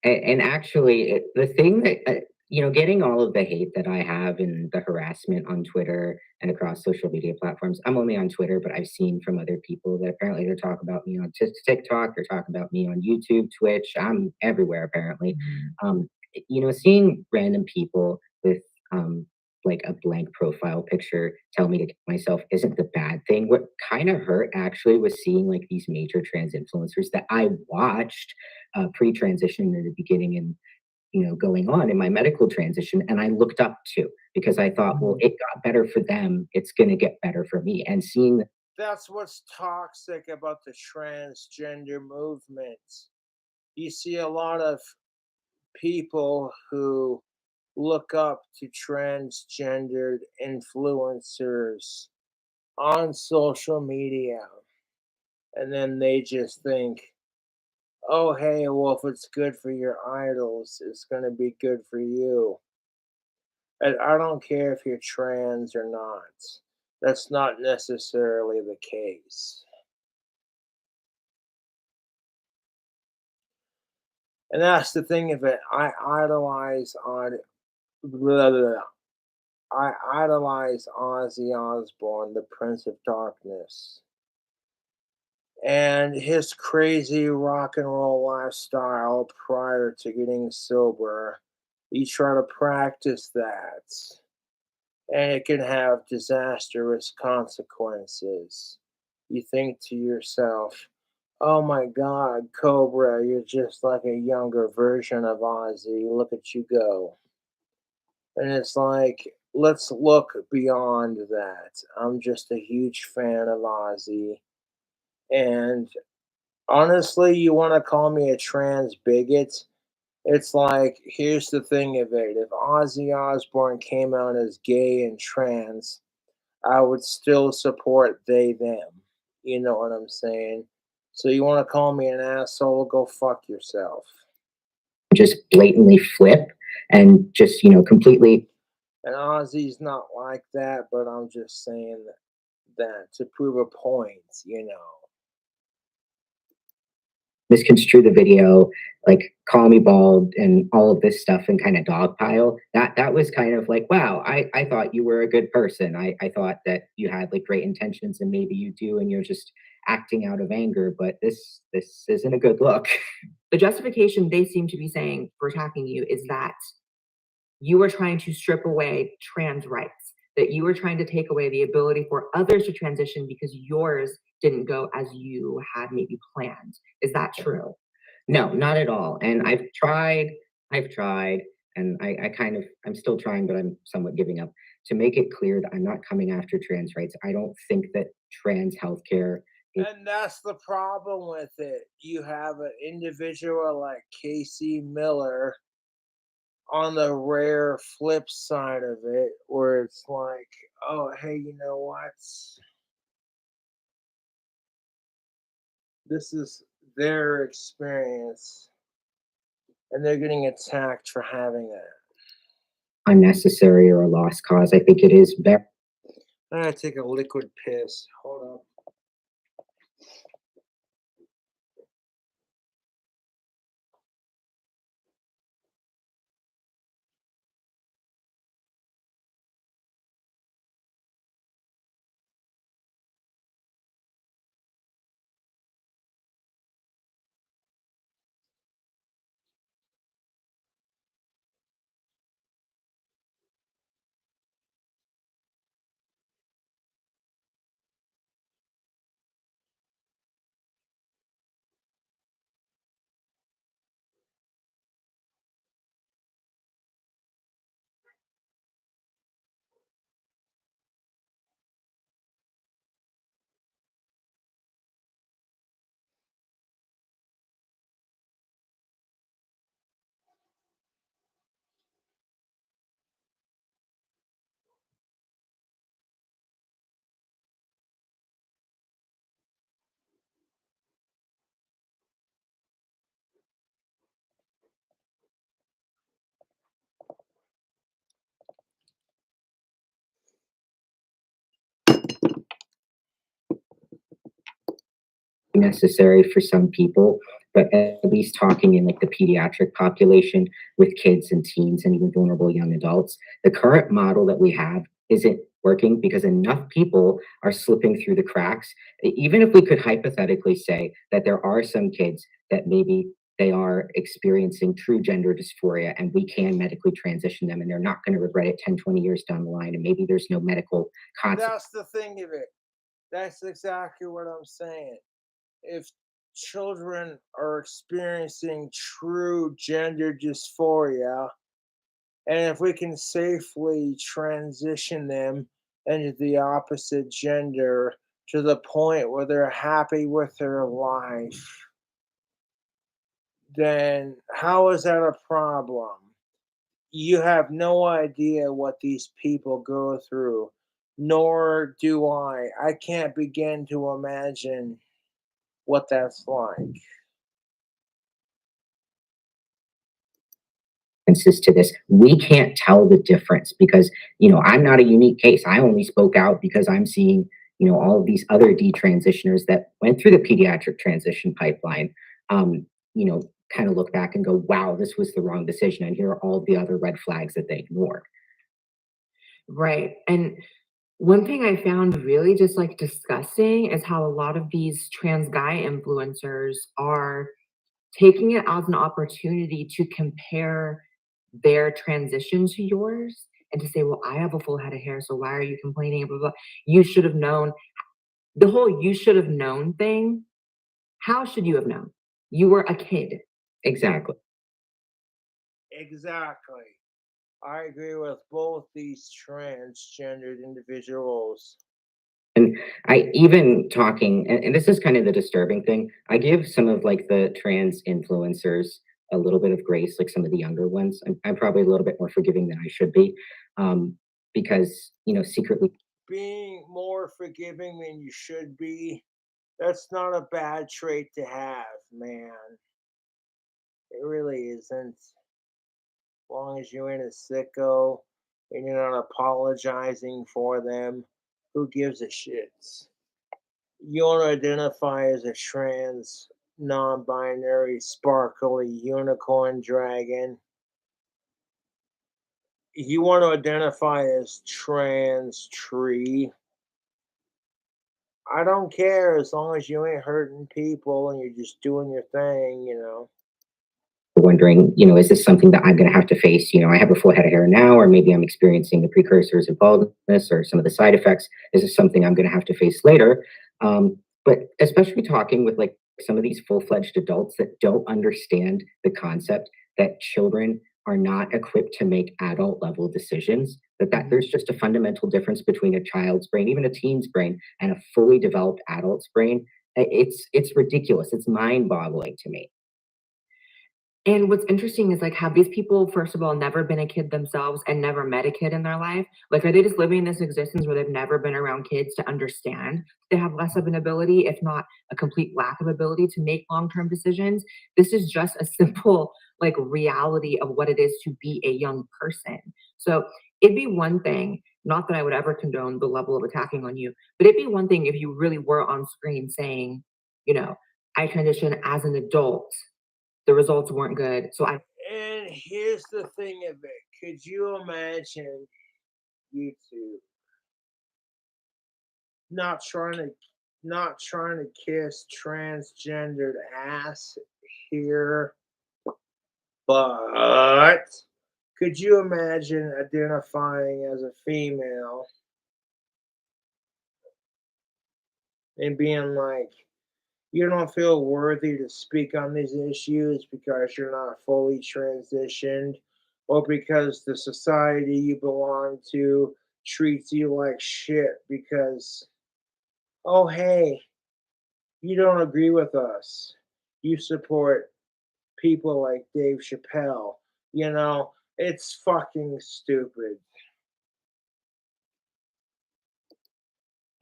And actually, the thing that, getting all of the hate that I have and the harassment on Twitter and across social media platforms, I'm only on Twitter, but I've seen from other people that apparently they talk about me on TikTok, or talk about me on YouTube, Twitch. I'm everywhere, apparently. Seeing random people with, like a blank profile picture tell me to kill myself isn't the bad thing. What kind of hurt actually was seeing like these major trans influencers that I watched pre-transition in the beginning, and going on in my medical transition, and I looked up to, because I thought, well, it got better for them, it's going to get better for me. And seeing That's what's toxic about the transgender movement. You see a lot of people who look up to transgendered influencers on social media, and then they just think, oh, hey, well, if it's good for your idols, it's going to be good for you. And I don't care if you're trans or not. That's not necessarily the case. And that's the thing of it. Blah, blah, blah. I idolize Ozzy Osbourne, the Prince of Darkness, and his crazy rock and roll lifestyle prior to getting sober. You try to practice that, and it can have disastrous consequences. You think to yourself, oh my God, Cobra, you're just like a younger version of Ozzy. Look at you go. And it's like, let's look beyond that. I'm just a huge fan of Ozzy. And honestly, you want to call me a trans bigot? It's like, here's the thing of it. If Ozzy Osbourne came out as gay and trans, I would still support they, them. You know what I'm saying? So you want to call me an asshole? Go fuck yourself. just blatantly flip and just, completely. And Ozzy's not like that, but I'm just saying that to prove a point, you know. Misconstrue the video, like call me bald and all of this stuff, and kind of dogpile. That was kind of like, wow, I thought you were a good person. I thought that you had like great intentions, and maybe you do, and you're just acting out of anger, but this isn't a good look. The justification they seem to be saying for attacking you is that you are trying to strip away trans rights, that you are trying to take away the ability for others to transition because yours didn't go as you had maybe planned. Is that true? No, not at all. And I've tried, and I'm still trying, but I'm somewhat giving up, to make it clear that I'm not coming after trans rights. I don't think that trans healthcare. And that's the problem with it. You have an individual like Casey Miller on the rare flip side of it, where it's like, oh, hey, you know what? This is their experience, and they're getting attacked for having that. Unnecessary or a lost cause. I think it is very. I gotta take a liquid piss. Hold on. Necessary for some people, but at least talking in like the pediatric population with kids and teens and even vulnerable young adults, the current model that we have isn't working because enough people are slipping through the cracks. Even if we could hypothetically say that there are some kids that maybe they are experiencing true gender dysphoria and we can medically transition them and they're not going to regret it 10, 20 years down the line, and maybe there's no medical consequence. That's the thing of it. That's exactly what I'm saying. If children are experiencing true gender dysphoria, and if we can safely transition them into the opposite gender to the point where they're happy with their life, then how is that a problem? You have no idea what these people go through, nor do I. I can't begin to imagine what that's like. To this, we can't tell the difference because I'm not a unique case. I only spoke out because I'm seeing all of these other detransitioners that went through the pediatric transition pipeline, kind of look back and go, wow, this was the wrong decision, and here are all the other red flags that they ignored. Right. And one thing I found really just like disgusting is how a lot of these trans guy influencers are taking it as an opportunity to compare their transition to yours and to say, well, I have a full head of hair, so why are you complaining? Blah, blah, blah. You should have known. The whole you should have known thing. How should you have known? You were a kid. Exactly. Exactly. I agree with both these transgendered individuals. And I even talking, and this is kind of the disturbing thing, I give some of like the trans influencers a little bit of grace, like some of the younger ones. I'm probably a little bit more forgiving than I should be, because, secretly. Being more forgiving than you should be, that's not a bad trait to have, man. It really isn't. As long as you ain't a sicko and you're not apologizing for them, who gives a shit? You want to identify as a trans, non binary, sparkly unicorn dragon. You want to identify as trans tree. I don't care as long as you ain't hurting people and you're just doing your thing. Wondering, is this something that I'm going to have to face? I have a full head of hair now, or maybe I'm experiencing the precursors of baldness or some of the side effects. Is this something I'm going to have to face later? But especially talking with like some of these full-fledged adults that don't understand the concept that children are not equipped to make adult level decisions, that there's just a fundamental difference between a child's brain, even a teen's brain, and a fully developed adult's brain. It's ridiculous. It's mind-boggling to me. And what's interesting is like, have these people, first of all, never been a kid themselves and never met a kid in their life? Like, are they just living this existence where they've never been around kids to understand they have less of an ability, if not a complete lack of ability to make long-term decisions? This is just a simple like reality of what it is to be a young person. So it'd be one thing, not that I would ever condone the level of attacking on you, but it'd be one thing if you really were on screen saying, you know, I transitioned as an adult, the results weren't good. So I And here's the thing of it. Could you imagine YouTube not trying to kiss transgendered ass here, but could you imagine identifying as a female and being like, you don't feel worthy to speak on these issues because you're not fully transitioned, or because the society you belong to treats you like shit because, oh, hey, you don't agree with us. You support people like Dave Chappelle. You know, it's fucking stupid.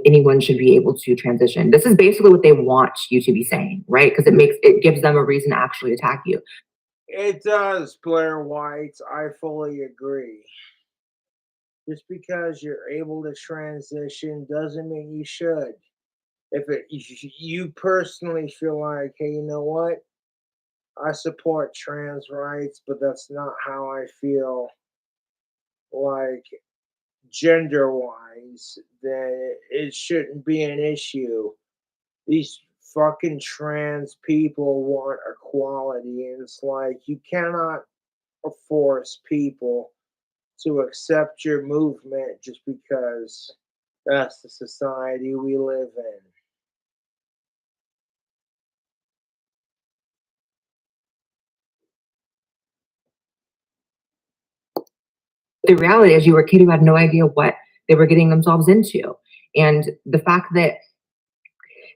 anyone should be able to transition. This is basically what they want you to be saying, right? Because it gives them a reason to actually attack you. It does, Blair White. I fully agree. Just because you're able to transition doesn't mean you should. If you personally feel like, hey, you know what? I support trans rights, but that's not how I feel like gender wise, then it shouldn't be an issue. These fucking trans people want equality, and it's like you cannot force people to accept your movement just because that's the society we live in. The reality is you were a kid who had no idea what they were getting themselves into. And the fact that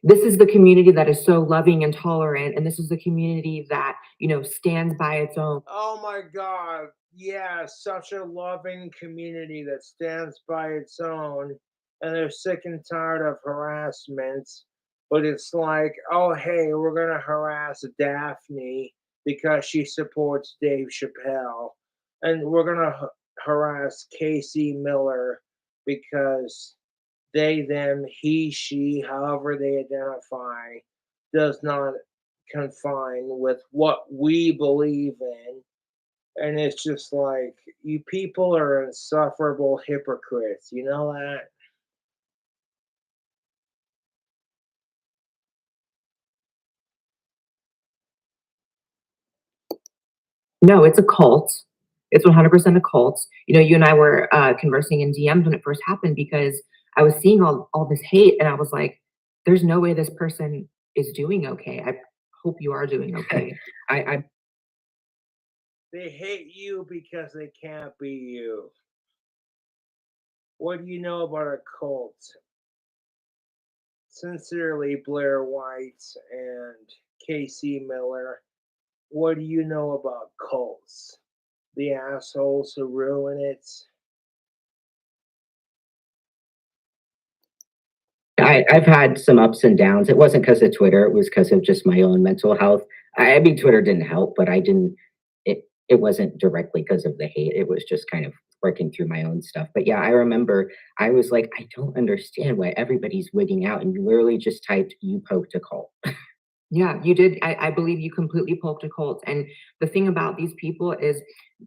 this is the community that is so loving and tolerant, and this is the community that, you know, stands by its own. Oh my God. Yeah, such a loving community that stands by its own, and they're sick and tired of harassment. But it's like, oh, hey, we're going to harass Daphne because she supports Dave Chappelle. And we're going to harass Casey Miller because they, them, he, she, however they identify, does not confine with what we believe in. And it's just like, you people are insufferable hypocrites. You know that? No, it's a cult. It's 100% a cult. You know, you and I were conversing in DMs when it first happened because I was seeing all this hate, and I was like, there's no way this person is doing okay. I hope you are doing okay. I They hate you because they can't be you. What do you know about a cult? Sincerely, Blair White and Casey Miller. What do you know about cults? The assholes who ruin it. I've had some ups and downs. It wasn't because of Twitter. It was because of just my own mental health. I mean, Twitter didn't help, but I didn't. It wasn't directly because of the hate. It was just kind of working through my own stuff. But yeah, I remember I was like, I don't understand why everybody's wigging out, and you literally just typed, "You poked a cult." Yeah, you did. I believe you completely poked a cult. And the thing about these people is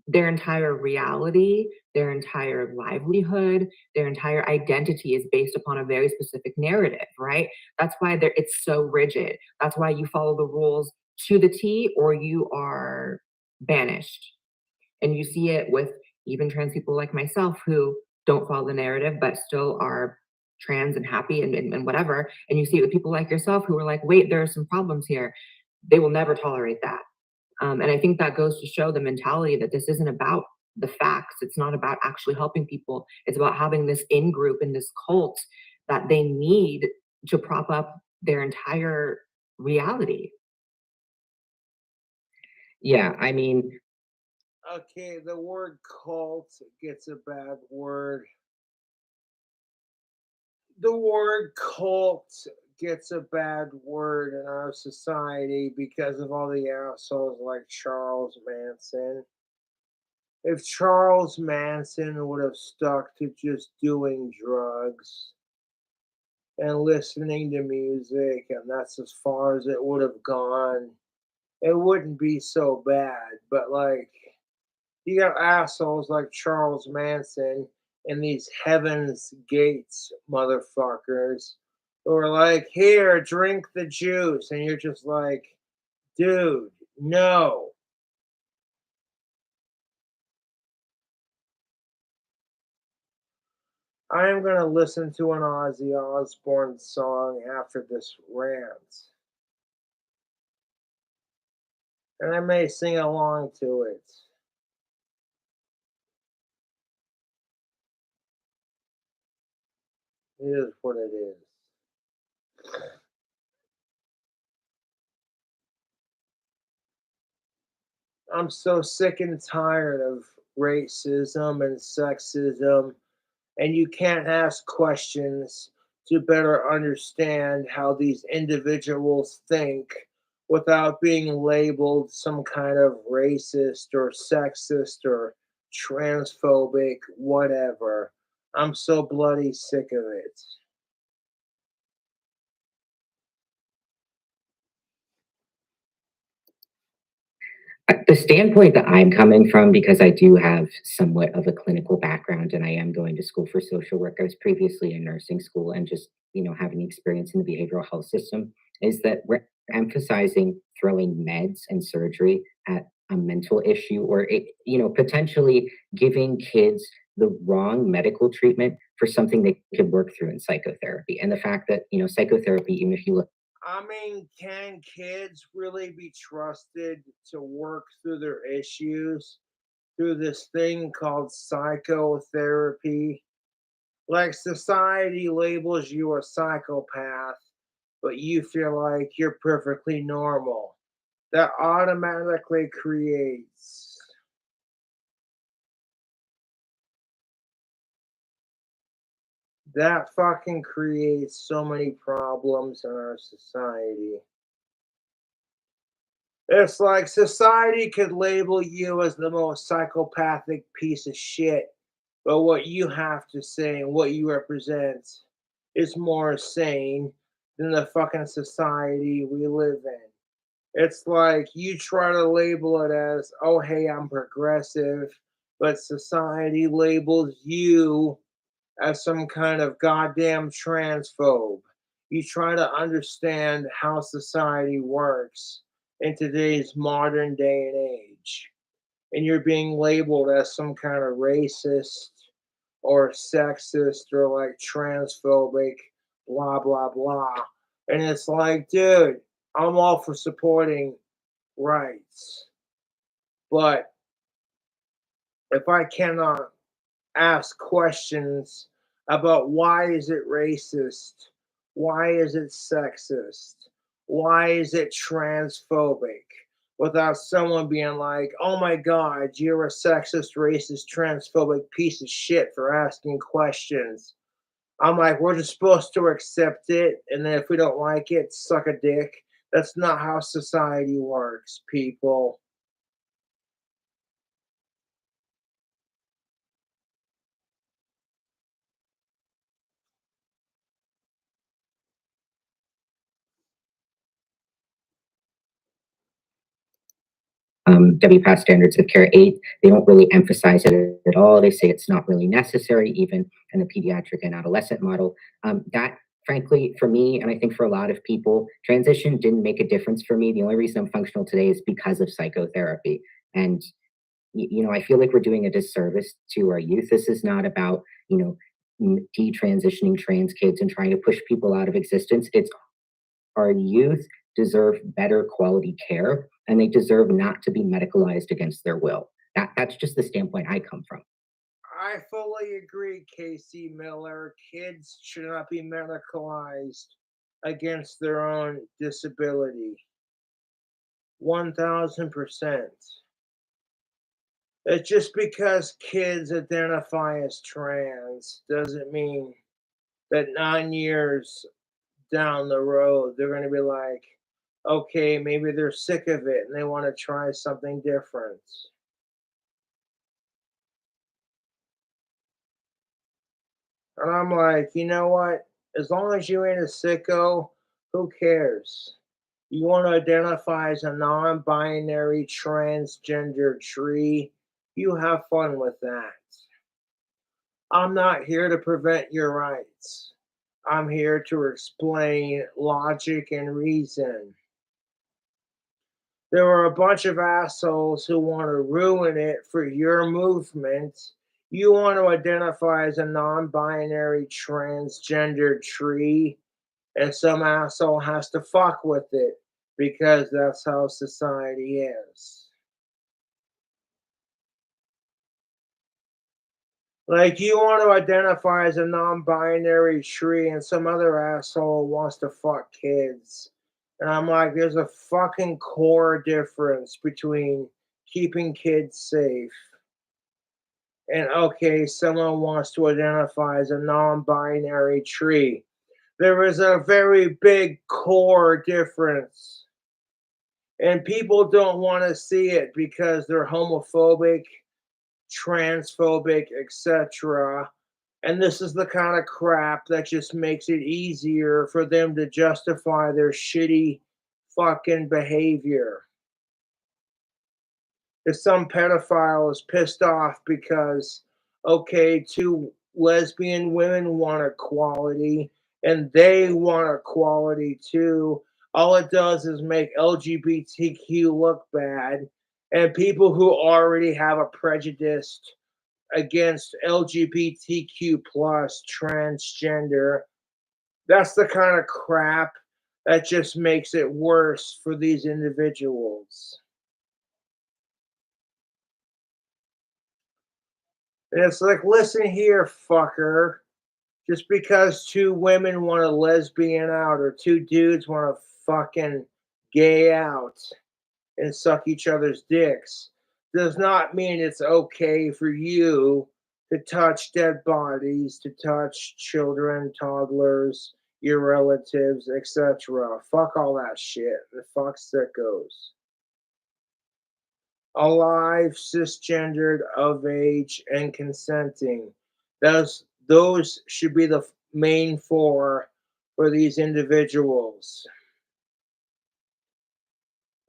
their entire reality, their entire livelihood, their entire identity is based upon a very specific narrative, right? That's why it's so rigid. That's why you follow the rules to the T or you are banished. And you see it with even trans people like myself who don't follow the narrative, but still are trans and happy and whatever. And you see it with people like yourself who are like, wait, there are some problems here. They will never tolerate that. And I think that goes to show the mentality that this isn't about the facts. It's not about actually helping people. It's about having this in group and this cult that they need to prop up their entire reality. Yeah, I mean, Okay, the word cult gets a bad word. The word cult gets a bad word in our society because of all the assholes like Charles Manson. If Charles Manson would have stuck to just doing drugs and listening to music, and that's as far as it would have gone, it wouldn't be so bad. But like, you got assholes like Charles Manson and these Heaven's Gates motherfuckers who are like, here, drink the juice. And you're just like, dude, no. I am going to listen to an Ozzy Osbourne song after this rant. And I may sing along to it. It is what it is. I'm so sick and tired of racism and sexism, and you can't ask questions to better understand how these individuals think without being labeled some kind of racist or sexist or transphobic, whatever. I'm so bloody sick of it. the standpoint that I'm coming from, because I do have somewhat of a clinical background and I am going to school for social work. I was previously in nursing school and just, having experience in the behavioral health system, is that we're emphasizing throwing meds and surgery at a mental issue, or potentially giving kids the wrong medical treatment for something they could work through in psychotherapy. And the fact that, psychotherapy, even if you look. I mean, can kids really be trusted to work through their issues through this thing called psychotherapy? Like, society labels you a psychopath, but you feel like you're perfectly normal. That automatically creates that fucking creates so many problems in our society. It's like society could label you as the most psychopathic piece of shit, but what you have to say and what you represent is more sane than the fucking society we live in. It's like you try to label it as, oh, hey, I'm progressive, but society labels you as some kind of goddamn transphobe. You try to understand how society works in today's modern day and age, and you're being labeled as some kind of racist or sexist or like transphobic, blah, blah, blah. And it's like, dude, I'm all for supporting rights, but if I cannot ask questions about why is it racist? Why is it sexist? Why is it transphobic? Without someone being like, oh my God, you're a sexist, racist, transphobic piece of shit for asking questions. I'm like, we're just supposed to accept it. And then if we don't like it, suck a dick. That's not how society works, people. WPATH standards of care 8, they don't really emphasize it at all. They say it's not really necessary, even in the pediatric and adolescent model. That, frankly, for me, and I think for a lot of people, transition didn't make a difference for me. The only reason I'm functional today is because of psychotherapy. And, I feel like we're doing a disservice to our youth. This is not about, detransitioning trans kids and trying to push people out of existence. It's our youth deserve better quality care and they deserve not to be medicalized against their will. That's just the standpoint I come from. I fully agree, Casey Miller. Kids should not be medicalized against their own disability. 1000%. It's just because kids identify as trans doesn't mean that 9 years down the road they're going to be like, okay, maybe they're sick of it and they want to try something different. And I'm like, you know what? As long as you ain't a sicko, who cares? You want to identify as a non binary transgender tree, you have fun with that. I'm not here to prevent your rights. I'm here to explain logic and reason. There are a bunch of assholes who want to ruin it for your movement. You want to identify as a non binary transgender tree, and some asshole has to fuck with it because that's how society is. Like, you want to identify as a non binary tree, and some other asshole wants to fuck kids. And I'm like, there's a fucking core difference between keeping kids safe and, okay, someone wants to identify as a non binary tree. There is a very big core difference. And people don't want to see it because they're homophobic, transphobic, etc. And this is the kind of crap that just makes it easier for them to justify their shitty fucking behavior. If some pedophile is pissed off because, okay, two lesbian women want equality and they want equality too, all it does is make LGBTQ look bad. And people who already have a prejudice against LGBTQ plus transgender, that's the kind of crap that just makes it worse for these individuals. And it's like, listen here, fucker. Just because two women want a lesbian out or two dudes want to fucking gay out and suck each other's dicks does not mean it's okay for you to touch dead bodies, to touch children, toddlers, your relatives, etc. Fuck all that shit. The fuck sickos. Alive, cisgendered, of age, and consenting. Those should be the main four for these individuals.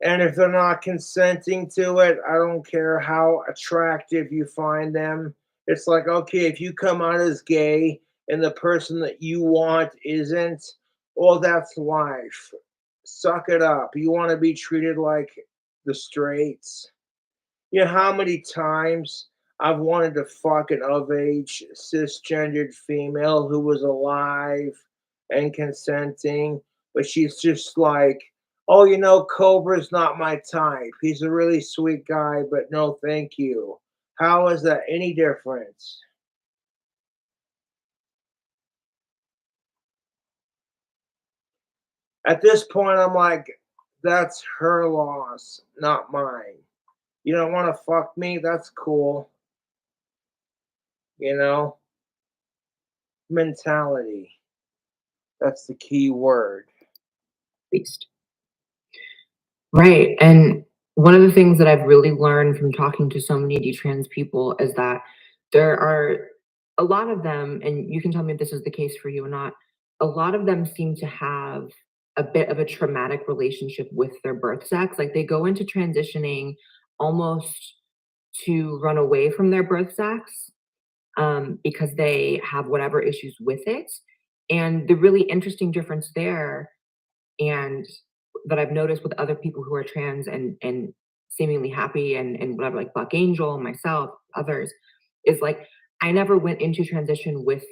And if they're not consenting to it, I don't care how attractive you find them. It's like, okay, if you come out as gay and the person that you want isn't, well, that's life. Suck it up. You want to be treated like the straights. You know how many times I've wanted to fuck an of age cisgendered female who was alive and consenting, but she's just like, oh, Cobra's not my type. He's a really sweet guy, but no, thank you. How is that any different? At this point, I'm like, that's her loss, not mine. You don't want to fuck me? That's cool. Mentality. That's the key word. Least. Right. And one of the things that I've really learned from talking to so many detrans people is that there are a lot of them, and you can tell me if this is the case for you or not, a lot of them seem to have a bit of a traumatic relationship with their birth sex. Like, they go into transitioning almost to run away from their birth sex because they have whatever issues with it. And the really interesting difference there, and that I've noticed with other people who are trans and seemingly happy and whatever, like Buck Angel, myself, others, is like, I never went into transition with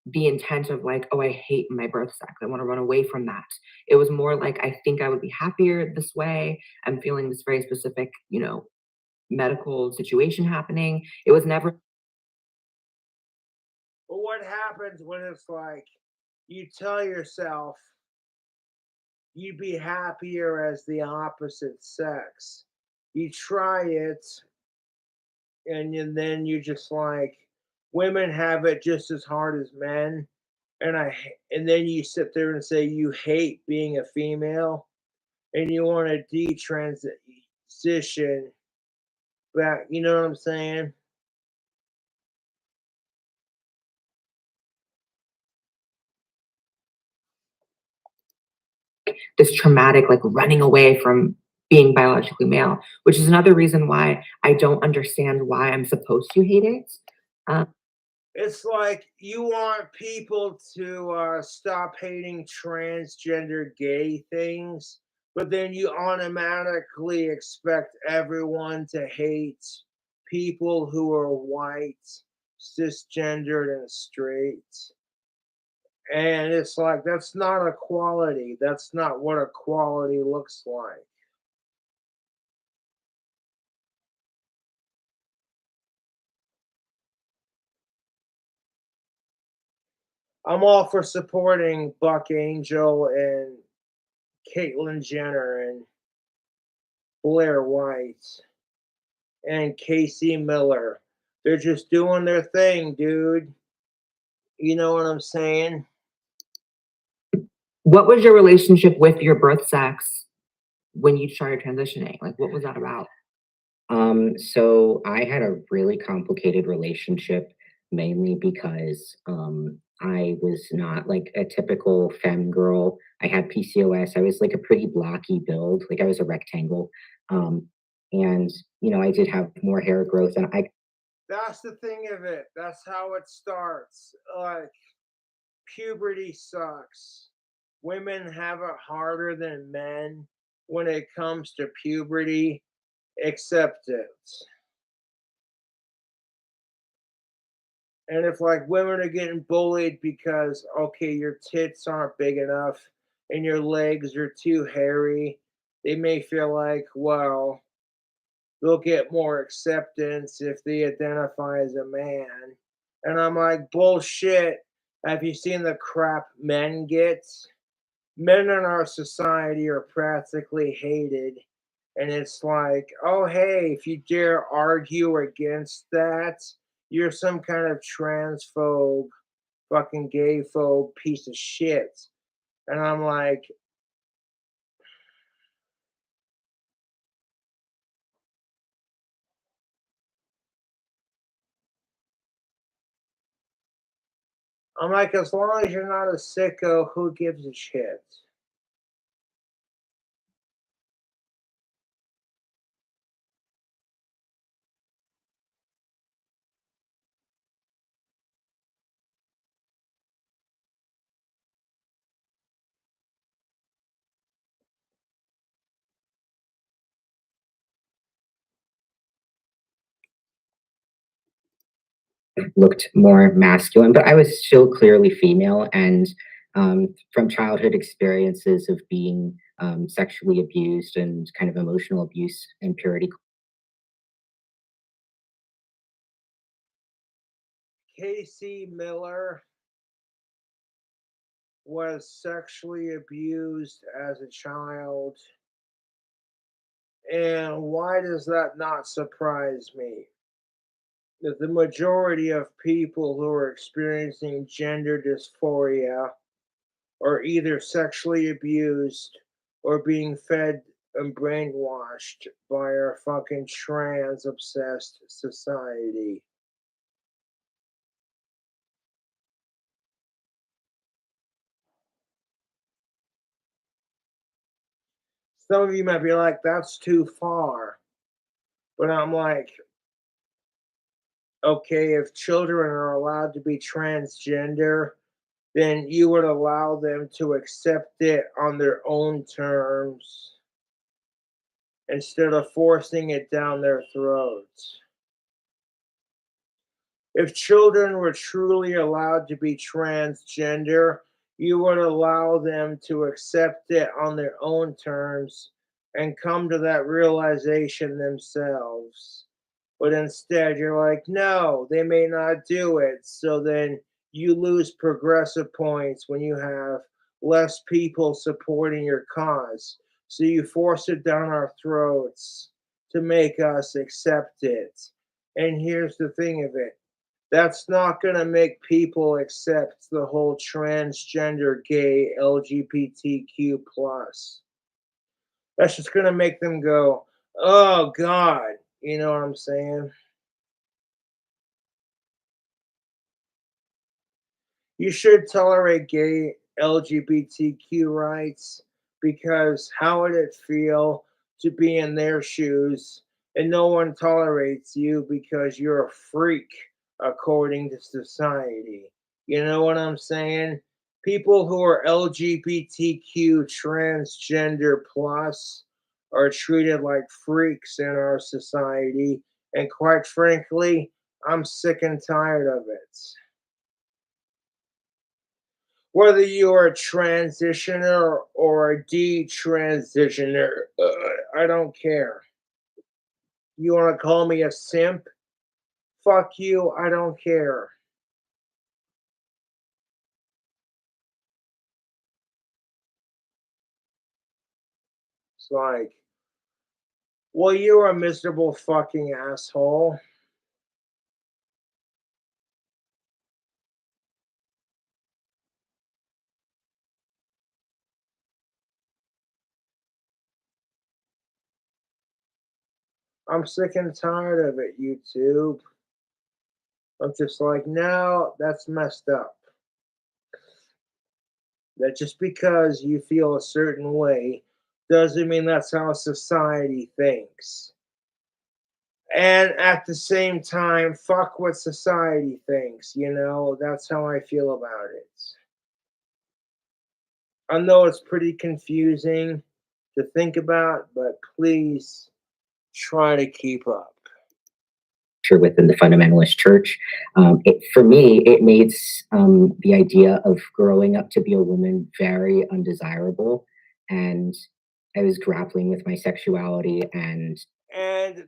the intent of like, oh, I hate my birth sex, I want to run away from that. It was more like, I think I would be happier this way. I'm feeling this very specific, medical situation happening. It was never. But what happens when it's like, you tell yourself, you'd be happier as the opposite sex. You try it, then you're just like, women have it just as hard as men. And then you sit there and say you hate being a female and you want to detransition back. You know what I'm saying? This traumatic, like running away from being biologically male, which is another reason why I don't understand why I'm supposed to hate it. It's like you want people to stop hating transgender gay things, but then you automatically expect everyone to hate people who are white, cisgendered, and straight. And it's like, that's not equality. That's not what equality looks like. I'm all for supporting Buck Angel and Caitlyn Jenner and Blair White and Casey Miller. They're just doing their thing, dude. You know what I'm saying? What was your relationship with your birth sex when you started transitioning? Like, what was that about? So I had a really complicated relationship, mainly because I was not like a typical femme girl. I had PCOS. I was like a pretty blocky build, like I was a rectangle. And I did have more hair growth, and That's the thing of it. That's how it starts. Like, puberty sucks. Women have it harder than men when it comes to puberty. Accept it. And if like women are getting bullied because okay, your tits aren't big enough and your legs are too hairy, they may feel like, well, they'll get more acceptance if they identify as a man. And I'm like, bullshit. Have you seen the crap men get? Men in our society are practically hated. And it's like, oh, hey, if you dare argue against that, you're some kind of transphobe, fucking gay phobe piece of shit. And I'm like, as long as you're not a sicko, who gives a shit? looked more masculine, but I was still clearly female. And from childhood experiences of being sexually abused and kind of emotional abuse and purity. Casey Miller was sexually abused as a child. And why does that not surprise me? That the majority of people who are experiencing gender dysphoria are either sexually abused or being fed and brainwashed by our fucking trans obsessed society. Some of you might be like, that's too far. But I'm like, okay, if children are allowed to be transgender, then you would allow them to accept it on their own terms instead of forcing it down their throats. If children were truly allowed to be transgender, you would allow them to accept it on their own terms and come to that realization themselves. But instead, you're like, no, they may not do it. So then you lose progressive points when you have less people supporting your cause. So you force it down our throats to make us accept it. And here's the thing of it. That's not going to make people accept the whole transgender, gay, LGBTQ plus. That's just going to make them go, oh God, you know what I'm saying? You should tolerate gay LGBTQ rights, because how would it feel to be in their shoes and no one tolerates you because you're a freak according to society? You know what I'm saying? People who are LGBTQ transgender plus are treated like freaks in our society. And quite frankly, I'm sick and tired of it. Whether you're a transitioner or a detransitioner, I don't care. You want to call me a simp? Fuck you, I don't care. It's like, well, you're a miserable fucking asshole. I'm sick and tired of it, YouTube. I'm just like, no, that's messed up. That just because you feel a certain way doesn't mean that's how society thinks. And at the same time, fuck what society thinks, you know? That's how I feel about it. I know it's pretty confusing to think about, but please try to keep up. Within the fundamentalist church. For me, it made the idea of growing up to be a woman very undesirable. And I was grappling with my sexuality. And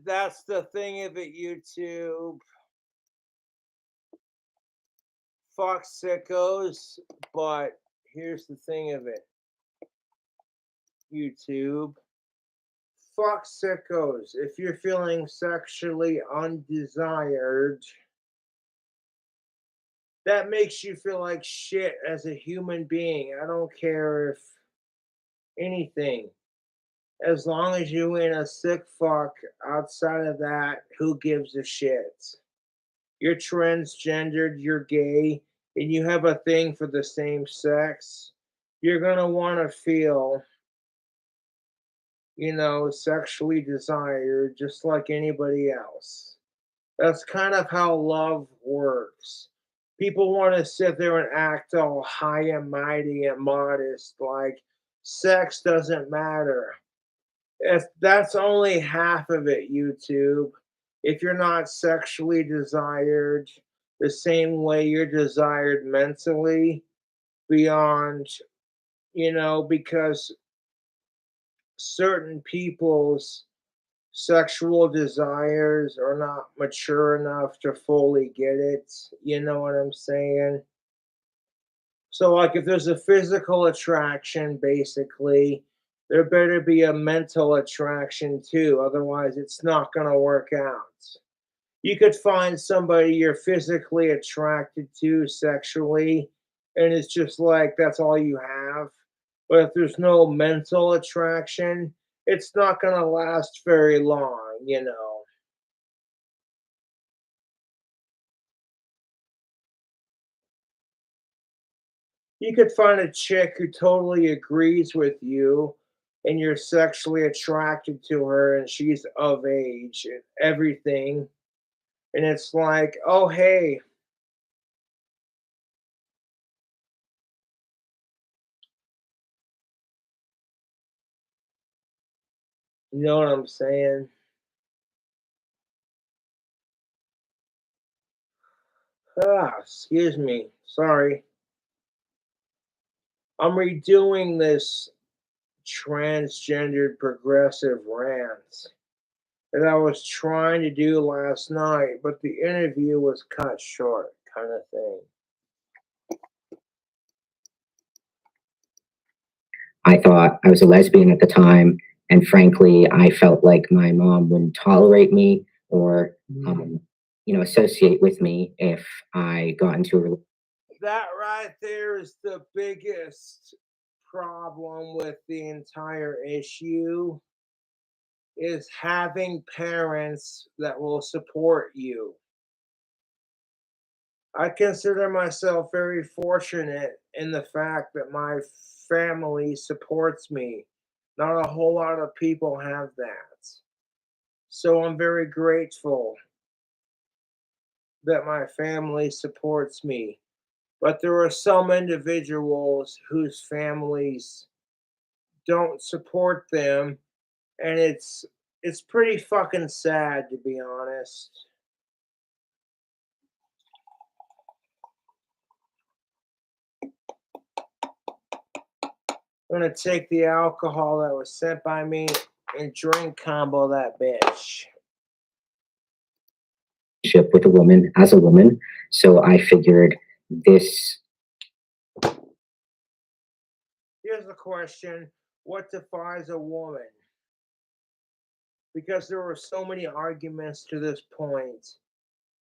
that's the thing of it, YouTube. Fuck sickos, but here's the thing of it, YouTube. Fuck sickos. If you're feeling sexually undesired, that makes you feel like shit as a human being. I don't care if anything. As long as you ain't a sick fuck, outside of that, who gives a shit? You're transgendered, you're gay, and you have a thing for the same sex. You're gonna want to feel, sexually desired just like anybody else. That's kind of how love works. People want to sit there and act all high and mighty and modest, like sex doesn't matter. If that's only half of it, YouTube. If you're not sexually desired the same way you're desired mentally, beyond, because certain people's sexual desires are not mature enough to fully get it. You know what I'm saying? So, like, if there's a physical attraction, basically, there better be a mental attraction too. Otherwise, it's not going to work out. You could find somebody you're physically attracted to sexually, and it's just like that's all you have. But if there's no mental attraction, it's not going to last very long. You could find a chick who totally agrees with you and you're sexually attracted to her and she's of age and everything. And it's like, oh, hey, you know what I'm saying? Excuse me. Sorry. I'm redoing this transgendered progressive rant that I was trying to do last night, but the interview was cut short, kind of thing. I thought I was a lesbian at the time, and frankly, I felt like my mom wouldn't tolerate me or, associate with me if I got into a relationship. That right there is the biggest problem with the entire issue, is having parents that will support you. I consider myself very fortunate in the fact that my family supports me. Not a whole lot of people have that. So I'm very grateful that my family supports me. But there are some individuals whose families don't support them, and it's pretty fucking sad, to be honest. I'm gonna take the alcohol that was sent by me and drink combo that bitch. With a woman as a woman. So I figured this. Here's the question: what defines a woman? Because there are so many arguments to this point.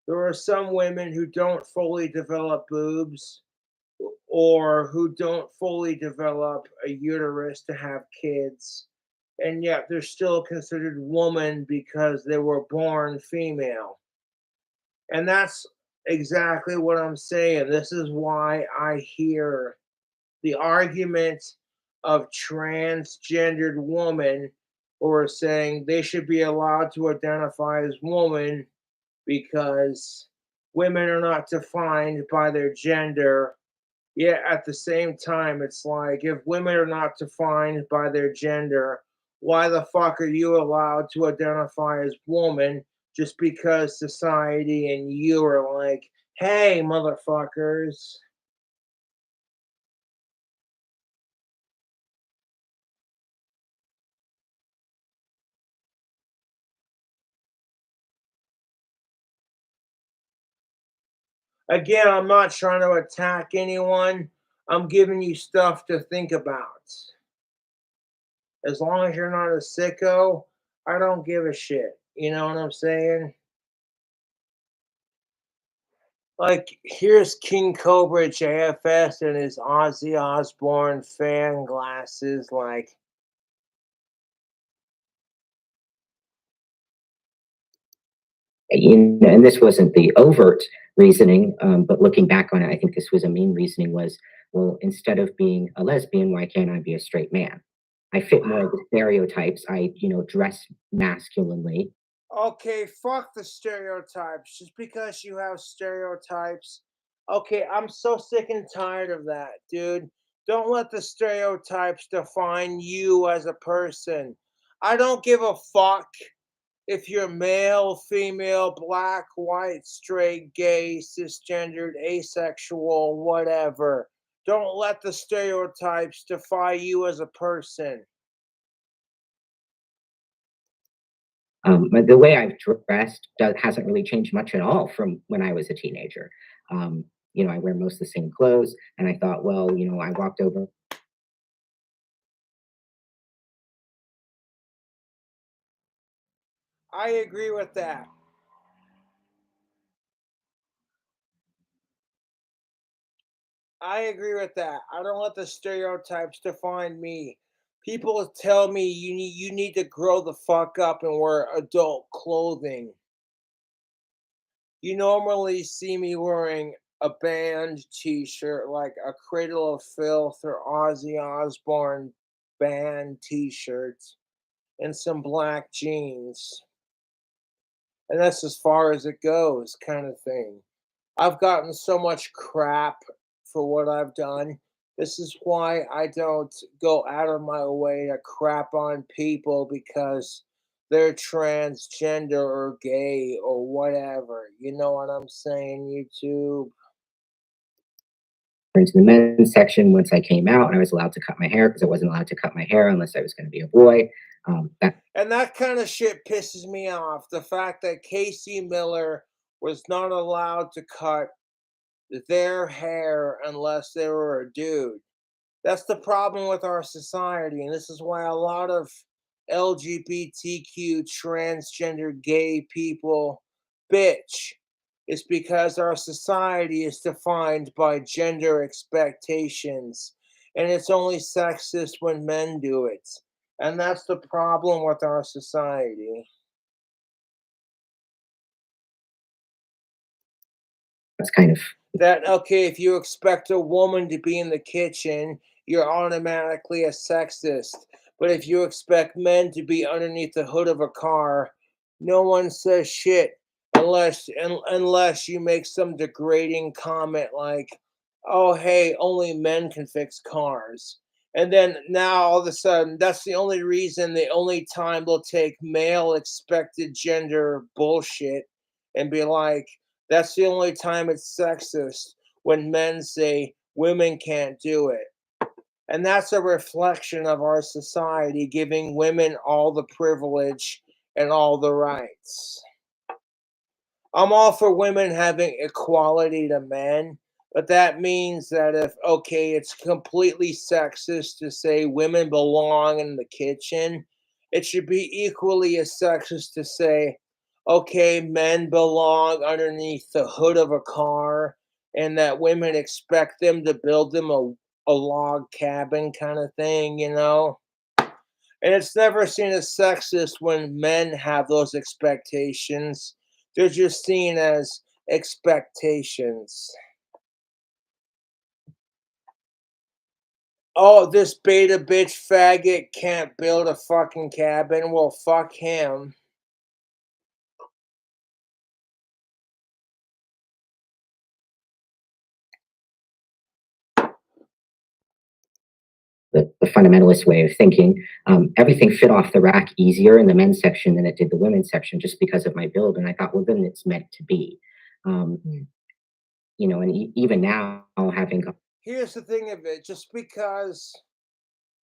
There are some women who don't fully develop boobs or who don't fully develop a uterus to have kids, and yet they're still considered woman because they were born female. And that's exactly what I'm saying. This is why I hear the argument of transgendered woman who are saying they should be allowed to identify as woman because women are not defined by their gender. Yet at the same time, it's like if women are not defined by their gender, why the fuck are you allowed to identify as woman just because society and you are like, hey, motherfuckers? Again, I'm not trying to attack anyone. I'm giving you stuff to think about. As long as you're not a sicko, I don't give a shit. You know what I'm saying? Like, here's King Cobra JFS and his Ozzy Osbourne fan glasses. Like, And this wasn't the overt reasoning, but looking back on it, I think this was a main reasoning was, well, instead of being a lesbian, why can't I be a straight man? I fit more of the stereotypes. I, dress masculinely. okay, fuck the stereotypes. Just because you have stereotypes. Okay, I'm so sick and tired of that, dude. Don't let the stereotypes define you as a person. I don't give a fuck if you're male, female, black, white, straight, gay, cisgendered, asexual, whatever. Don't let the stereotypes define you as a person. But the way I've dressed hasn't really changed much at all from when I was a teenager. I wear most of the same clothes, and I thought, well, I walked over. I agree with that. I agree with that. I don't let the stereotypes define me. People tell me you need to grow the fuck up and wear adult clothing. You normally see me wearing a band t-shirt like a Cradle of Filth or Ozzy Osbourne band t-shirt and some black jeans. And that's as far as it goes, kind of thing. I've gotten so much crap for what I've done. This is why I don't go out of my way to crap on people because they're transgender or gay or whatever. You know what I'm saying, YouTube? Into the men's section once I came out, and I was allowed to cut my hair because I wasn't allowed to cut my hair unless I was going to be a boy. And that kind of shit pisses me off. The fact that Casey Miller was not allowed to cut their hair unless they were a dude. That's the problem with our society, and this is why a lot of LGBTQ, transgender, gay people bitch. It's because our society is defined by gender expectations, and it's only sexist when men do it. And that's the problem with our society. That's kind of That okay, if you expect a woman to be in the kitchen, you're automatically a sexist. But if you expect men to be underneath the hood of a car, no one says shit unless you make some degrading comment like, "Oh, hey, only men can fix cars." And then now all of a sudden, that's the only reason, the only time they'll take male expected gender bullshit and be like, that's the only time it's sexist, when men say women can't do it. And that's a reflection of our society giving women all the privilege and all the rights. I'm all for women having equality to men, but that means that if, okay, it's completely sexist to say women belong in the kitchen, it should be equally as sexist to say, okay, men belong underneath the hood of a car and that women expect them to build them a log cabin kind of thing, you know? And it's never seen as sexist when men have those expectations. They're just seen as expectations. Oh, this beta bitch faggot can't build a fucking cabin. Well, fuck him. the fundamentalist way of thinking. Everything fit off the rack easier in the men's section than it did the women's section just because of my build. And I thought, well, then it's meant to be. You know, and even now having. Here's the thing of it, just because,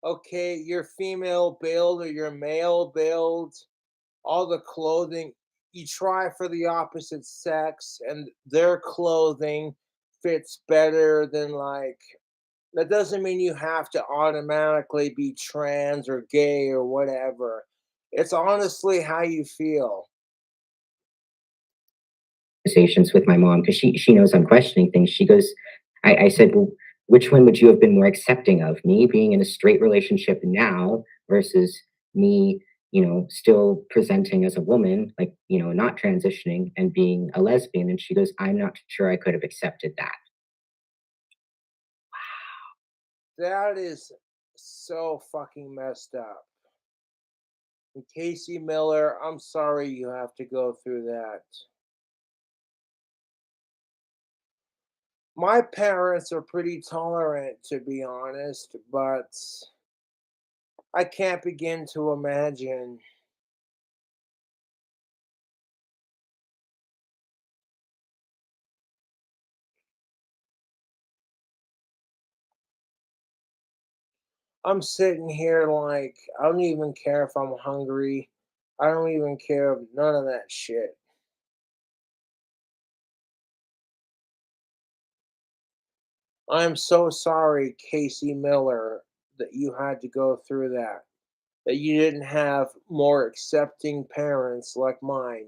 okay, you're female build or you're male build, all the clothing, you try for the opposite sex and their clothing fits better than like, that doesn't mean you have to automatically be trans or gay or whatever. It's honestly how you feel. Conversations with my mom because she knows I'm questioning things. She goes, I said, well, which one would you have been more accepting of, me being in a straight relationship now versus me, you know, still presenting as a woman, like, you know, not transitioning and being a lesbian? And she goes, I'm not sure I could have accepted that. That is so fucking messed up. And Casey Miller, I'm sorry you have to go through that. My parents are pretty tolerant, to be honest, but I can't begin to imagine. I'm sitting here like, I don't even care if I'm hungry. I don't even care none of that shit. I'm so sorry, Casey Miller, that you had to go through that. That you didn't have more accepting parents like mine.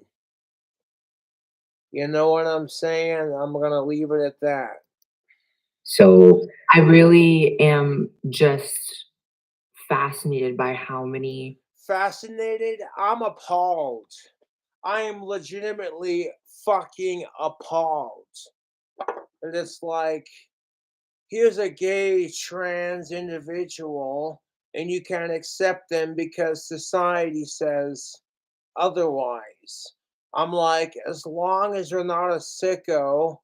You know what I'm saying? I'm gonna leave it at that. So I really am just fascinated by how many. Fascinated? I'm appalled. I am legitimately fucking appalled. And it's like, here's a gay trans individual, and you can't accept them because society says otherwise. I'm like, as long as you're not a sicko,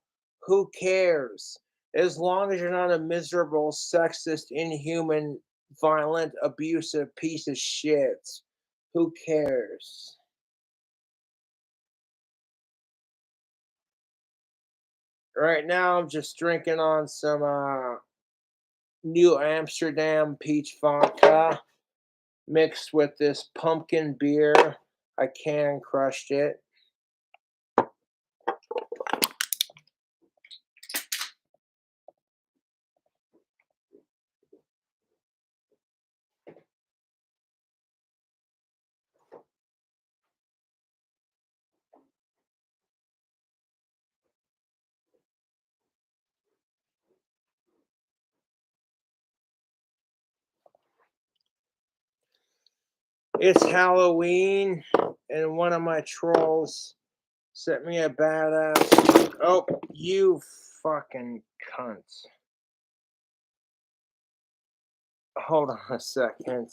who cares? As long as you're not a miserable, sexist, inhuman, violent, abusive piece of shit, who cares? Right now, I'm just drinking on some New Amsterdam peach vodka mixed with this pumpkin beer. I can crushed it. It's Halloween, and one of my trolls sent me a badass. Oh, you fucking cunt. Hold on a second.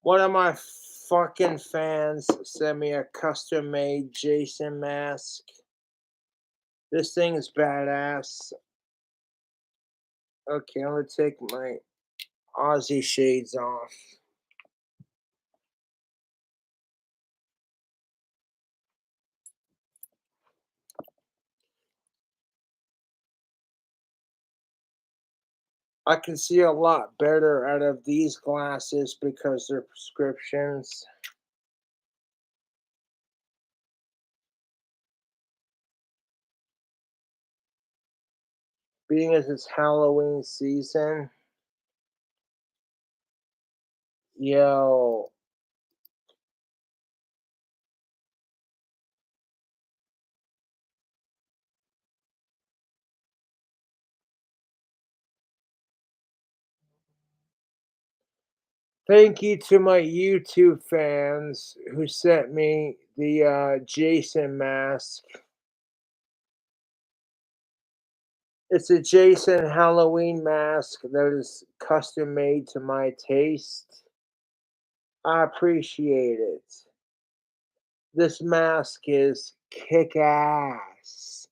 One of my fucking fans sent me a custom made Jason mask. This thing is badass. Okay, I'm gonna take my Aussie shades off. I can see a lot better out of these glasses because they're prescriptions. Being as it's Halloween season, yo, thank you to my YouTube fans who sent me the Jason mask. It's a Jason Halloween mask that is custom made to my taste. I appreciate it. This mask is kick ass.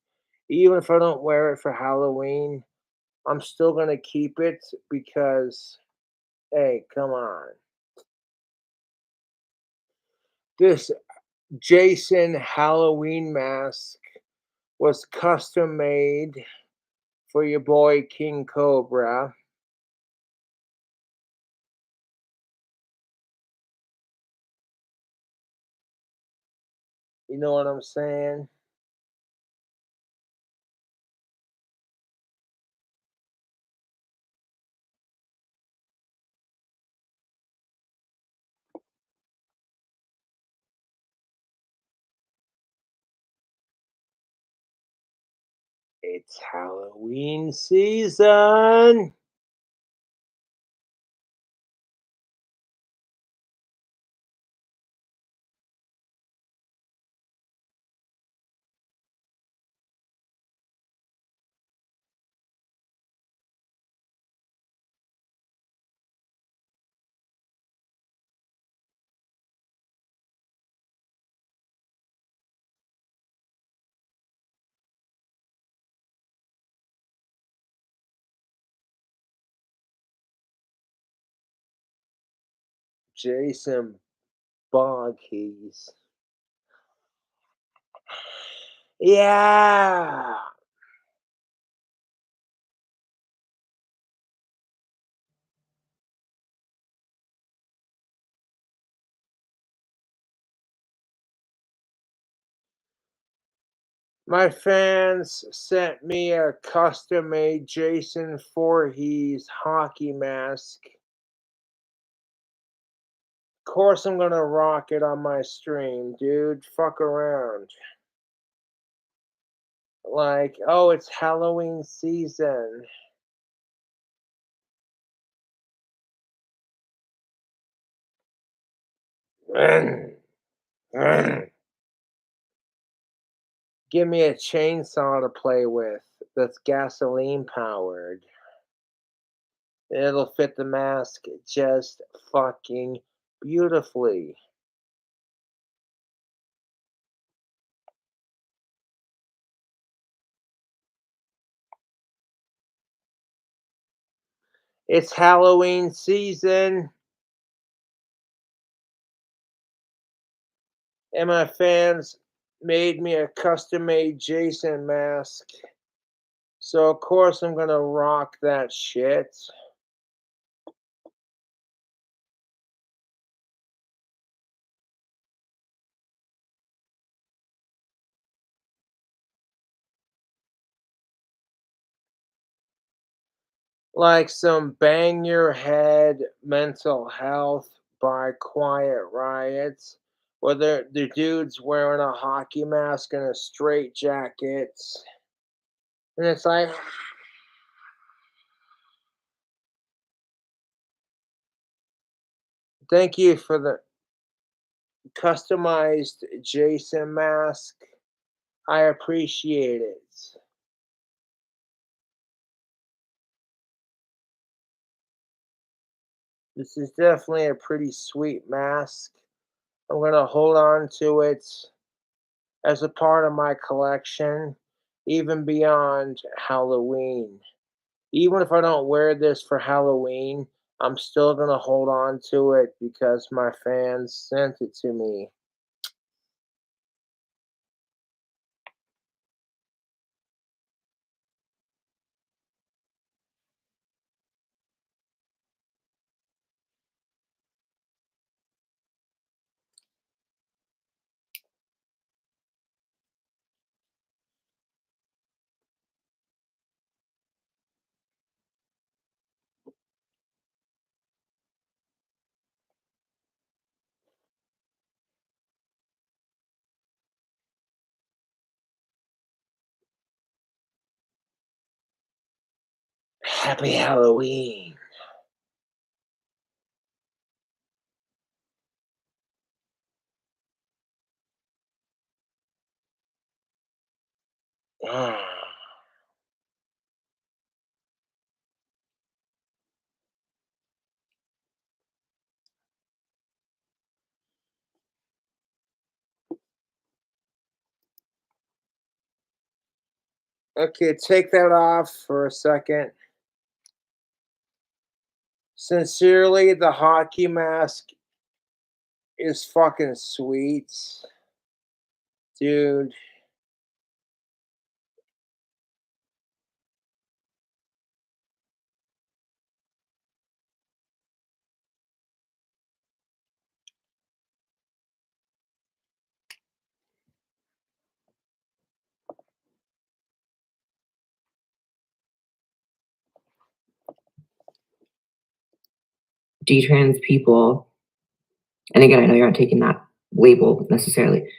Even if I don't wear it for Halloween, I'm still gonna keep it because, hey, come on. This Jason Halloween mask was custom made for your boy King Cobra. You know what I'm saying? It's Halloween season. Jason Bogkeys. Yeah. My fans sent me a custom made Jason Voorhees hockey mask. Of course, I'm gonna rock it on my stream, dude. Fuck around. Like, oh, it's Halloween season. Give me a chainsaw to play with that's gasoline powered. It'll fit the mask just fucking beautifully. It's Halloween season. And my fans made me a custom made Jason mask. So, of course, I'm going to rock that shit. Like some Bang Your Head Mental Health by Quiet Riots, where the dude's wearing a hockey mask and a straight jacket. And it's like, Thank you for the customized Jason mask. I appreciate it. This is definitely a pretty sweet mask. I'm going to hold on to it as a part of my collection, even beyond Halloween. Even if I don't wear this for Halloween, I'm still going to hold on to it because my fans sent it to me. Happy Halloween. Okay, take that off for a second. Sincerely, the hockey mask is fucking sweet. Dude. Detrans people, and again, I know you're not taking that label necessarily,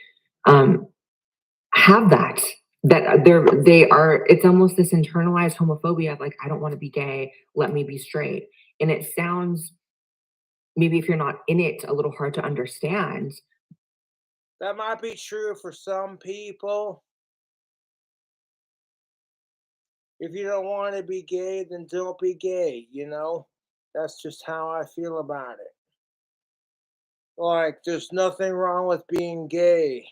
have that they are, it's almost this internalized homophobia of like, I don't want to be gay, let me be straight. And it sounds, maybe if you're not in it, a little hard to understand. That might be true for some people. If you don't want to be gay, then don't be gay, you know? That's just how I feel about it. Like, there's nothing wrong with being gay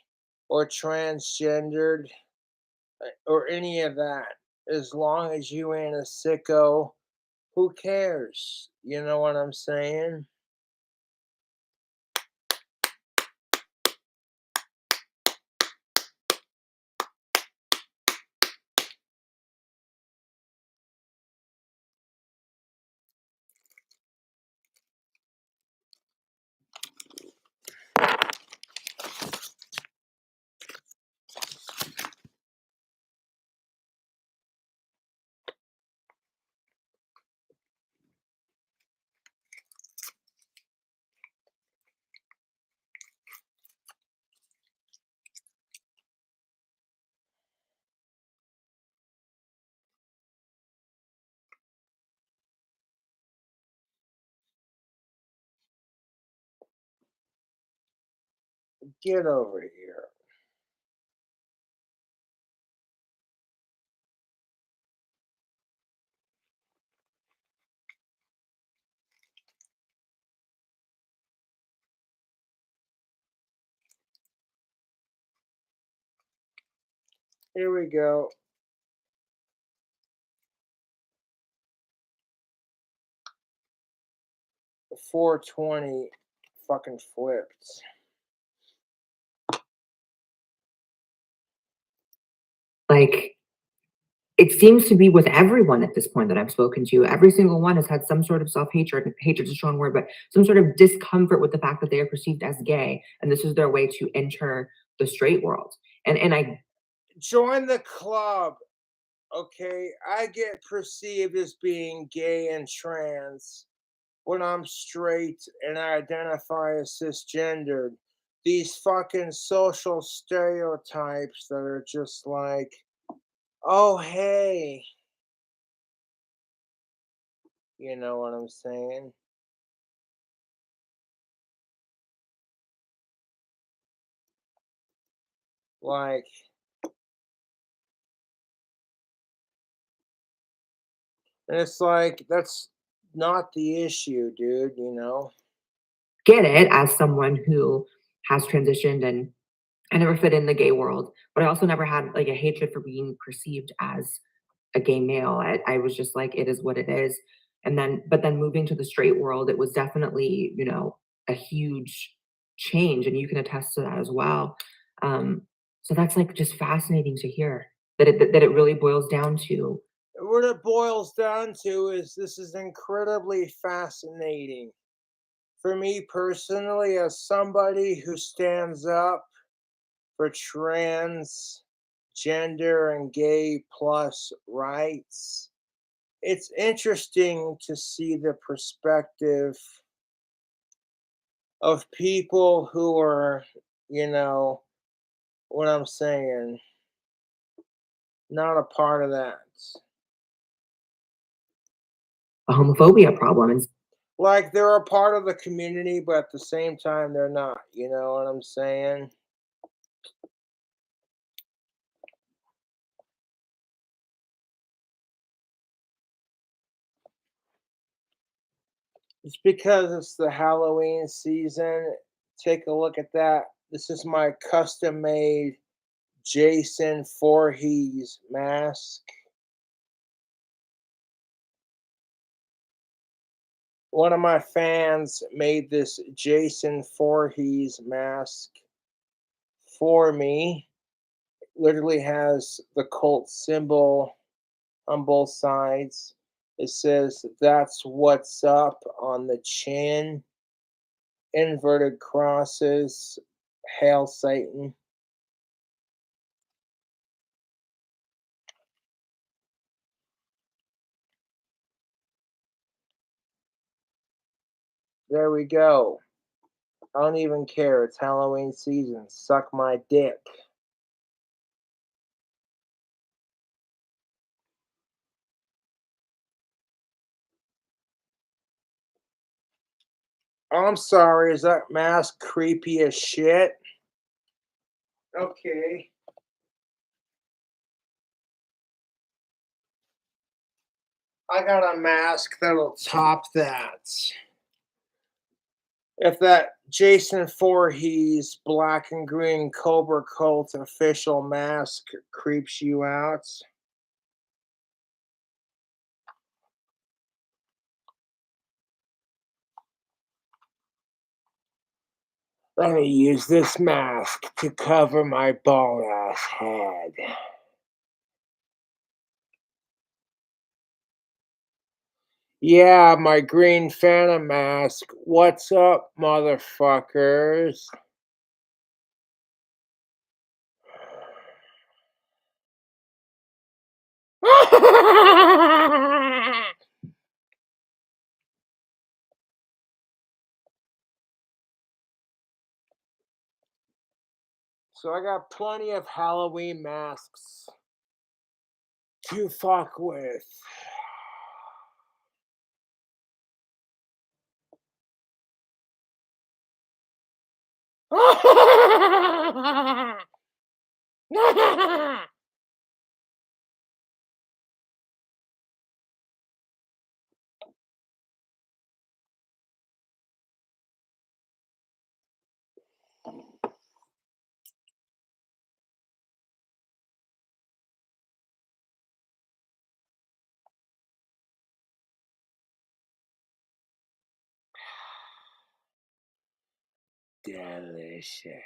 or transgendered or any of that. As long as you ain't a sicko, who cares? You know what I'm saying? Get over here. Here we go. The 420 fucking flipped. Like, it seems to be with everyone at this point that I've spoken to. Every single one has had some sort of self-hatred. Hatred's a strong word, but some sort of discomfort with the fact that they are perceived as gay, and this is their way to enter the straight world. And I Join the club. Okay, I get perceived as being gay and trans when I'm straight and I identify as cisgendered. These fucking social stereotypes that are just like, oh, hey. You know what I'm saying? Like, and it's like, that's not the issue, dude, you know? Get it as someone who has transitioned, and I never fit in the gay world, but I also never had like a hatred for being perceived as a gay male. I was just like, it is what it is. And then, but then moving to the straight world, it was definitely, you know, a huge change. And you can attest to that as well. So that's like just fascinating to hear that that it really boils down to. What it boils down to is this is incredibly fascinating. For me personally, as somebody who stands up for trans, gender, and gay plus rights, it's interesting to see the perspective of people who are, you know, what I'm saying, not a part of that. A homophobia problem. And Like they're a part of the community, but at the same time, they're not. You know what I'm saying? It's because it's the Halloween season. Take a look at that. This is my custom made Jason Voorhees mask. One of my fans made this Jason Voorhees mask for me. It literally has the cult symbol on both sides. It says, "That's what's up" on the chin, inverted crosses, "Hail Satan." There we go. I don't even care. It's Halloween season. Suck my dick. I'm sorry. Is that mask creepy as shit? Okay. I got a mask that'll top that. If that Jason Voorhees black and green Cobra Cult official mask creeps you out, let me use this mask to cover my bald ass head. Yeah, my green phantom mask. What's up, motherfuckers? So I got plenty of Halloween masks to fuck with. Delicious.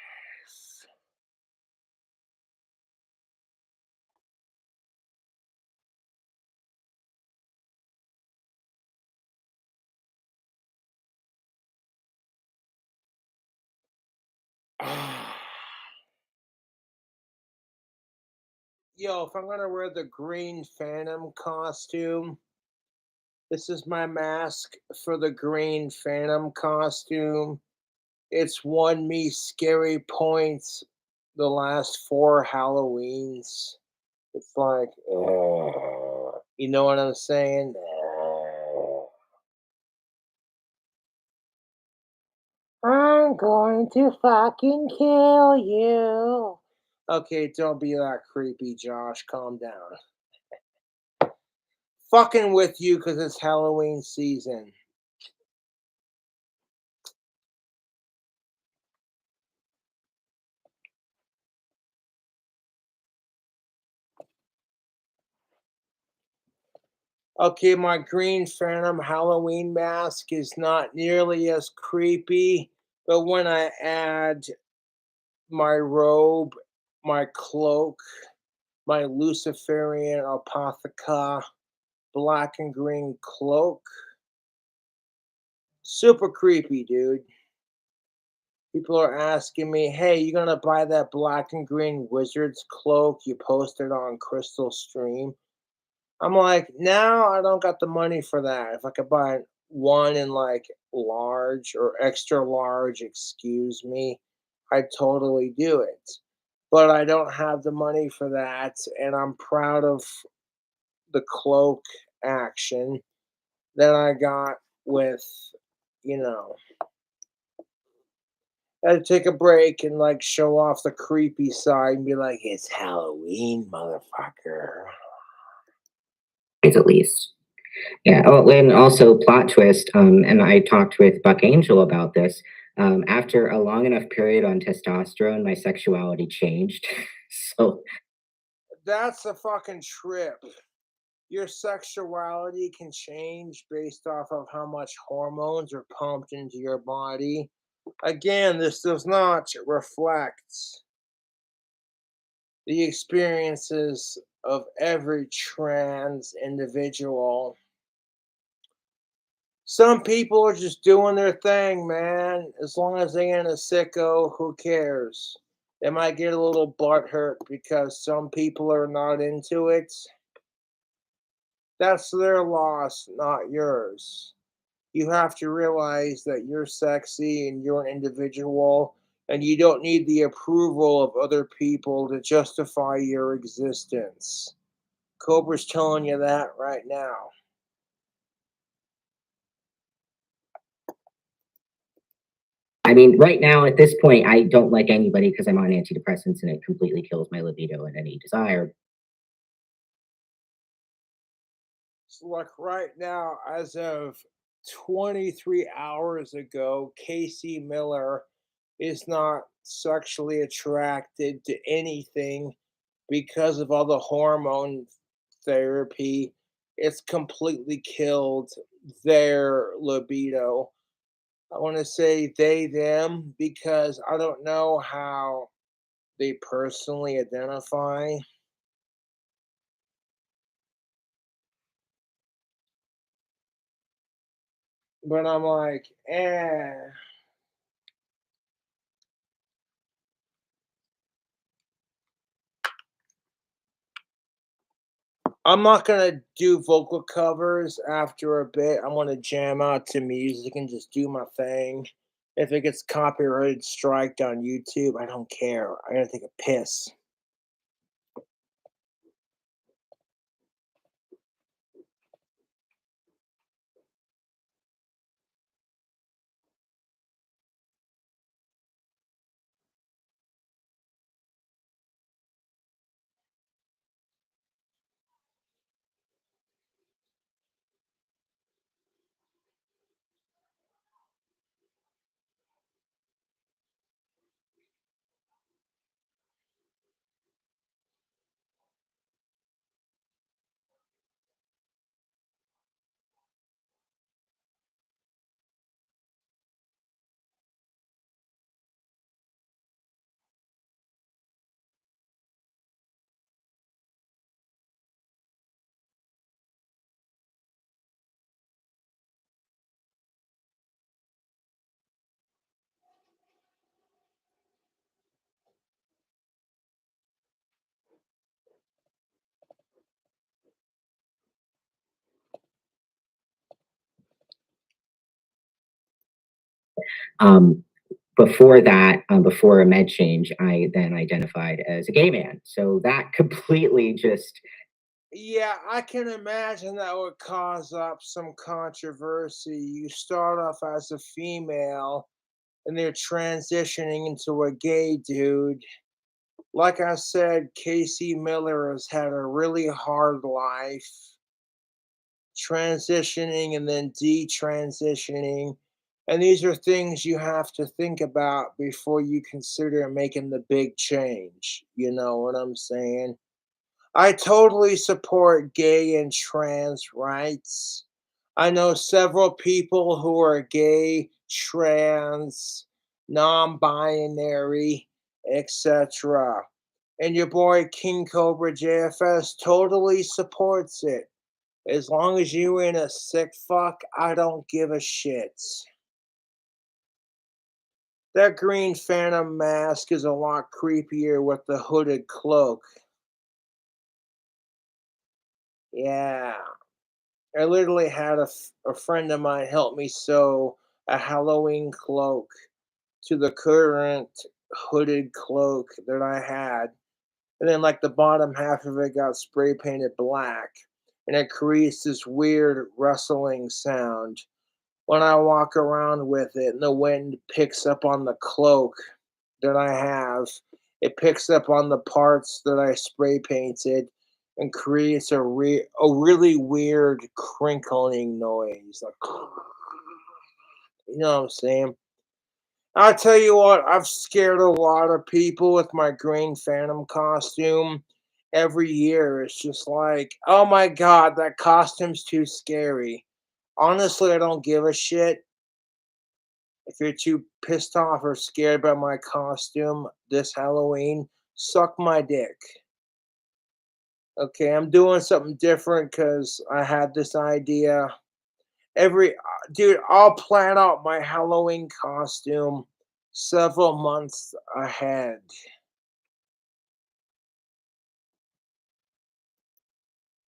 Yo, if I'm gonna wear the Green Phantom costume, this is my mask for the Green Phantom costume. It's won me scary points the last 4 Halloweens. It's like, you know what I'm saying? I'm going to fucking kill you. Okay, don't be that creepy, Josh. Calm down. Fucking with you because it's Halloween season. Okay, my green Phantom Halloween mask is not nearly as creepy, but when I add my robe, my cloak, my Luciferian Apotheca black and green cloak, super creepy, dude. People are asking me, hey, you gonna buy that black and green wizard's cloak you posted on Crystal Stream? I'm like, no, I don't got the money for that. If I could buy one in like large or extra large, excuse me, I'd totally do it. But I don't have the money for that, and I'm proud of the cloak action that I got with, you know, I had to take a break and like show off the creepy side and be like, it's Halloween, motherfucker. At least. Yeah. Oh, and also plot twist. And I talked with Buck Angel about this. After a long enough period on testosterone, my sexuality changed. So That's a fucking trip. Your sexuality can change based off of how much hormones are pumped into your body. Again, this does not reflect the experiences of every trans individual. Some people are just doing their thing, man. As long as they ain't a sicko, who cares? They might get a little butthurt because some people are not into it. That's their loss, not yours. You have to realize that you're sexy and you're an individual, and you don't need the approval of other people to justify your existence. Cobra's telling you that right now. I mean, right now at this point, I don't like anybody because I'm on antidepressants and it completely kills my libido and any desire. So, like right now, as of 23 hours ago, Casey Miller is not sexually attracted to anything because of all the hormone therapy. It's completely killed their libido. I want to say they, them, because I don't know how they personally identify. But I'm like, eh. I'm not gonna do vocal covers after a bit. I'm gonna jam out to music and just do my thing. If it gets copyrighted striked on YouTube, I don't care. I gotta take a piss. Um, Before that, before a med change, I then identified as a gay man. So that completely just Yeah, I can imagine that would cause up some controversy. You start off as a female and they're transitioning into a gay dude. Like I said, Casey Miller has had a really hard life, transitioning and then detransitioning. And these are things you have to think about before you consider making the big change. You know what I'm saying? I totally support gay and trans rights. I know several people who are gay, trans, non binary, etc. And your boy King Cobra JFS totally supports it. As long as you ain't a sick fuck, I don't give a shit. That green phantom mask is a lot creepier with the hooded cloak. Yeah. I literally had a friend of mine help me sew a Halloween cloak to the current hooded cloak that I had. And then, like, the bottom half of it got spray painted black. And it creates this weird rustling sound when I walk around with it, and the wind picks up on the cloak that I have. It picks up on the parts that I spray painted and creates a really weird crinkling noise, like, you know what I'm saying? I'll tell you what, I've scared a lot of people with my Green Phantom costume. Every year, it's just like, oh my god, that costume's too scary. Honestly, I don't give a shit. If you're too pissed off or scared by my costume this Halloween, suck my dick. Okay, I'm doing something different because I had this idea. Dude, I'll plan out my Halloween costume several months ahead.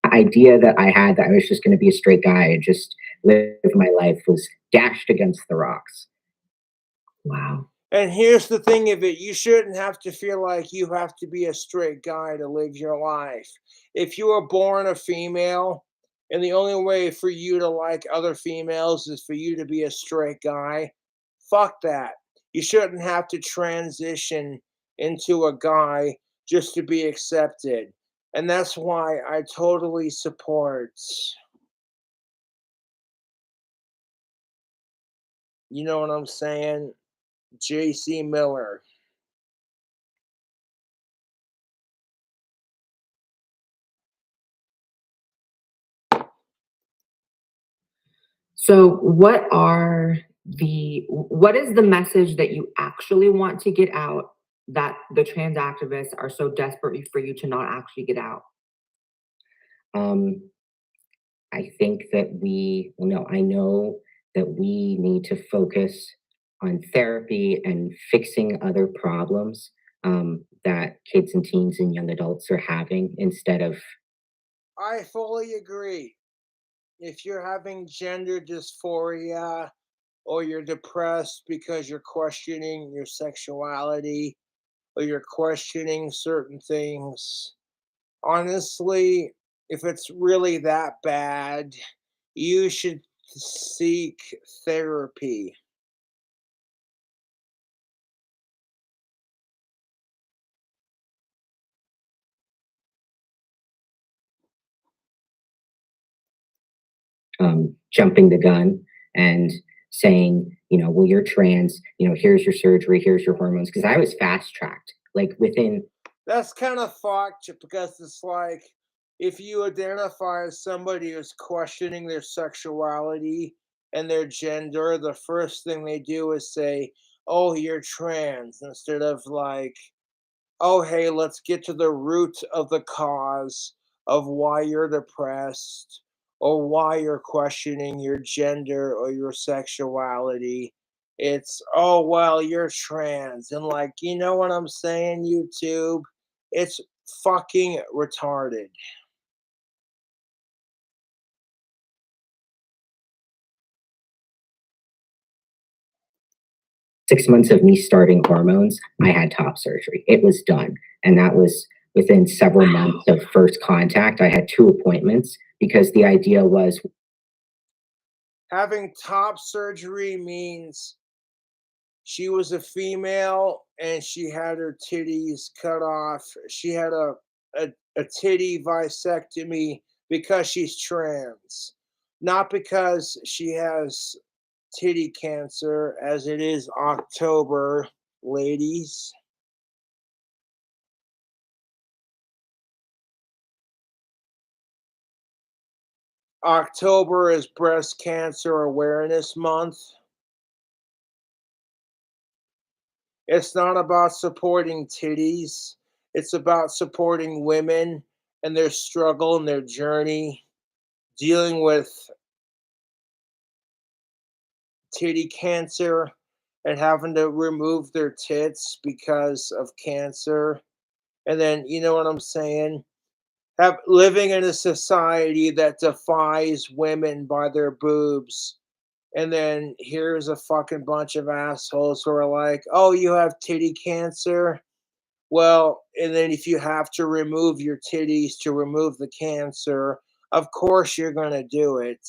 Idea that I had that I was just going to be a straight guy and just live my life was dashed against the rocks. Wow. And here's the thing of it, you shouldn't have to feel like you have to be a straight guy to live your life. If you were born a female, and the only way for you to like other females is for you to be a straight guy, fuck that. You shouldn't have to transition into a guy just to be accepted. And that's why I totally support, you know what I'm saying, JC Miller. So what is the message that you actually want to get out that the trans activists are so desperate for you to not actually get out? I think that I know that we need to focus on therapy and fixing other problems that kids and teens and young adults are having instead of. I fully agree. If you're having gender dysphoria or you're depressed because you're questioning your sexuality or you're questioning certain things, honestly, if it's really that bad, you should seek therapy. Jumping the gun and saying, well, you're trans, here's your surgery, here's your hormones. Because I was fast tracked, like within. That's kind of fucked because it's like if you identify as somebody who's questioning their sexuality and their gender, the first thing they do is say, oh, you're trans, instead of like, oh, hey, let's get to the root of the cause of why you're depressed or why you're questioning your gender or your sexuality. It's, oh, well, you're trans. And, like, you know what I'm saying, YouTube? It's fucking retarded. 6 months of me starting hormones, I had top surgery. It was done. And that was within several months of first contact. I had 2 appointments because the idea was. Having top surgery means She was a female and she had her titties cut off. She had a titty vasectomy because she's trans, not because she has titty cancer, as it is October, ladies. October is Breast Cancer Awareness Month. It's not about supporting titties. It's about supporting women and their struggle and their journey dealing with titty cancer and having to remove their tits because of cancer. And then, you know what I'm saying? Have living in a society that defies women by their boobs. And then here's a fucking bunch of assholes who are like, "Oh, you have titty cancer? Well, and then if you have to remove your titties to remove the cancer, of course you're going to do it.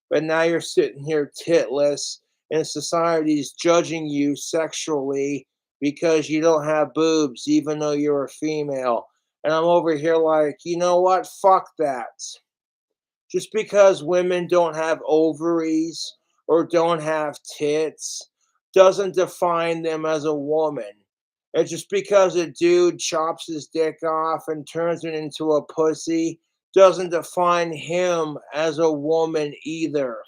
But now you're sitting here titless, and society's judging you sexually because you don't have boobs, even though you're a female." And I'm over here like, you know what? Fuck that. Just because women don't have ovaries or don't have tits doesn't define them as a woman. And just because a dude chops his dick off and turns it into a pussy doesn't define him as a woman either.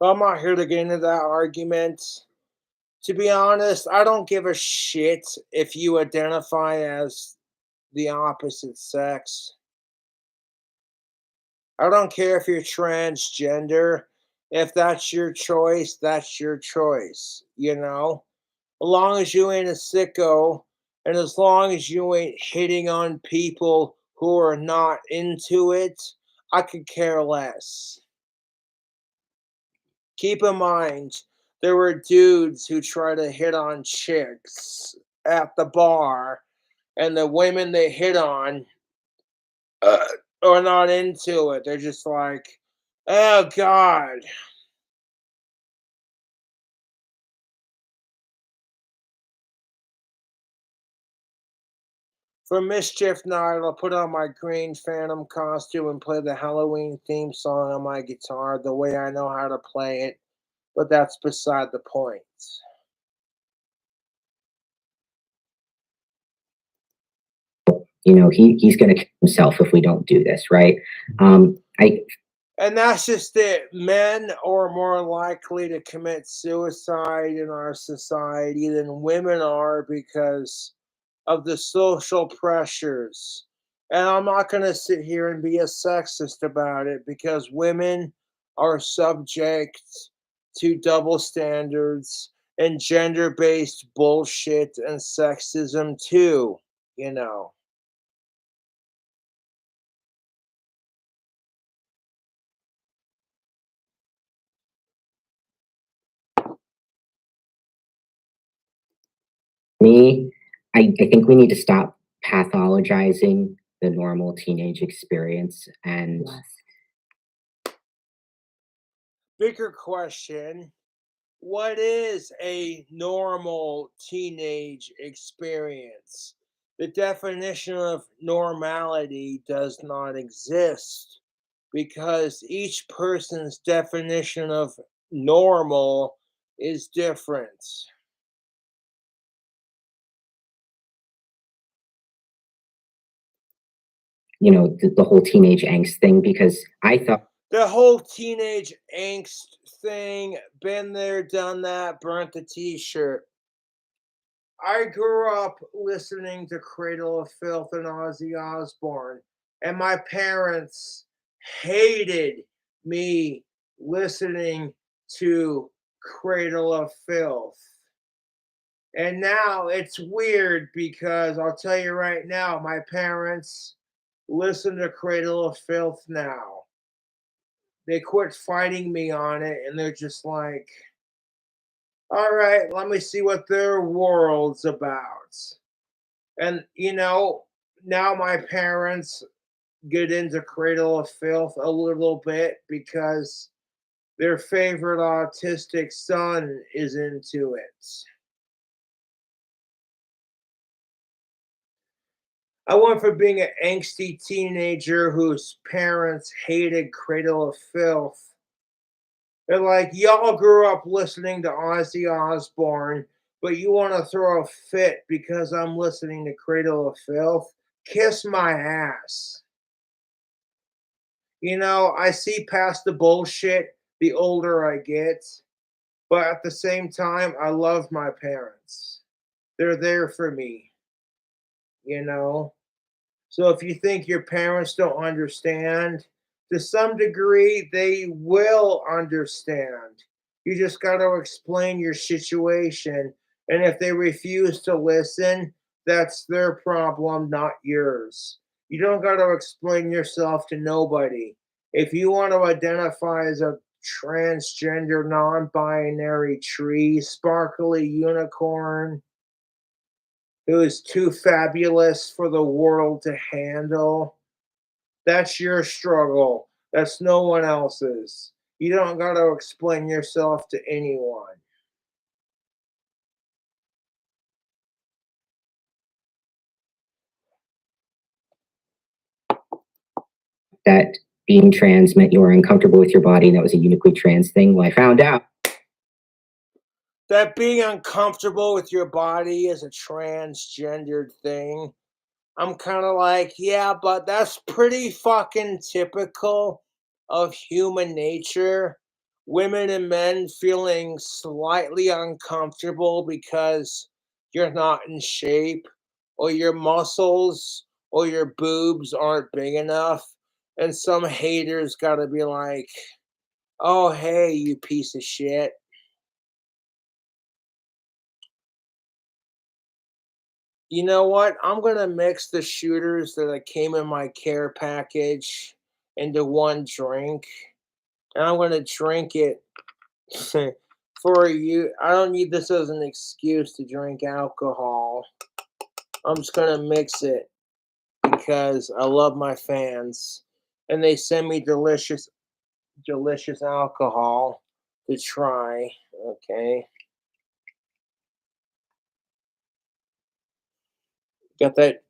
I'm not here to get into that argument. To be honest, I don't give a shit if you identify as the opposite sex. I don't care if you're transgender. If that's your choice, that's your choice, you know? As long as you ain't a sicko and as long as you ain't hitting on people who are not into it, I could care less. Keep in mind, there were dudes who try to hit on chicks at the bar, and the women they hit on uh, are not into it. They're just like, oh God. For mischief night, I'll put on my green Phantom costume and play the Halloween theme song on my guitar the way I know how to play it, but that's beside the point. You know, he's going to kill himself if we don't do this, right? And that's just it. Men are more likely to commit suicide in our society than women are because of the social pressures. And I'm not going to sit here and be a sexist about it because women are subject to double standards and gender based bullshit and sexism too, you know. Me, I think we need to stop pathologizing the normal teenage experience. And Bigger question: what is a normal teenage experience? The definition of normality does not exist because each person's definition of normal is different. you know, the whole teenage angst thing, because I thought The whole teenage angst thing, been there, done that, burnt the t shirt. I grew up listening to Cradle of Filth and Ozzy Osbourne, and my parents hated me listening to Cradle of Filth. And now it's weird because I'll tell you right now, my parents listen to Cradle of Filth now. They quit fighting me on it and they're just like, all right, let me see what their world's about. And, now my parents get into Cradle of Filth a little bit because their favorite autistic son is into it. I went from being an angsty teenager whose parents hated Cradle of Filth. They're like, y'all grew up listening to Ozzy Osbourne, but you want to throw a fit because I'm listening to Cradle of Filth? Kiss my ass. I see past the bullshit the older I get, but at the same time, I love my parents. They're there for me, you know? So if you think your parents don't understand, to some degree, they will understand. You just got to explain your situation. And if they refuse to listen, that's their problem, not yours. You don't got to explain yourself to nobody. If you want to identify as a transgender, non binary tree, sparkly unicorn, who is too fabulous for the world to handle, that's your struggle. That's no one else's. You don't got to explain yourself to anyone. That being trans meant you were uncomfortable with your body and that was a uniquely trans thing. Well, I found out That being uncomfortable with your body is a transgendered thing. I'm kind of like, yeah, but that's pretty fucking typical of human nature. Women and men feeling slightly uncomfortable because you're not in shape, or your muscles or your boobs aren't big enough. And some haters got to be like, oh, hey, you piece of shit. You know what? I'm gonna mix the shooters that came in my care package into one drink, and I'm gonna drink it for you. I don't need this as an excuse to drink alcohol. I'm just gonna mix it because I love my fans, and they send me delicious, delicious alcohol to try. Okay, got that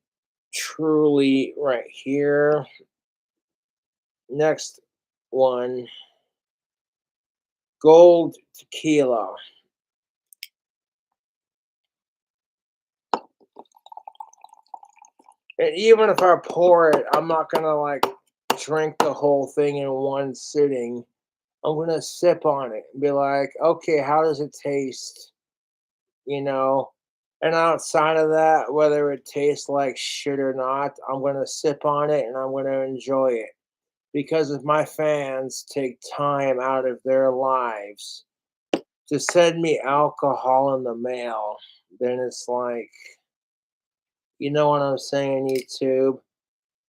truly right here. Next one. Gold tequila. And even if I pour it, I'm not gonna like drink the whole thing in one sitting. I'm gonna sip on it and be like, okay, how does it taste? You know? And outside of that, whether it tastes like shit or not, I'm gonna sip on it and I'm gonna enjoy it. Because if my fans take time out of their lives to send me alcohol in the mail, then it's like, you know what I'm saying, YouTube?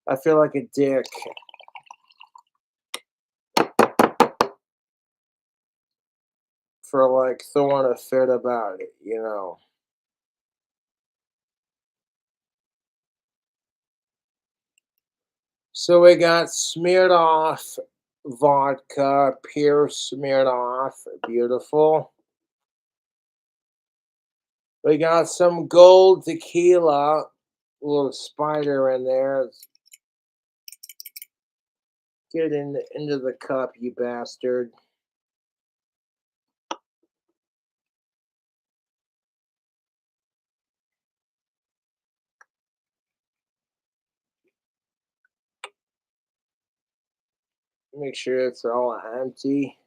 I feel like a dick. For like throwing a fit about it. So we got smeared off vodka, pure smeared off, beautiful. We got some gold tequila, a little spider in there. Get into the cup, you bastard. Make sure it's all empty.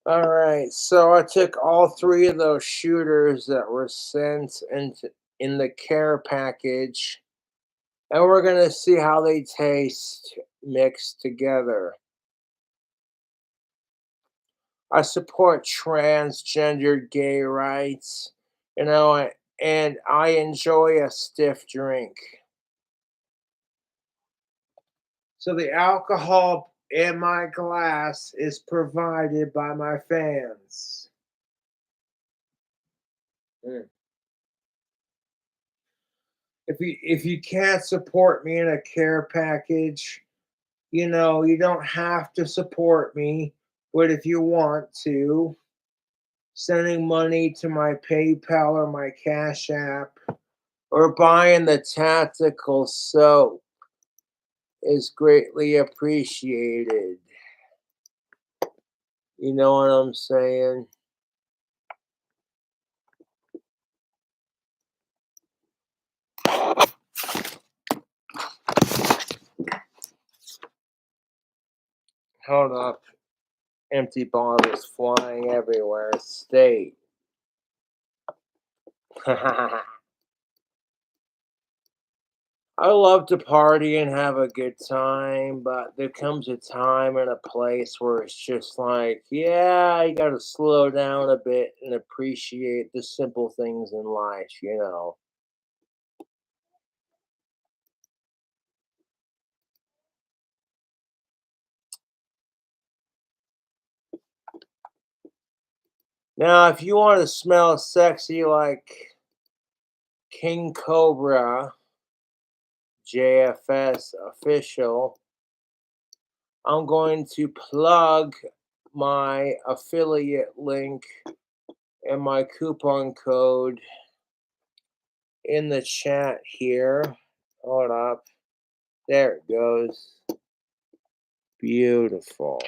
All right, so I took all three of those shooters that were sent in the care package, and we're gonna see how they taste mixed together. I support transgender gay rights, you know, and I enjoy a stiff drink. So the alcohol in my glass is provided by my fans. Mm. If you can't support me in a care package, you know, you don't have to support me, but if you want to, sending money to my PayPal or my Cash App or buying the tactical soap is greatly appreciated. You know what I'm saying? Hold up. Empty bottles flying everywhere. State. I love to party and have a good time, but there comes a time and a place where it's just like, yeah, you gotta slow down a bit and appreciate the simple things in life, you know. Now, if you want to smell sexy like King Cobra JFS official, I'm going to plug my affiliate link and my coupon code in the chat here. Hold up. There it goes. Beautiful.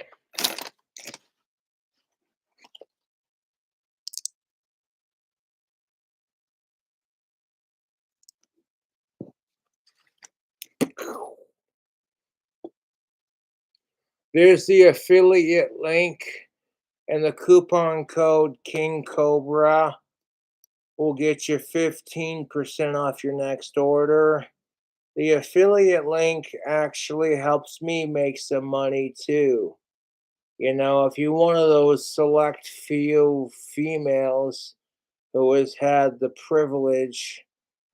There's the affiliate link, and the coupon code King Cobra will get you 15% off your next order. The affiliate link actually helps me make some money too. You know, if you're one of those select few females who has had the privilege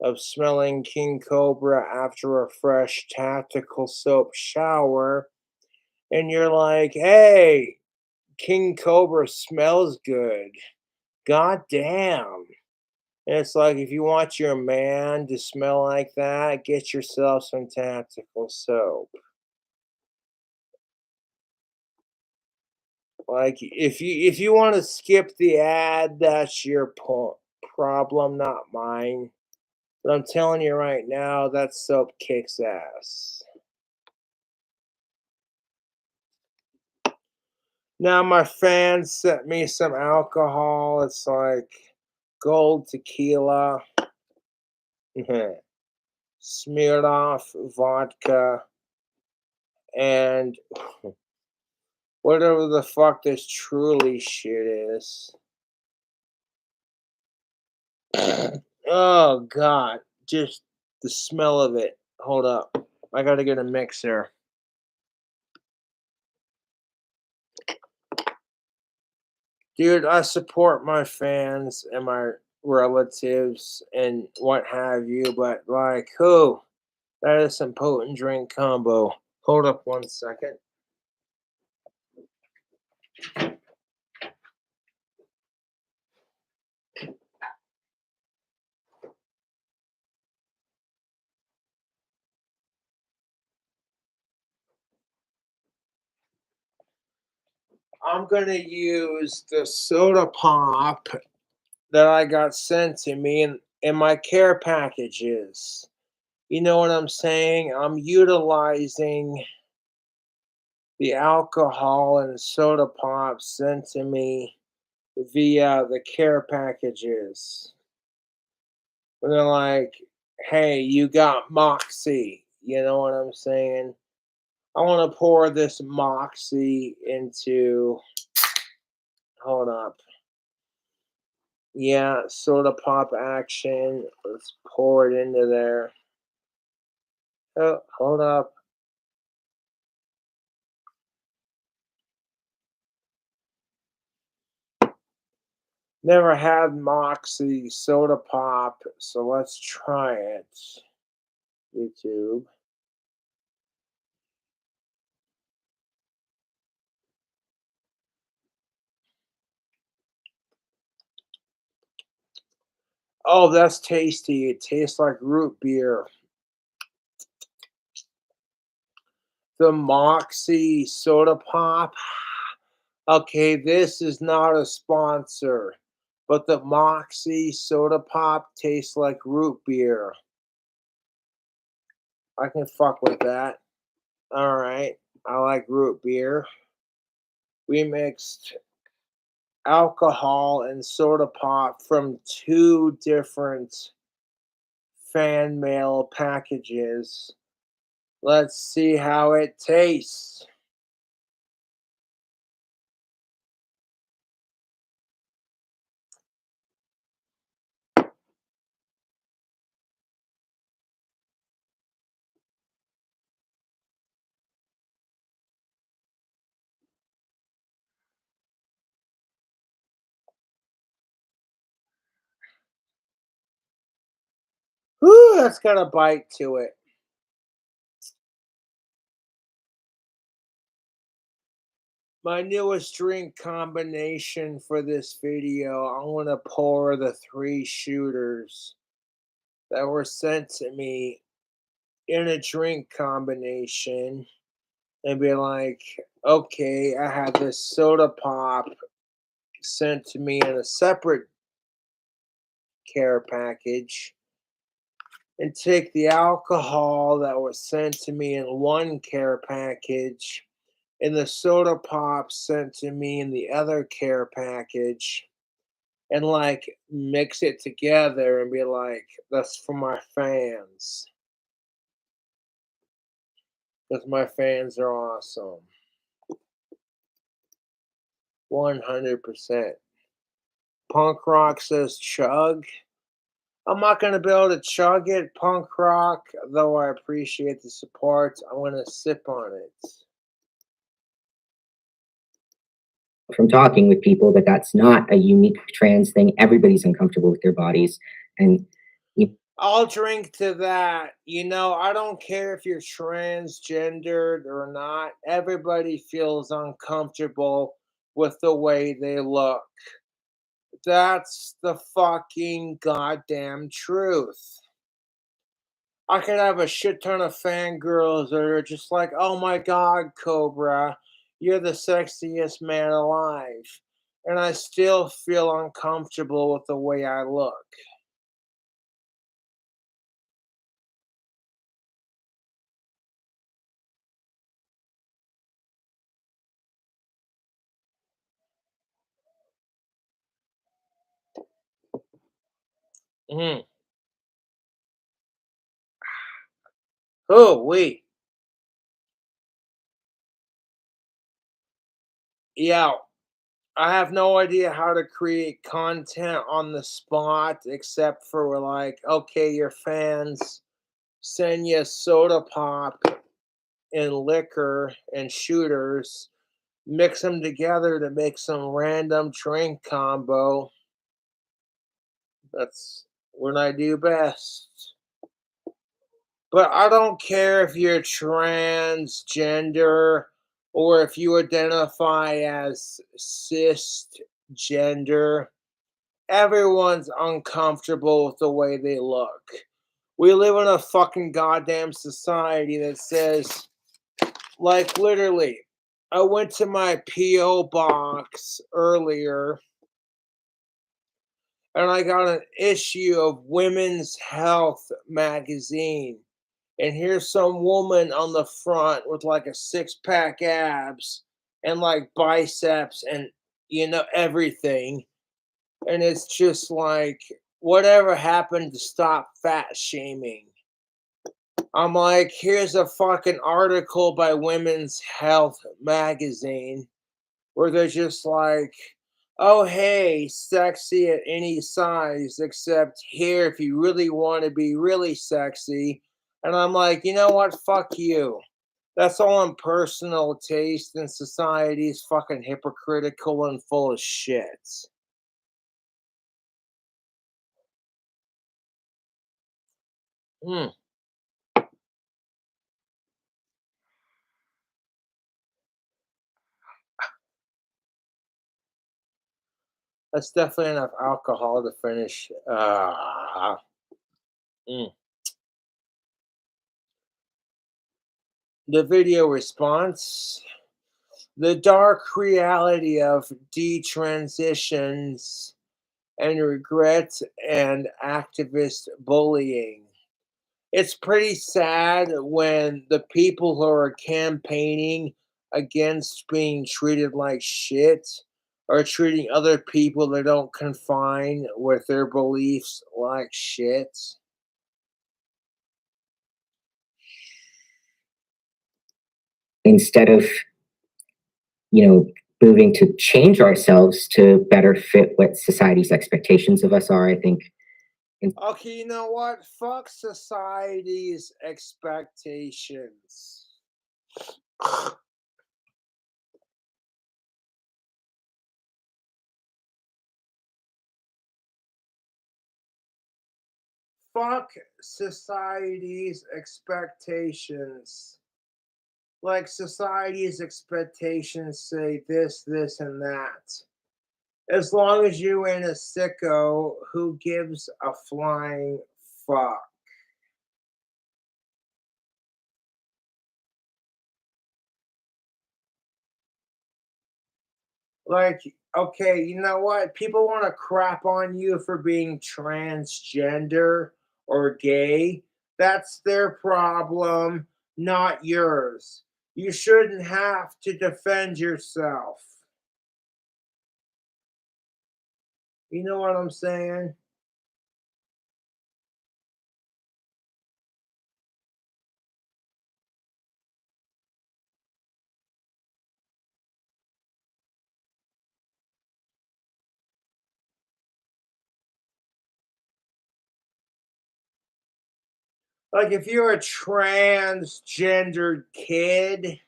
of smelling King Cobra after a fresh tactical soap shower, and you're like, hey, King Cobra smells good. God damn. And it's like, if you want your man to smell like that, get yourself some tactical soap. Like, if you want to skip the ad, that's your problem, not mine. But I'm telling you right now, that soap kicks ass. Now my fans sent me some alcohol. It's like gold tequila, smeared off vodka, and whatever the fuck this truly shit is. Oh god, just the smell of it. Hold up. I gotta get a mixer. Dude, I support my fans and my relatives and what have you, but like, who? That is some potent drink combo. Hold up 1 second. I'm gonna use the soda pop that I got sent to me in my care packages. You know what I'm saying? I'm utilizing the alcohol and soda pop sent to me via the care packages. When they're like, hey, you got Moxie. You know what I'm saying? I want to pour this Moxie into, hold up. Yeah, soda pop action. Let's pour it into there. Oh, hold up. Never had Moxie soda pop, so let's try it. YouTube. Oh, that's tasty. It tastes like root beer. The Moxie soda pop. Okay, this is not a sponsor, but the Moxie soda pop tastes like root beer. I can fuck with that. All right. I like root beer. We mixed alcohol and soda pop from 2 different fan mail packages. Let's see how it tastes. Whew, that's got a bite to it. My newest drink combination for this video, I'm going to pour the 3 shooters that were sent to me in a drink combination and be like, okay, I had this soda pop sent to me in a separate care package, and take the alcohol that was sent to me in one care package and the soda pop sent to me in the other care package, and like mix it together and be like, that's for my fans. Because my fans are awesome. 100%. Punk Rock says chug. I'm not going to be able to chug it, Punk Rock, though I appreciate the support. I'm going to sip on it. From talking with people that that's not a unique trans thing. Everybody's uncomfortable with their bodies. And I'll drink to that. You know, I don't care if you're transgendered or not. Everybody feels uncomfortable with the way they look. That's the fucking goddamn truth. I could have a shit ton of fangirls that are just like, oh my God, Cobra, you're the sexiest man alive. And I still feel uncomfortable with the way I look. Mm. Oh, wait. Yeah, I have no idea how to create content on the spot except for like, okay, your fans send you soda pop and liquor and shooters, mix them together to make some random drink combo. That's what I do best. But I don't care if you're transgender or if you identify as cisgender. Everyone's uncomfortable with the way they look. We live in a fucking goddamn society that says, like, literally, I went to my P.O Box earlier and I got an issue of Women's Health magazine. And here's some woman on the front with like a 6-pack abs and like biceps and, you know, everything. And it's just like, whatever happened to stop fat shaming? I'm like, here's a fucking article by Women's Health magazine where they're just like, oh, hey, sexy at any size except here if you really want to be really sexy. And I'm like, you know what? Fuck you. That's all in personal taste, and society is fucking hypocritical and full of shit. Mm. That's definitely enough alcohol to finish. Mm. The video response. The dark reality of detransitions and regret and activist bullying. It's pretty sad when the people who are campaigning against being treated like shit are treating other people that don't confine with their beliefs like shit. Instead of, you know, moving to change ourselves to better fit what society's expectations of us are, I think. Okay, you know what? Fuck society's expectations. Fuck society's expectations. Like society's expectations say this, this, and that. As long as you ain't a sicko, who gives a flying fuck? Like, okay, you know what? People want to crap on you for being transgender or gay. That's their problem, not yours. You shouldn't have to defend yourself. You know what I'm saying? Like, if you're a transgendered kid,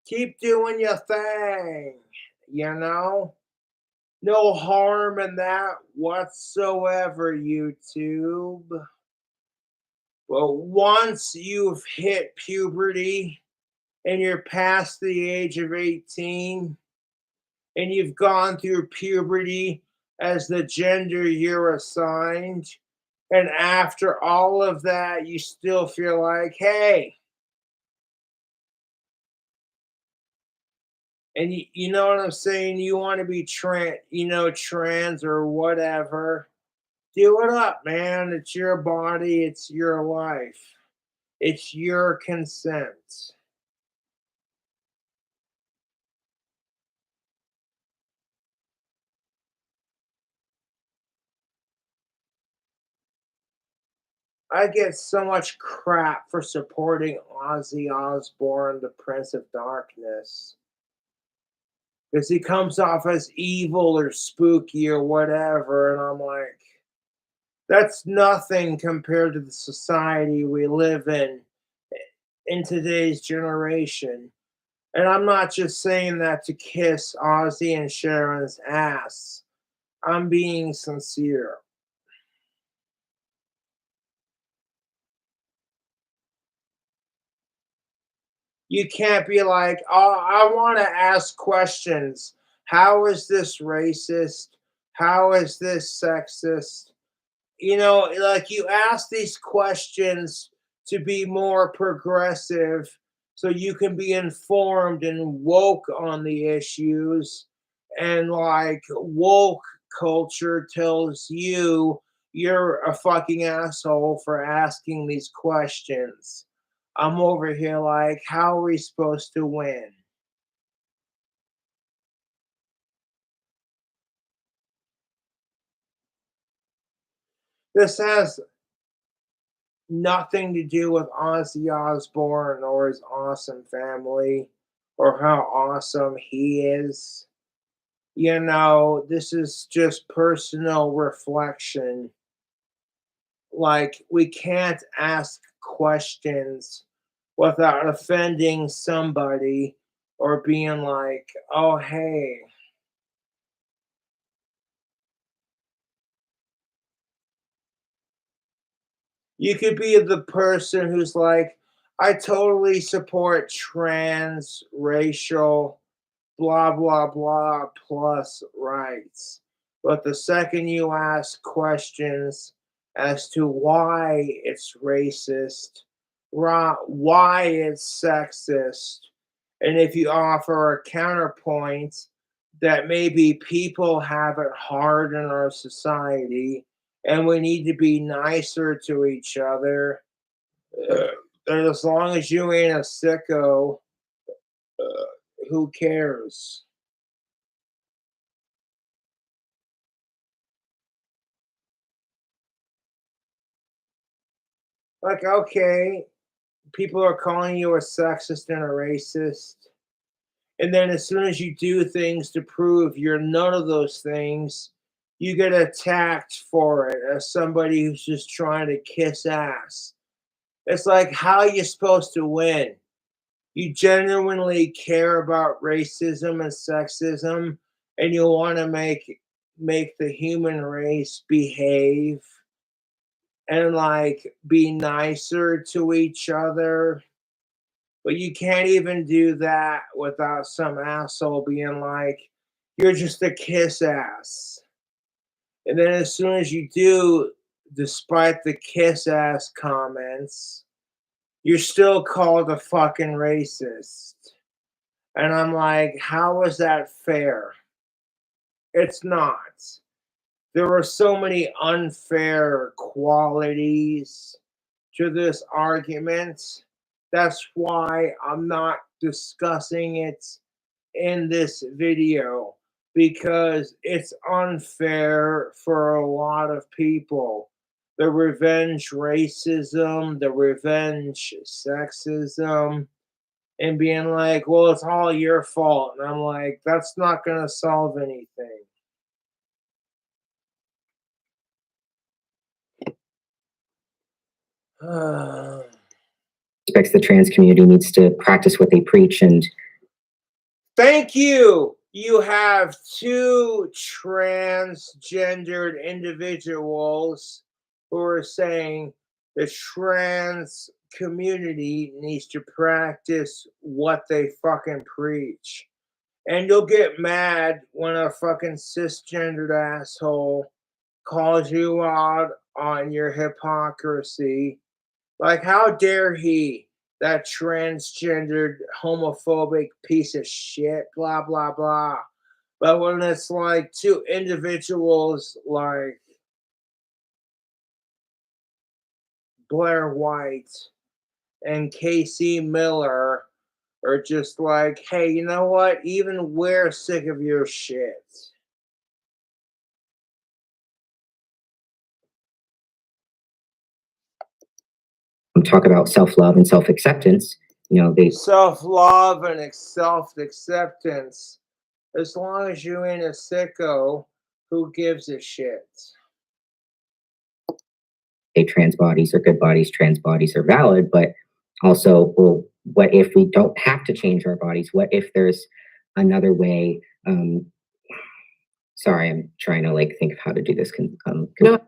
keep doing your thing, you know? No harm in that whatsoever, YouTube. But once you've hit puberty and you're past the age of 18 and you've gone through puberty as the gender you're assigned, and after all of that, you still feel like, hey, and you know what I'm saying? You want to be trans or whatever. Do it up, man. It's your body, it's your life, it's your consent. I get so much crap for supporting Ozzy Osbourne, the Prince of Darkness, because he comes off as evil or spooky or whatever. And I'm like, that's nothing compared to the society we live in today's generation. And I'm not just saying that to kiss Ozzy and Sharon's ass. I'm being sincere. You can't be like, oh, I want to ask questions. How is this racist? How is this sexist? Like, you ask these questions to be more progressive so you can be informed and woke on the issues. And like, woke culture tells you you're a fucking asshole for asking these questions. I'm over here like, how are we supposed to win? This has nothing to do with Ozzy Osbourne or his awesome family or how awesome he is. This is just personal reflection. Like, we can't ask questions without offending somebody or being like, oh, hey. You could be the person who's like, I totally support trans, racial, blah, blah, blah, plus rights. But the second you ask questions as to why it's racist, why it's sexist, and if you offer a counterpoint that maybe people have it hard in our society and we need to be nicer to each other, and as long as you ain't a sicko, uh, who cares? Like, okay, people are calling you a sexist and a racist. And then as soon as you do things to prove you're none of those things, you get attacked for it as somebody who's just trying to kiss ass. It's like, how are you supposed to win? You genuinely care about racism and sexism, and you want to make the human race behave and like be nicer to each other. But you can't even do that without some asshole being like, you're just a kiss ass. And then as soon as you do, despite the kiss ass comments, you're still called a fucking racist. And I'm like, how is that fair? It's not. There are so many unfair qualities to this argument. That's why I'm not discussing it in this video, because it's unfair for a lot of people. The revenge racism, the revenge sexism, and being like, well, it's all your fault. And I'm like, that's not going to solve anything. Expects the trans community needs to practice what they preach. And Thank you. You have two transgendered individuals who are saying the trans community needs to practice what they fucking preach. And you'll get mad when a fucking cisgendered asshole calls you out on your hypocrisy. Like, how dare he, that transgendered homophobic piece of shit, blah, blah, blah. But when it's like two individuals like Blair White and Casey Miller are just like, hey, you know what? Even we're sick of your shit. talk about self-love and self-acceptance, they Self-love and self-acceptance. As long as you ain't a sicko, who gives a shit? say trans bodies are good bodies, trans bodies are valid, but also, well, what if we don't have to change our bodies? What if there's another way? Sorry, I'm trying to think of how to do this. No.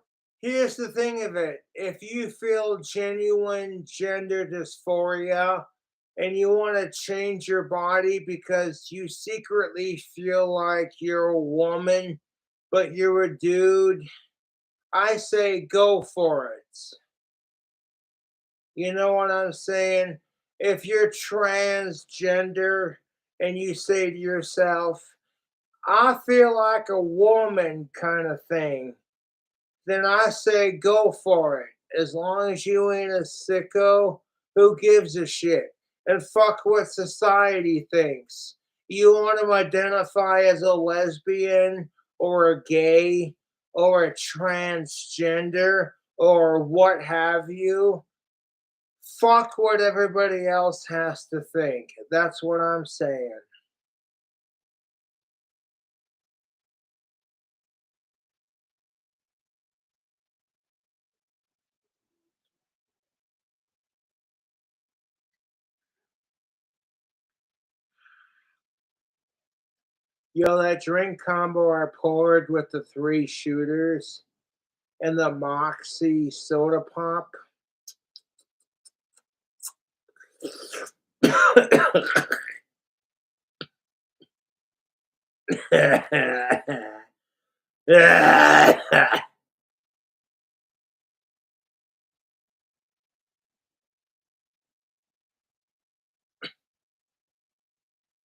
Here's the thing of it. If you feel genuine gender dysphoria and you want to change your body because you secretly feel like you're a woman, but you're a dude, I say go for it. You know what I'm saying? If you're transgender and you say to yourself, I feel like a woman kind of thing, then I say go for it. As long as you ain't a sicko, who gives a shit? And fuck what society thinks. You want to identify as a lesbian or a gay or a transgender or what have you? Fuck what everybody else has to think. That's what I'm saying. Yo, that drink combo I poured with the 3 shooters and the Moxie soda pop,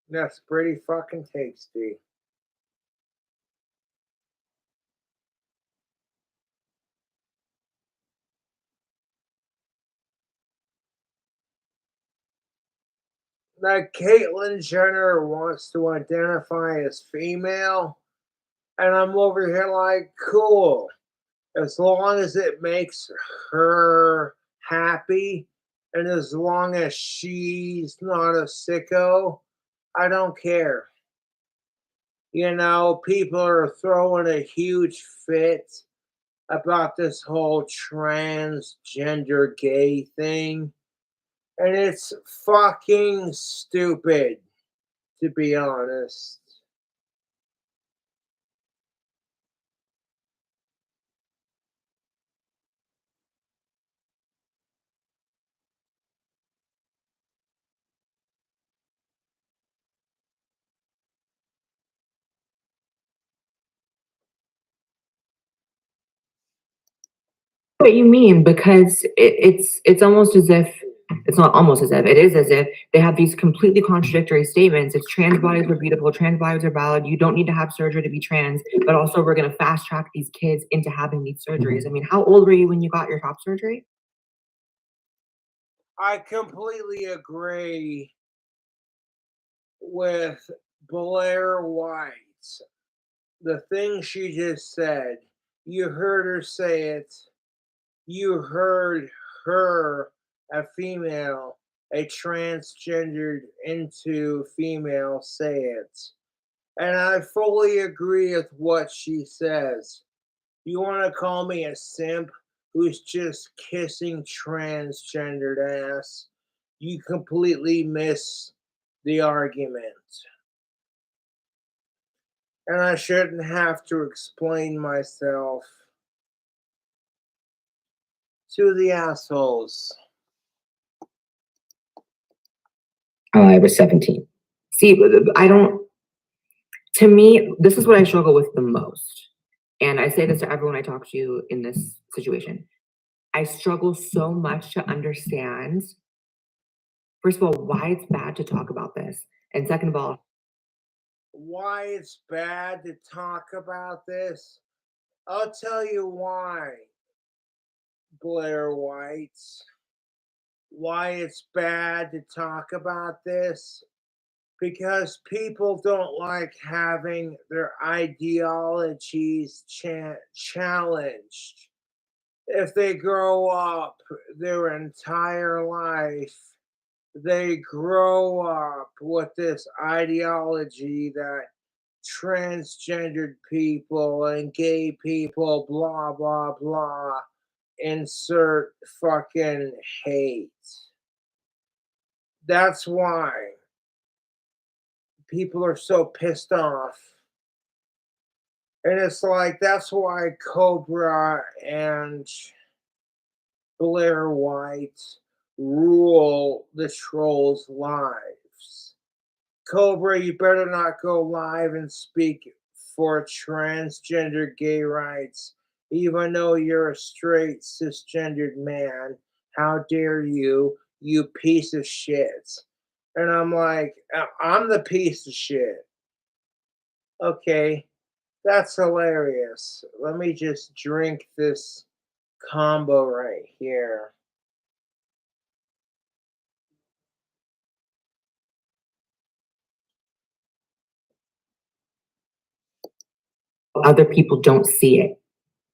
That's pretty fucking tasty. That Caitlyn Jenner wants to identify as female, and I'm over here like, cool. As long as it makes her happy, and as long as she's not a sicko, I don't care. You know, people are throwing a huge fit about this whole transgender gay thing, and it's fucking stupid, to be honest. What you mean, because it's almost as if it's not almost as if it is as if they have these completely contradictory statements. It's trans bodies are beautiful, trans bodies are valid. You don't need to have surgery to be trans, but also we're going to fast track these kids into having these surgeries. I mean, how old were you when you got your top surgery? I completely agree with Blair White. The thing she just said, you heard her say it. You heard her, a female, a transgendered into female, say it. And I fully agree with what she says. You want to call me a simp who's just kissing transgendered ass? You completely miss the argument. And I shouldn't have to explain myself to the assholes. I was 17. See, I don't, to me, this is what I struggle with the most. And I say this to everyone I talk to in this situation. I struggle so much to understand, first of all, why it's bad to talk about this. And second of all, Why it's bad to talk about this? I'll tell you why, Blair White. Why it's bad to talk about this? Because people don't like having their ideologies challenged. If they grow up their entire life, they grow up with this ideology that transgendered people and gay people, blah, blah, blah, insert fucking hate. That's why people are so pissed off. And it's like, that's why Cobra and Blair White rule the trolls' lives. Cobra, you better not go live and speak for transgender gay rights, even though you're a straight cisgendered man. How dare you, you piece of shit. And I'm like, I'm the piece of shit. Okay, that's hilarious. Let me just drink this combo right here. other people don't see it.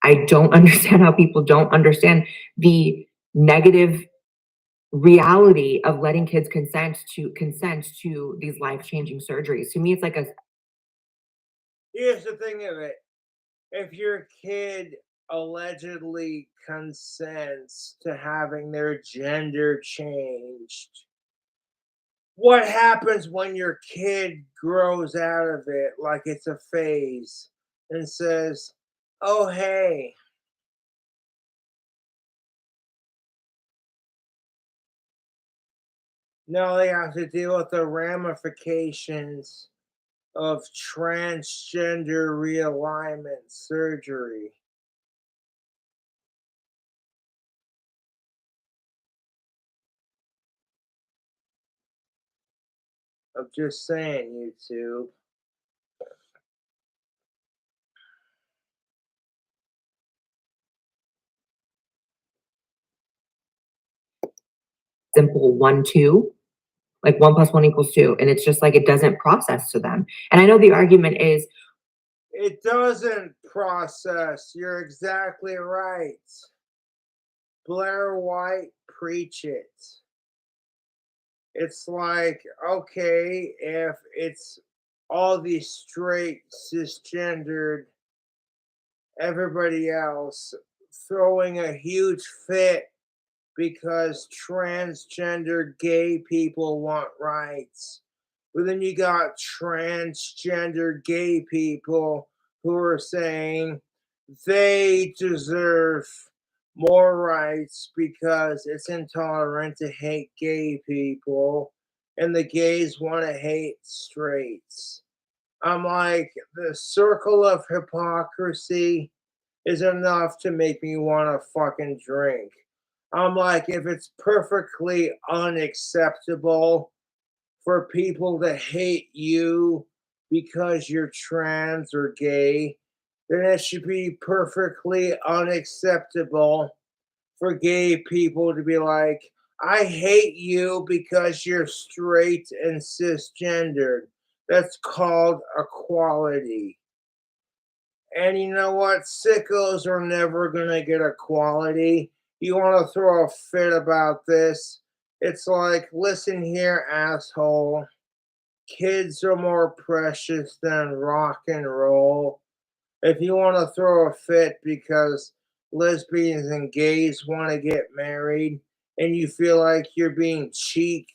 I don't understand how people don't understand the negative reality of letting kids consent to these life-changing surgeries. To me, it's like a Here's the thing of it. If your kid allegedly consents to having their gender changed, what happens when your kid grows out of it like it's a phase and says, oh, hey, Now they have to deal with the ramifications of transgender realignment surgery. I'm just saying, YouTube. Simple 1, 2, like 1 + 1 = 2. And it's just like it doesn't process to them. And I know the argument is it doesn't process. You're exactly right. Blair White, preach it. It's like, okay, if it's all these straight, cisgendered, everybody else throwing a huge fit because transgender gay people want rights. But then you got transgender gay people who are saying they deserve more rights because it's intolerant to hate gay people and the gays want to hate straights. I'm like, the circle of hypocrisy is enough to make me want to fucking drink. I'm like, if it's perfectly unacceptable for people to hate you because you're trans or gay, then it should be perfectly unacceptable for gay people to be like, I hate you because you're straight and cisgendered. That's called equality. And you know what? Sickos are never going to get equality. You want to throw a fit about this? It's like, listen here, asshole. Kids are more precious than rock and roll. If you want to throw a fit because lesbians and gays want to get married and you feel like you're being cheeked,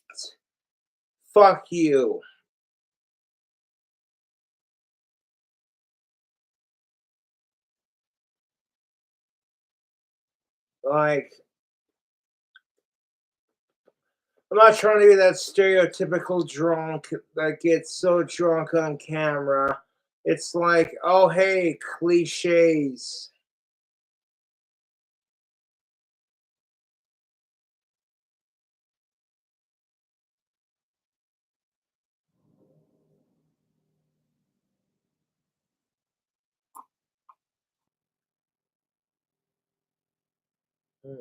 fuck you. Like, I'm not trying to be that stereotypical drunk that gets so drunk on camera. It's like, oh, hey, cliches. Hmm.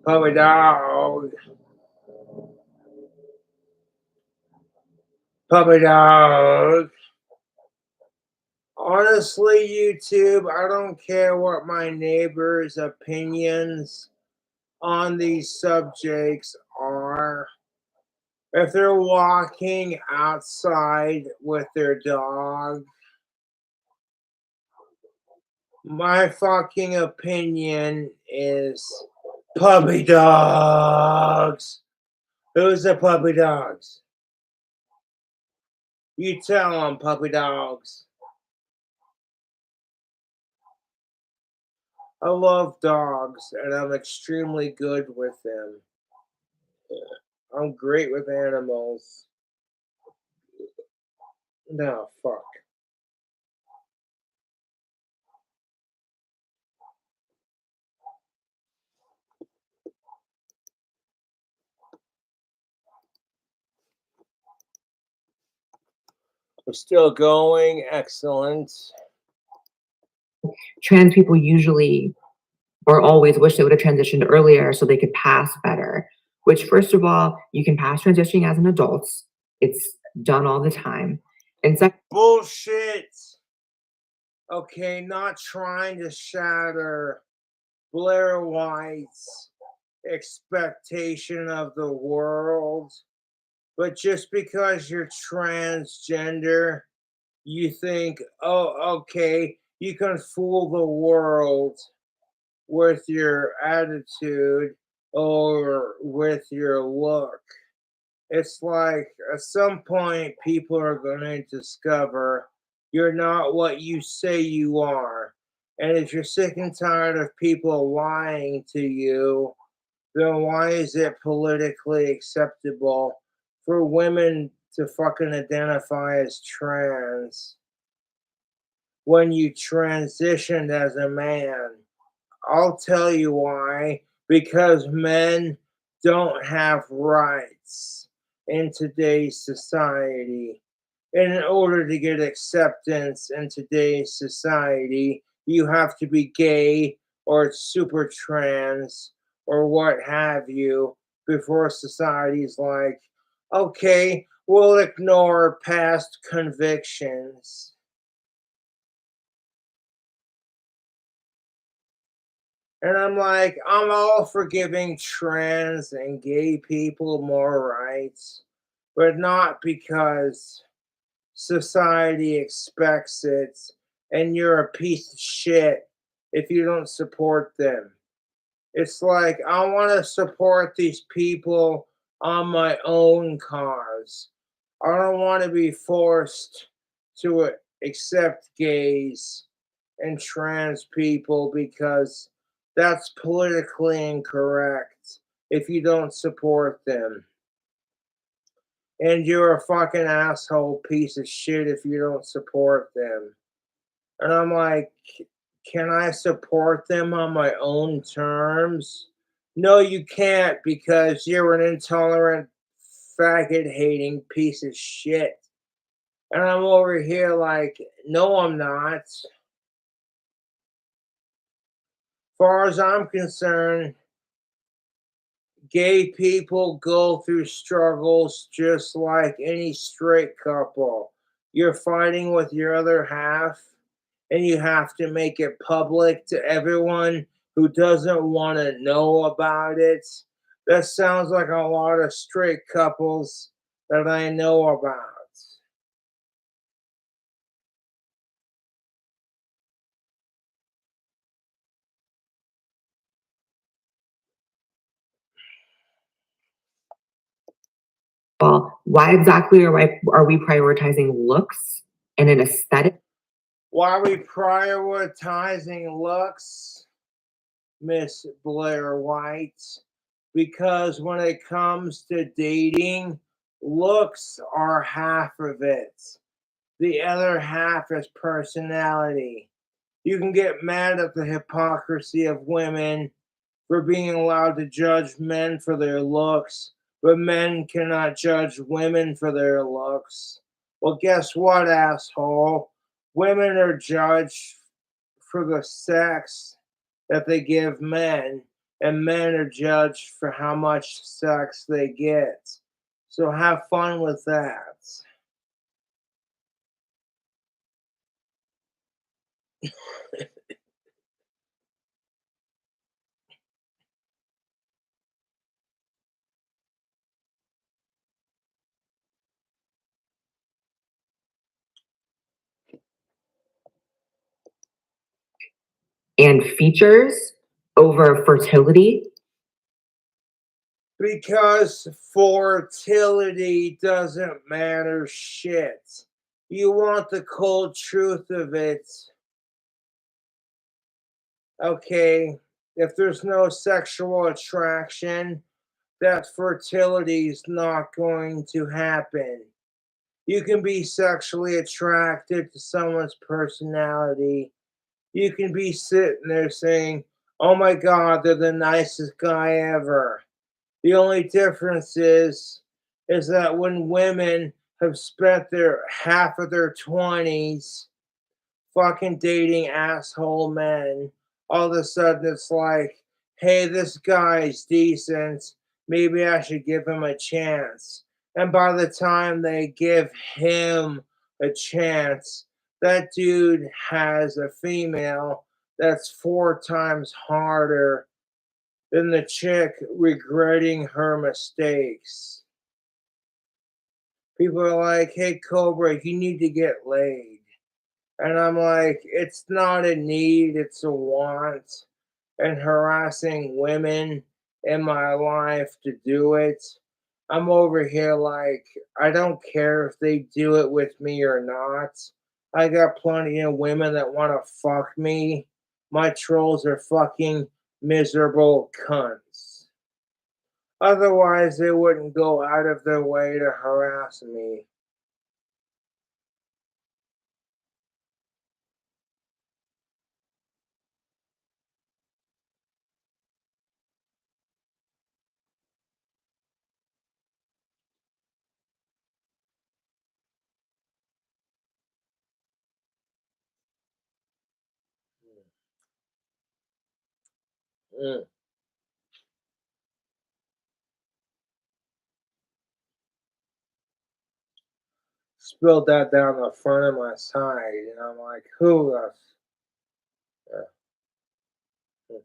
Puppy dog. Puppy dog. Honestly, YouTube, I don't care what my neighbor's opinions on these subjects are. If they're walking outside with their dog, my fucking opinion is puppy dogs. Who's the puppy dogs? You tell them, puppy dogs. I love dogs and I'm extremely good with them. I'm great with animals. No, fuck. We're still going. Excellent. trans people usually or always wish they would have transitioned earlier so they could pass better, which, first of all, you can pass transitioning as an adult. It's done all the time. And second, Bullshit. Okay, not trying to shatter Blair White's expectation of the world, but just because you're transgender, you think, oh, okay, you can fool the world with your attitude or with your look. It's like at some point people are going to discover you're not what you say you are. And if you're sick and tired of people lying to you, then why is it politically acceptable for women to fucking identify as trans when you transitioned as a man? I'll tell you why. Because men don't have rights in today's society. And in order to get acceptance in today's society, you have to be gay or super trans or what have you before society's like, okay, we'll ignore past convictions. And I'm like, I'm all for giving trans and gay people more rights, but not because society expects it and you're a piece of shit if you don't support them. It's like, I want to support these people on my own cause. I don't want to be forced to accept gays and trans people because that's politically incorrect if you don't support them. And you're a fucking asshole piece of shit if you don't support them. And I'm like, can I support them on my own terms? No, you can't because you're an intolerant, faggot hating piece of shit. And I'm over here like, no, I'm not. Far as I'm concerned, gay people go through struggles just like any straight couple. You're fighting with your other half, and you have to make it public to everyone who doesn't want to know about it. That sounds like a lot of straight couples that I know about. Well, why exactly are we prioritizing looks and an aesthetic? Why are we prioritizing looks, Miss Blair White? Because when it comes to dating, looks are half of it. The other half is personality. You can get mad at the hypocrisy of women for being allowed to judge men for their looks, but men cannot judge women for their looks. Well, guess what, asshole? Women are judged for the sex that they give men, and men are judged for how much sex they get. So have fun with that. And features over fertility? Because fertility doesn't matter shit. You want the cold truth of it. Okay, if there's no sexual attraction, that fertility is not going to happen. You can be sexually attracted to someone's personality. You can be sitting there saying, oh my God, they're the nicest guy ever. The only difference is that when women have spent their half of their 20s fucking dating asshole men, all of a sudden it's like, hey, this guy's decent. Maybe I should give him a chance. And by the time they give him a chance, that dude has a female that's 4 times harder than the chick regretting her mistakes. People are like, hey, Cobra, you need to get laid. And I'm like, it's not a need, it's a want. And harassing women in my life to do it. I'm over here like, I don't care if they do it with me or not. I got plenty of women that want to fuck me. My trolls are fucking miserable cunts. Otherwise, they wouldn't go out of their way to harass me. Mm. Spilled that down the front of my side, and I'm like, who the? Yeah. Mm.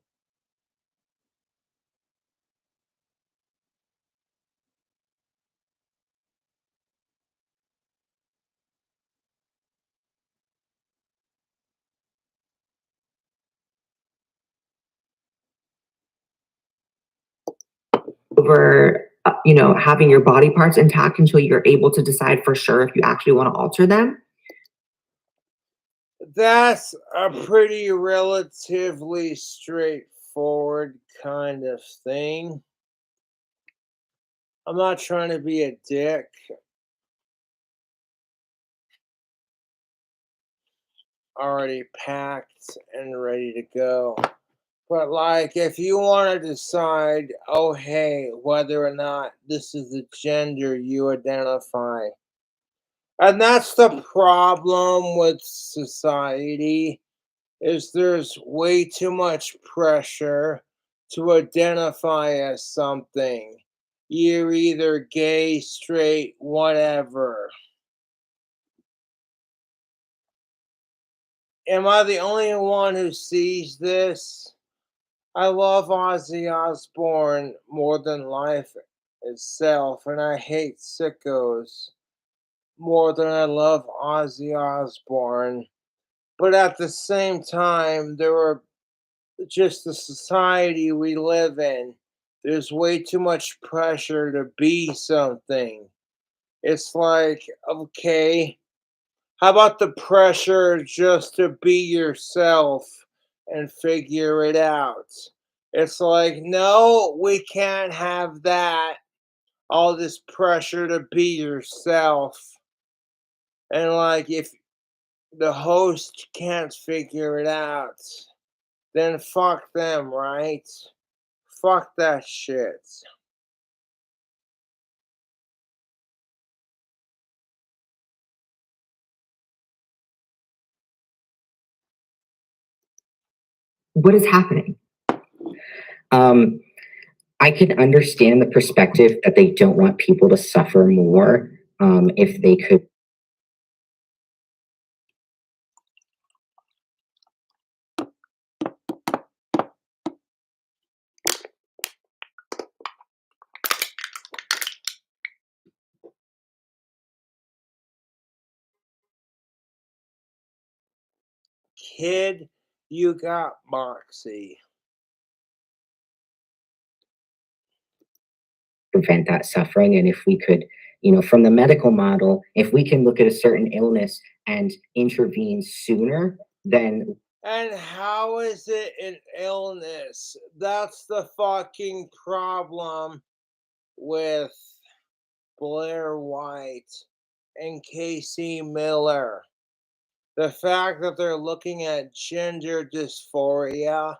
Over, having your body parts intact until you're able to decide for sure if you actually want to alter them. That's a pretty relatively straightforward kind of thing. I'm not trying to be a dick. Already packed and ready to go. But like, if you want to decide, oh hey, whether or not this is the gender you identify, and that's the problem with society, is there's way too much pressure to identify as something. You're either gay, straight, whatever. Am I the only one who sees this? I love Ozzy Osbourne more than life itself, and I hate sickos more than I love Ozzy Osbourne. But at the same time, there are just the society we live in. There's way too much pressure to be something. It's like, okay, how about the pressure just to be yourself and figure it out? It's like, no, we can't have that. All this pressure to be yourself. And like, if the host can't figure it out, then fuck them, right? Fuck that shit. What is happening? Um, I can understand the perspective that they don't want people to suffer more. If they could. Kid, you got moxie. Prevent that suffering, and if we could, from the medical model, if we can look at a certain illness and intervene sooner, then. And how is it an illness? That's the fucking problem with Blair White and Casey Miller. The fact that they're looking at gender dysphoria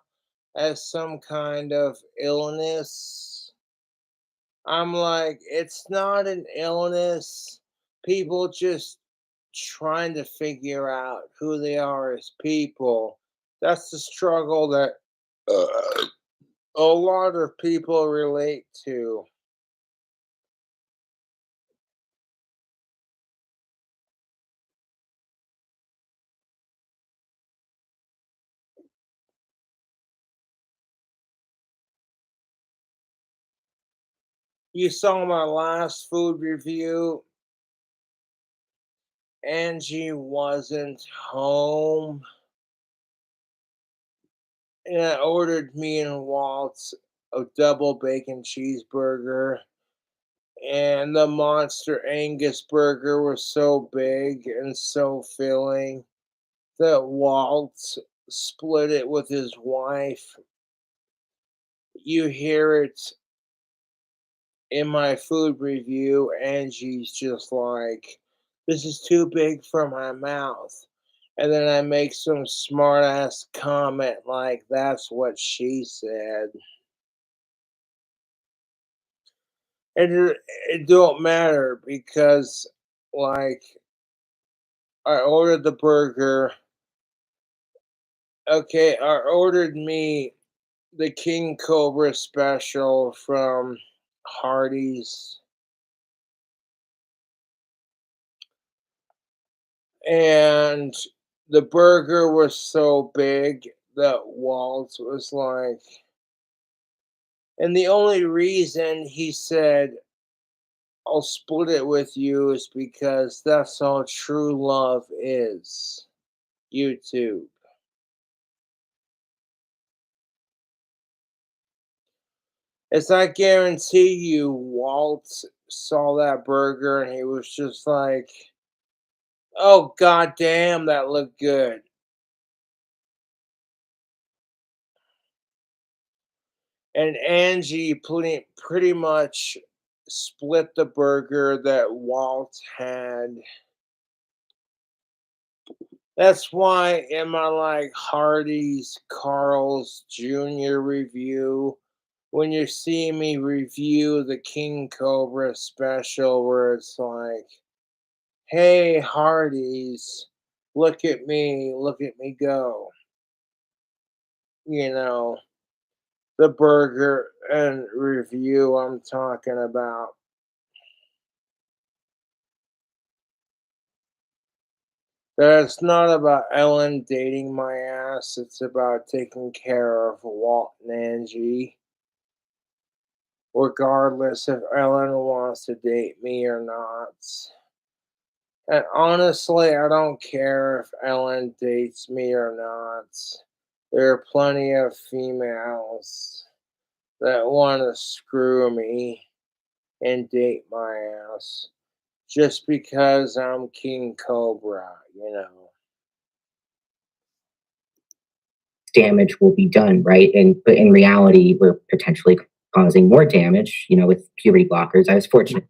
as some kind of illness. I'm like, it's not an illness. People just trying to figure out who they are as people. That's the struggle that a lot of people relate to. You saw my last food review. Angie wasn't home, and I ordered me and Walt's a double bacon cheeseburger, and the Monster Angus burger was so big and so filling that Walt split it with his wife. You hear it in my food review. Angie's just like, this is too big for my mouth. And then I make some smart ass comment like, that's what she said. And it don't matter because, like, I ordered the burger. Okay, I ordered me the King Cobra special from Hardee's. And the burger was so big that Walt was like, and the only reason he said, I'll split it with you is because that's all true love is. YouTube. It's I guarantee you, Walt saw that burger and he was just like, oh, god damn, that looked good. And Angie pretty much split the burger that Walt had. That's why in my like Hardee's Carl's Jr. review, when you see me review the King Cobra special, where it's like, hey Hardee's, look at me go. You know, the burger and review I'm talking about. That it's not about Ellen dating my ass, it's about taking care of Walt and Angie, regardless if Ellen wants to date me or not. And honestly, I don't care if Ellen dates me or not. There are plenty of females that want to screw me and date my ass just because I'm King Cobra, you know. Damage will be done, right? And but in reality, we're potentially causing more damage. You know, with puberty blockers, I was fortunate.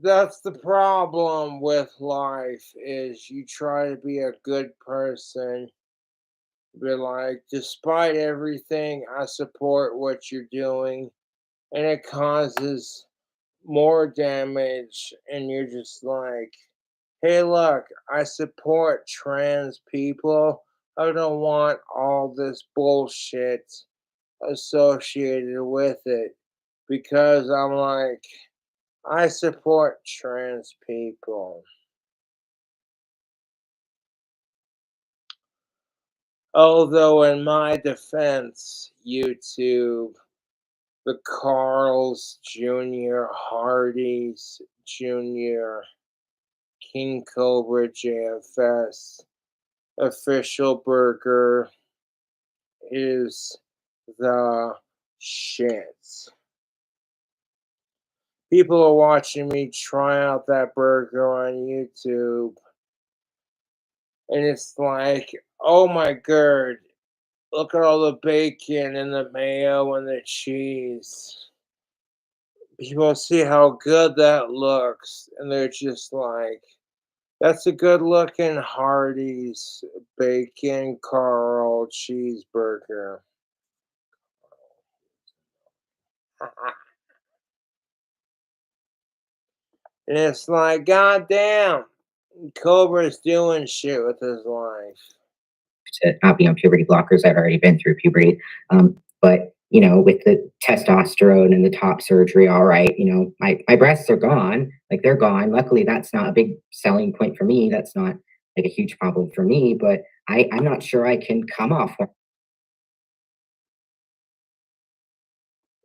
That's the problem with life is you try to be a good person, but like despite everything, I support what you're doing and it causes more damage and you're just like, hey look, I support trans people. I don't want all this bullshit associated with it because I'm like, I support trans people. Although, in my defense, YouTube, the Carl's Jr., Hardee's Jr., King Cobra JFS official burger is the shit. People are watching me try out that burger on YouTube, and it's like, oh my god, look at all the bacon and the mayo and the cheese. People see how good that looks, and they're just like, that's a good looking Hardee's bacon Carl cheeseburger. And it's like, god damn, Cobra's doing shit with his life. To not be on puberty blockers. I've already been through puberty. But you know, with the testosterone and the top surgery, all right, you know, my breasts are gone, like they're gone. Luckily, that's not a big selling point for me. That's not like a huge problem for me, but I'm not sure I can come off.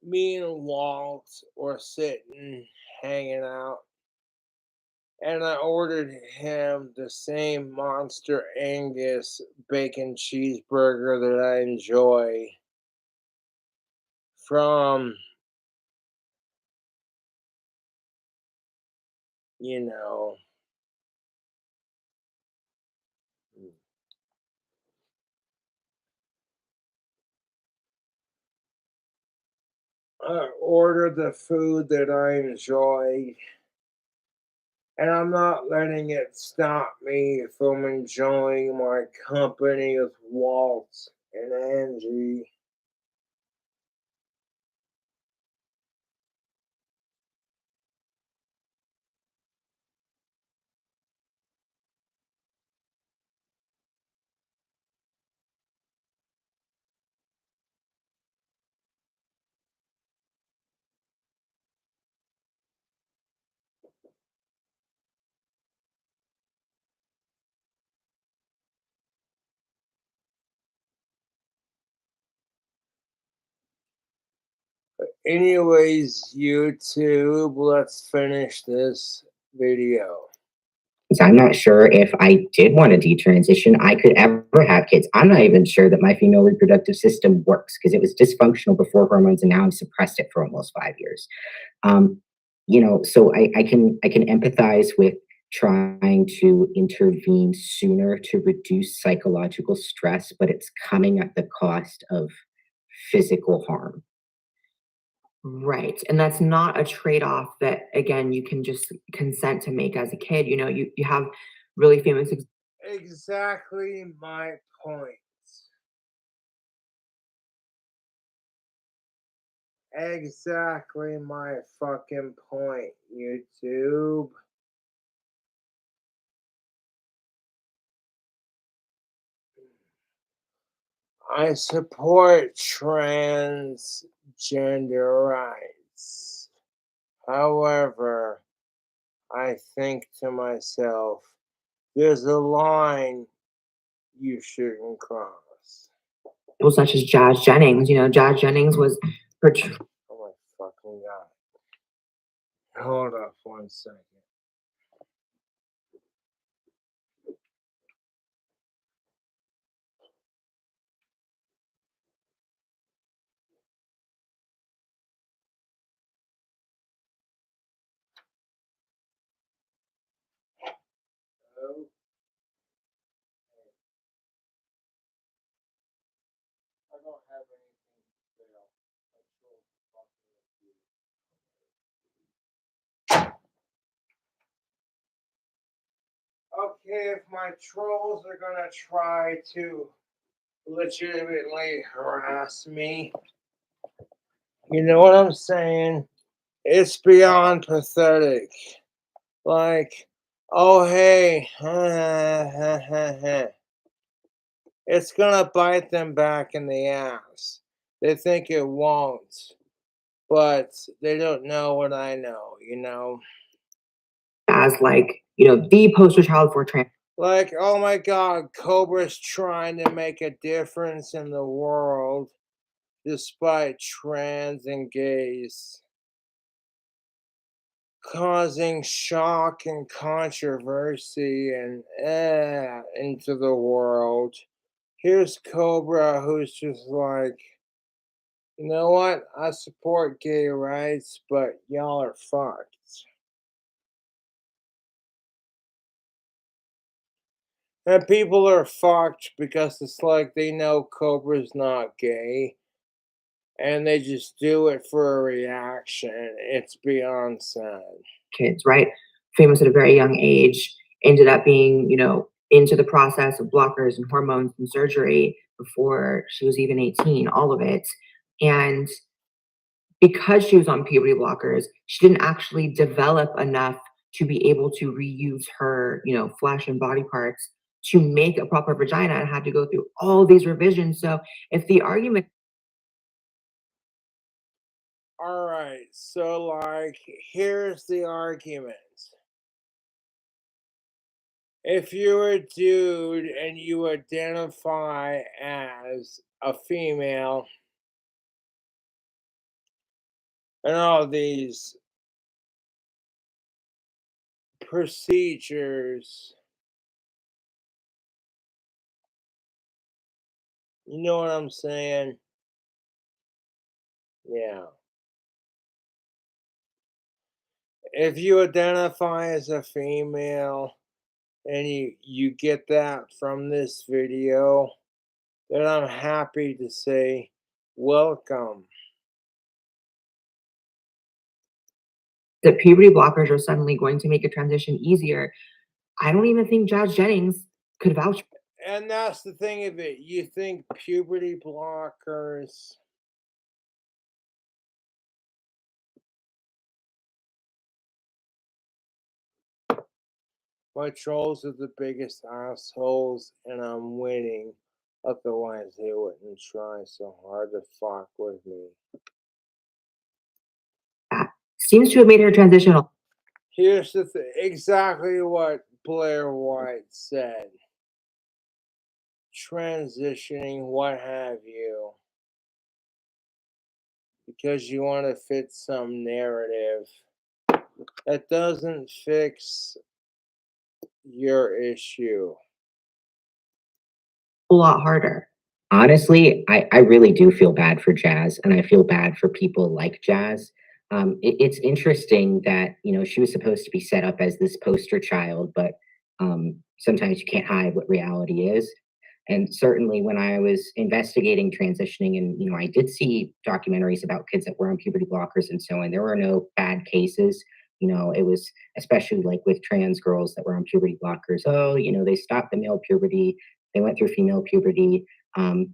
Me and Walt were sitting, hanging out, and I ordered him the same Monster Angus bacon cheeseburger that I enjoy from, you know, I ordered the food that I enjoy, and I'm not letting it stop me from enjoying my company with Walt and Angie. Anyways, YouTube, let's finish this video. So I'm not sure if I did want to detransition, I could ever have kids. I'm not even sure that my female reproductive system works because it was dysfunctional before hormones, and now I've suppressed it for almost 5 years. So I can empathize with trying to intervene sooner to reduce psychological stress, but it's coming at the cost of physical harm. Right. And that's not a trade-off that, again, you can just consent to make as a kid. You have really famous Exactly my point. Exactly my fucking point, YouTube. I support transgender rights. However, I think to myself, there's a line you shouldn't cross. people such as Jazz Jennings. Jazz Jennings was portray- Oh my fucking god. Hold up 1 second. Oh, I don't have anything to sell. I sold the fucking okay, if my trolls are gonna try to legitimately harass me, you know what I'm saying? It's beyond pathetic. Like, oh hey, it's gonna bite them back in the ass. They think it won't, but they don't know what I know. as the poster child for trans. Like, oh my god, Cobra's trying to make a difference in the world despite trans and gays causing shock and controversy and into the world. Here's Cobra, who's just like, you know what? I support gay rights, but y'all are fucked. And people are fucked because it's like they know Cobra's not gay and they just do it for a reaction. It's beyond sad. Kids, right? Famous at a very young age, ended up being, into the process of blockers and hormones and surgery before she was even 18, all of it. And because she was on puberty blockers, she didn't actually develop enough to be able to reuse her, flesh and body parts to make a proper vagina and had to go through all these revisions. So if the argument All right, so like, here's the argument. If you're a dude and you identify as a female, and all these procedures. You know what I'm saying? Yeah. If you identify as a female and you get that from this video, then I'm happy to say welcome. That puberty blockers are suddenly going to make a transition easier. I don't even think Jazz Jennings could vouch. And that's the thing of it. You think puberty blockers. My trolls are the biggest assholes, and I'm winning. Otherwise, they wouldn't try so hard to fuck with me. Seems to have made her transitional. Here's the thing. Exactly what Blair White said. Transitioning, what have you. Because you want to fit some narrative. That doesn't fix your issue. A lot harder. Honestly, I really do feel bad for Jazz, and I feel bad for people like Jazz. It's interesting that, you know, she was supposed to be set up as this poster child, but sometimes you can't hide what reality is. And certainly when I was investigating transitioning, and, you know, I did see documentaries about kids that were on puberty blockers and so on, there were no bad cases. You know, it was especially like with trans girls that were on puberty blockers. Oh, you know, they stopped the male puberty, they went through female puberty.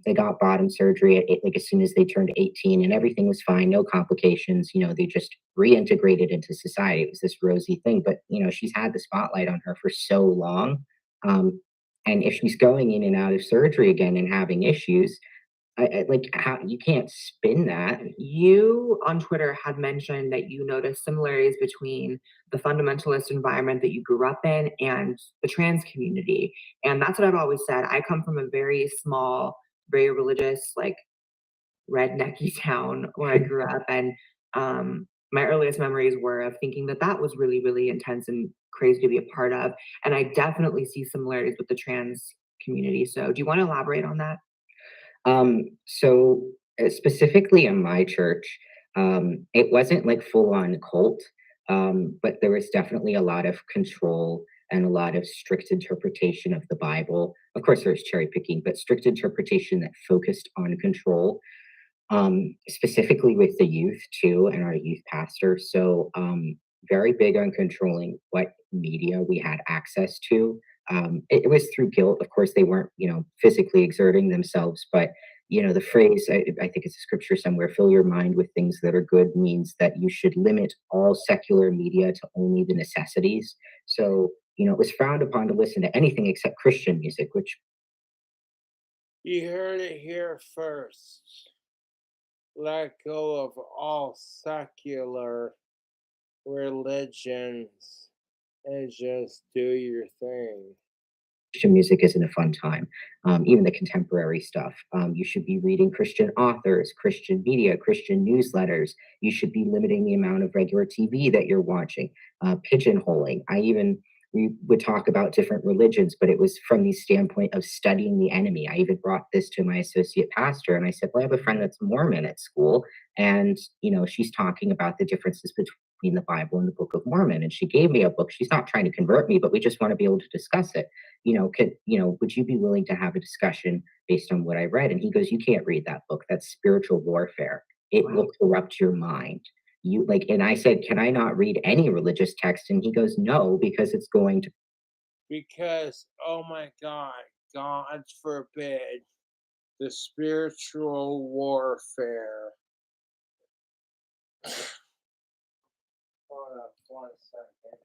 They got bottom surgery like as soon as they turned 18, and everything was fine, no complications. You know, they just reintegrated into society. It was this rosy thing, but you know, she's had the spotlight on her for so long. Um, and if she's going in and out of surgery again and having issues, I like how you can't spin that. You on Twitter had mentioned that you noticed similarities between the fundamentalist environment that you grew up in and the trans community. And that's what I've always said. I come from a very small, very religious, like rednecky town where I grew up. And my earliest memories were of thinking that that was really, really intense and crazy to be a part of. And I definitely see similarities with the trans community. So do you want to elaborate on that? So specifically in my church, it wasn't like full on cult, but there was definitely a lot of control and a lot of strict interpretation of the Bible. Of course, there's cherry picking, but strict interpretation that focused on control, specifically with the youth too, and our youth pastor. So, very big on controlling what media we had access to. It was through guilt. Of course, they weren't, you know, physically exerting themselves, but you know, the phrase, I think it's a scripture somewhere, fill your mind with things that are good, means that you should limit all secular media to only the necessities. So, you know, it was frowned upon to listen to anything except Christian music, which You heard it here first. Let go of all secular religions and just do your thing. Christian music isn't a fun time. Even the contemporary stuff. You should be reading Christian authors, Christian media, Christian newsletters. You should be limiting the amount of regular TV that you're watching. Pigeonholing. We would talk about different religions, but it was from the standpoint of studying the enemy. I even brought this to my associate pastor, and I said, "Well, I have a friend that's Mormon at school, and you know, she's talking about the differences between the Bible and the Book of Mormon." And she gave me a book. She's not trying to convert me, but we just want to be able to discuss it. You know, would you be willing to have a discussion based on what I read? And he goes, "You can't read that book. That's spiritual warfare. It will corrupt your mind." You like, and I said, "Can I not read any religious text?" And he goes, "No, because it's going to." Because, oh my God, God forbid, the spiritual warfare. Hold up 1 second.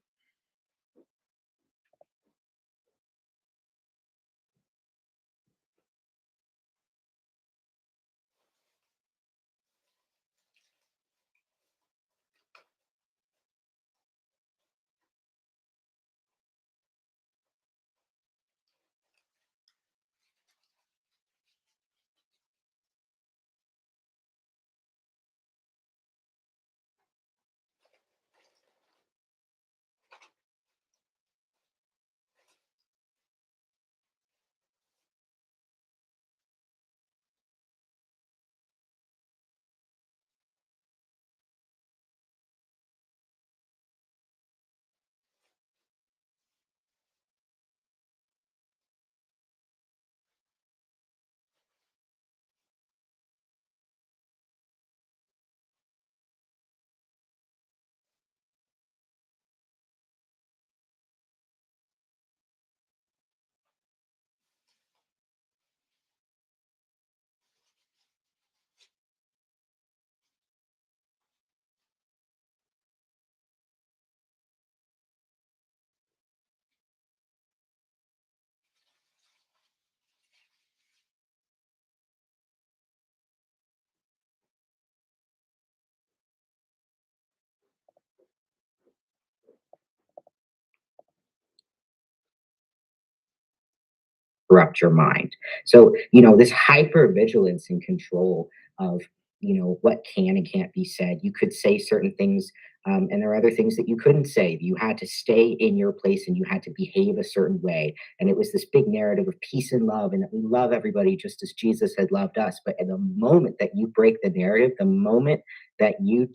corrupt your mind. So, you know, this hyper vigilance and control of, you know, what can and can't be said. You could say certain things, and there are other things that you couldn't say. You had to stay in your place and you had to behave a certain way. And it was this big narrative of peace and love and that we love everybody just as Jesus had loved us. But at the moment that you break the narrative, the moment that you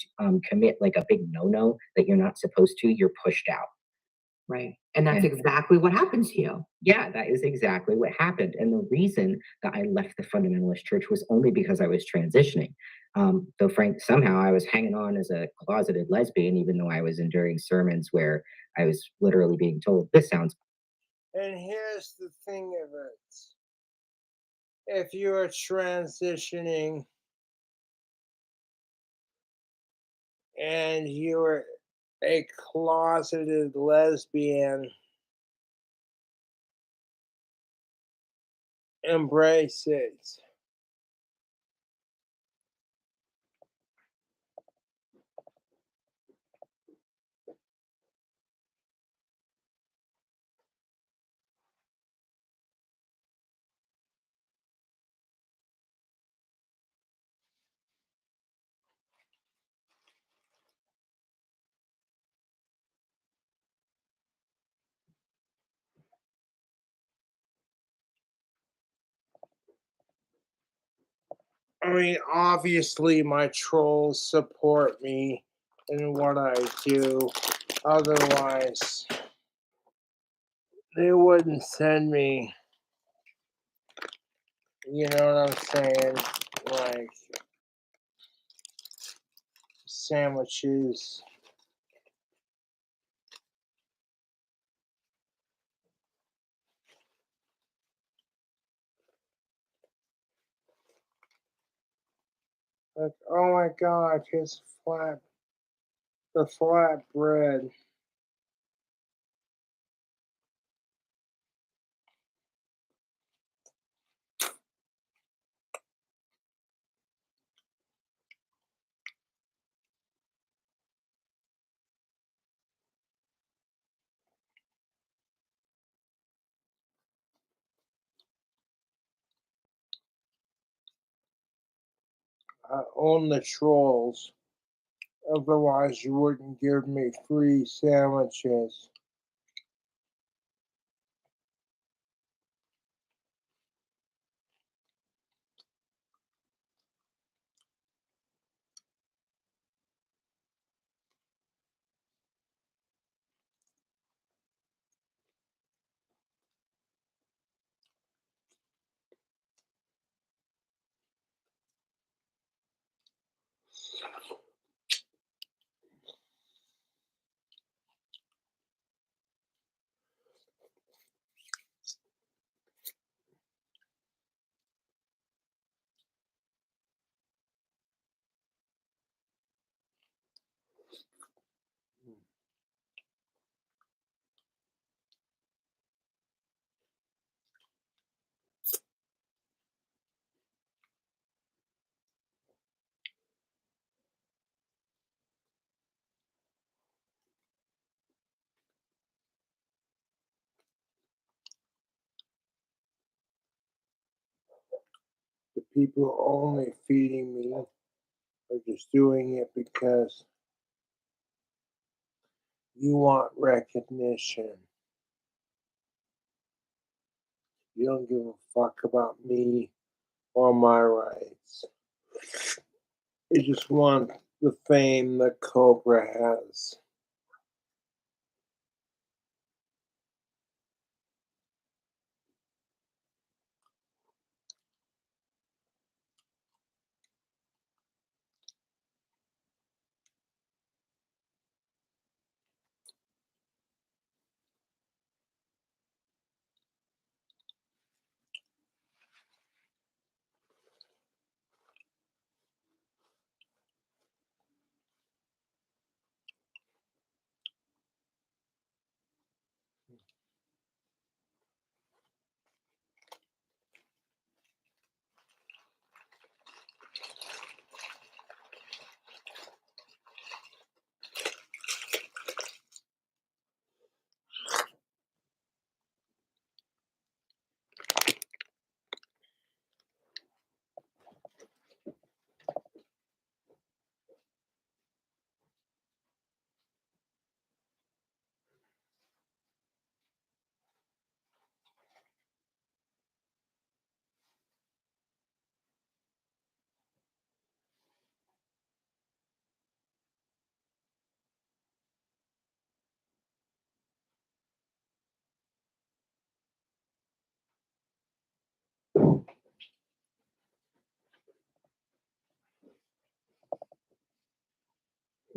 commit like a big no-no that you're not supposed to, you're pushed out. Right. And that's And exactly what happened to you. yeah, that is exactly what happened. And the reason that I left the fundamentalist church was only because I was transitioning. Though Frank, somehow I was hanging on as a closeted lesbian, even though I was enduring sermons where I was literally being told, this sounds. And here's the thing of it. If you are transitioning and you're a closeted lesbian, embrace it. I mean, obviously, my trolls support me in what I do. Otherwise, they wouldn't send me, you know what I'm saying? Like sandwiches. Like, oh my God, here's the flat bread. I own the trolls. Otherwise, you wouldn't give me free sandwiches. The people only feeding me are just doing it because you want recognition. You don't give a fuck about me or my rights. You just want the fame that Cobra has.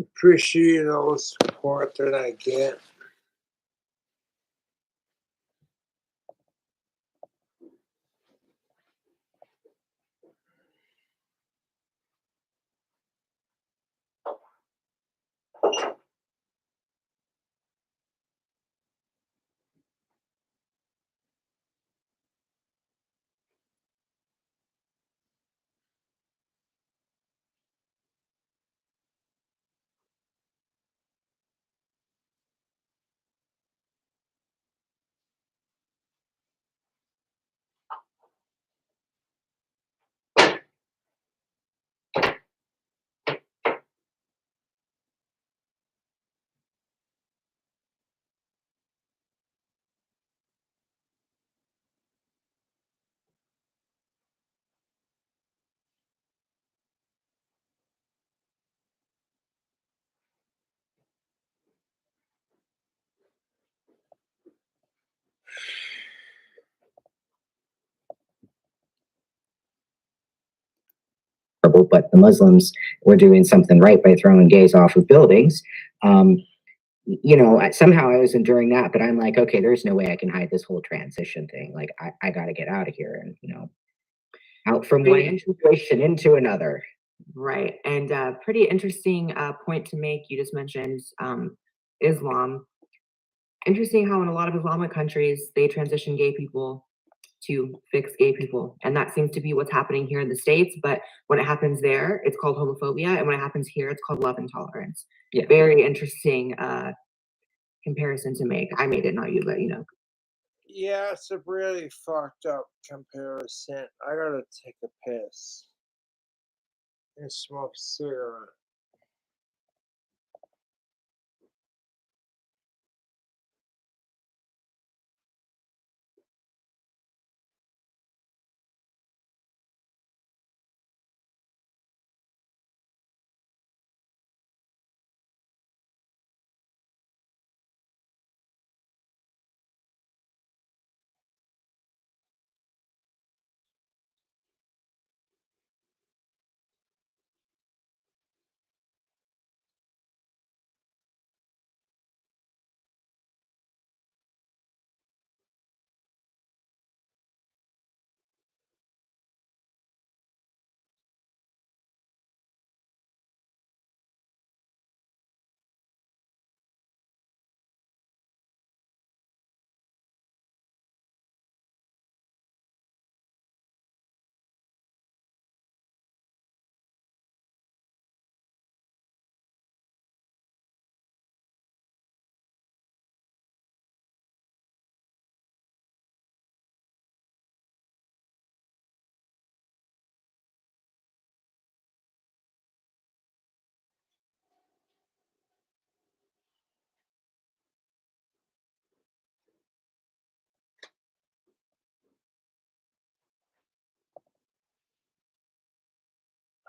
Appreciate all the support that I get. But the Muslims were doing something right by throwing gays off of buildings. Somehow I was enduring that, but I'm like, okay, there's no way I can hide this whole transition thing. Like, I got to get out of here and, out from one situation into another. Right. And pretty interesting point to make. You just mentioned Islam. Interesting how in a lot of Islamic countries, they transition gay people to fix gay people. And that seems to be what's happening here in the States. But when it happens there, it's called homophobia. And when it happens here, it's called love and tolerance. Yeah. Very interesting comparison to make. I made it, not you, but Yeah, it's a really fucked up comparison. I gotta take a piss and smoke a cigarette.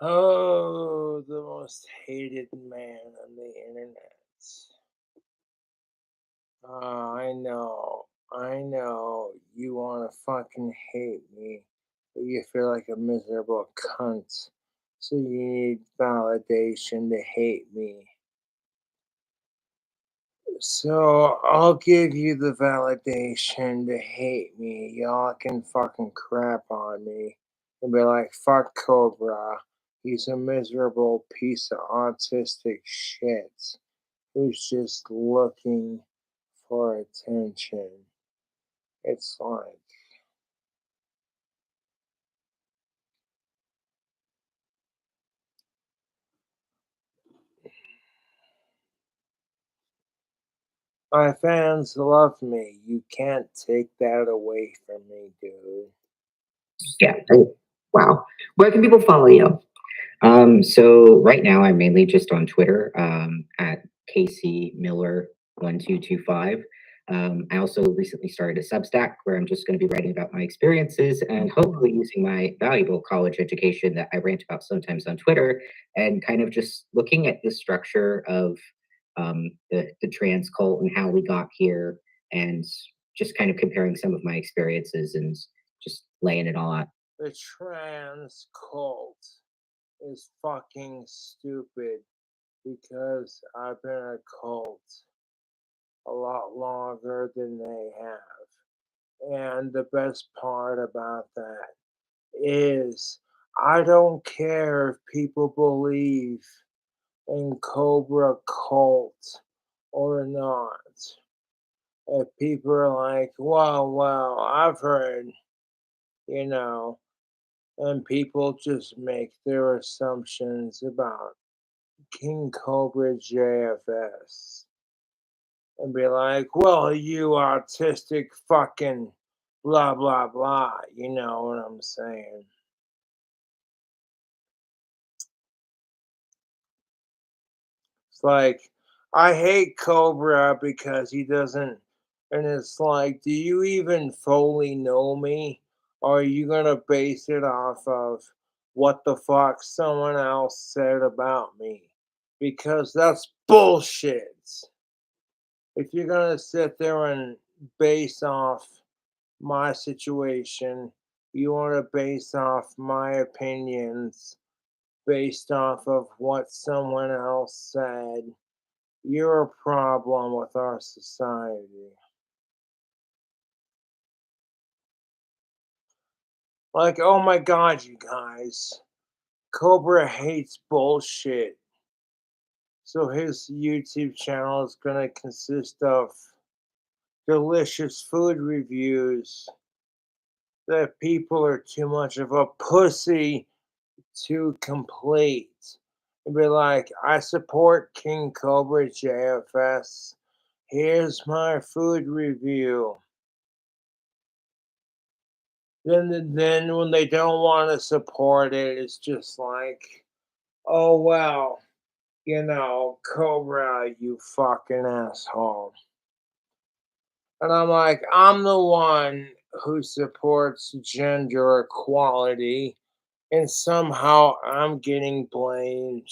Oh, the most hated man on the internet. Oh, I know, you want to fucking hate me, but you feel like a miserable cunt, so you need validation to hate me. So I'll give you the validation to hate me. Y'all can fucking crap on me and be like, fuck Cobra. He's a miserable piece of autistic shit who's just looking for attention. It's like, my fans love me. You can't take that away from me, dude. Yeah. Wow. Where can people follow you? So right now I'm mainly just on Twitter at KCMiller1225. I also recently started a Substack where I'm just going to be writing about my experiences and hopefully using my valuable college education that I rant about sometimes on Twitter and kind of just looking at the structure of the trans cult and how we got here and just kind of comparing some of my experiences and just laying it all out. The trans cult is fucking stupid. because I've been a cult a lot longer than they have. And the best part about that is I don't care if people believe in Cobra cult or not. If people are like, well, I've heard, you know, and people just make their assumptions about King Cobra JFS and be like, well, you autistic fucking blah, blah, blah. You know what I'm saying? It's like, I hate Cobra because he doesn't, and it's like, do you even fully know me? Or are you going to base it off of what the fuck someone else said about me? Because that's bullshit. If you're going to sit there and base off my situation, you want to base off my opinions based off of what someone else said, you're a problem with our society. Like, oh my God, you guys, Cobra hates bullshit. So his YouTube channel is going to consist of delicious food reviews that people are too much of a pussy to complete. And be like, I support King Cobra JFS. Here's my food review. Then when they don't want to support it, it's just like, oh well, Cobra, you fucking asshole. And I'm like, I'm the one who supports gender equality, and somehow I'm getting blamed.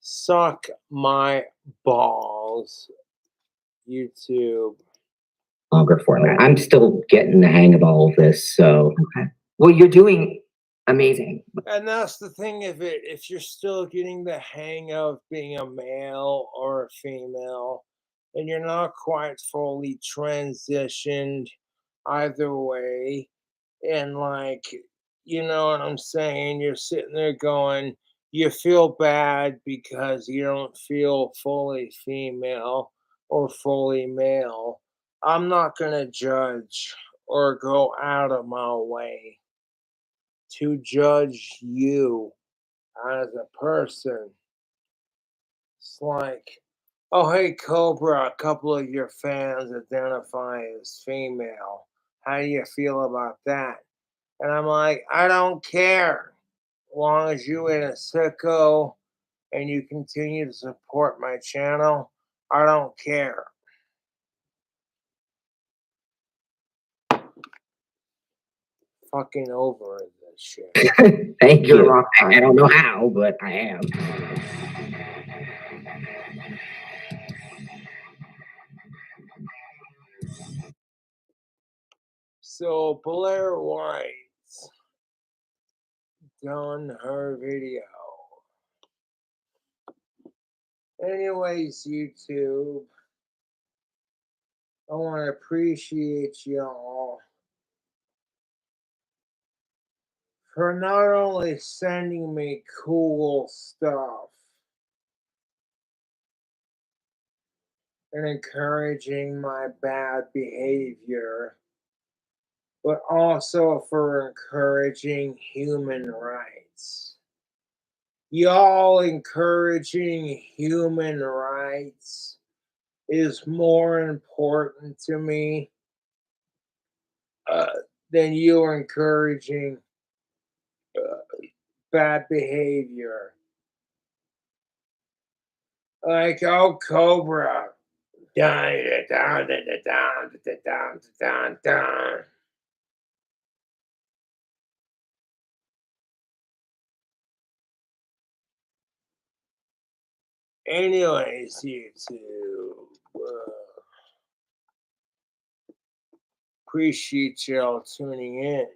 Suck my balls, YouTube. Longer format. I'm still getting the hang of all of this, so Okay. Well, you're doing amazing. And that's the thing of it. If you're still getting the hang of being a male or a female, and you're not quite fully transitioned either way, and like, you know what I'm saying? You're sitting there going, you feel bad because you don't feel fully female or fully male. I'm not going to judge or go out of my way to judge you as a person. It's like, oh, hey, Cobra, a couple of your fans identify as female. How do you feel about that? And I'm like, I don't care. As long as you ain't a sicko and you continue to support my channel, I don't care. Fucking over this shit. thank You're a you. rock star. I don't know how, but I am. So Blair White's done her video. Anyways, YouTube, I want to appreciate y'all for not only sending me cool stuff and encouraging my bad behavior, but also for encouraging human rights. Y'all encouraging human rights is more important to me than you encouraging bad behavior. Like, oh, Cobra. Dun, dun, dun, dun, dun, dun, dun, dun, dun. Anyways, YouTube, appreciate y'all tuning in.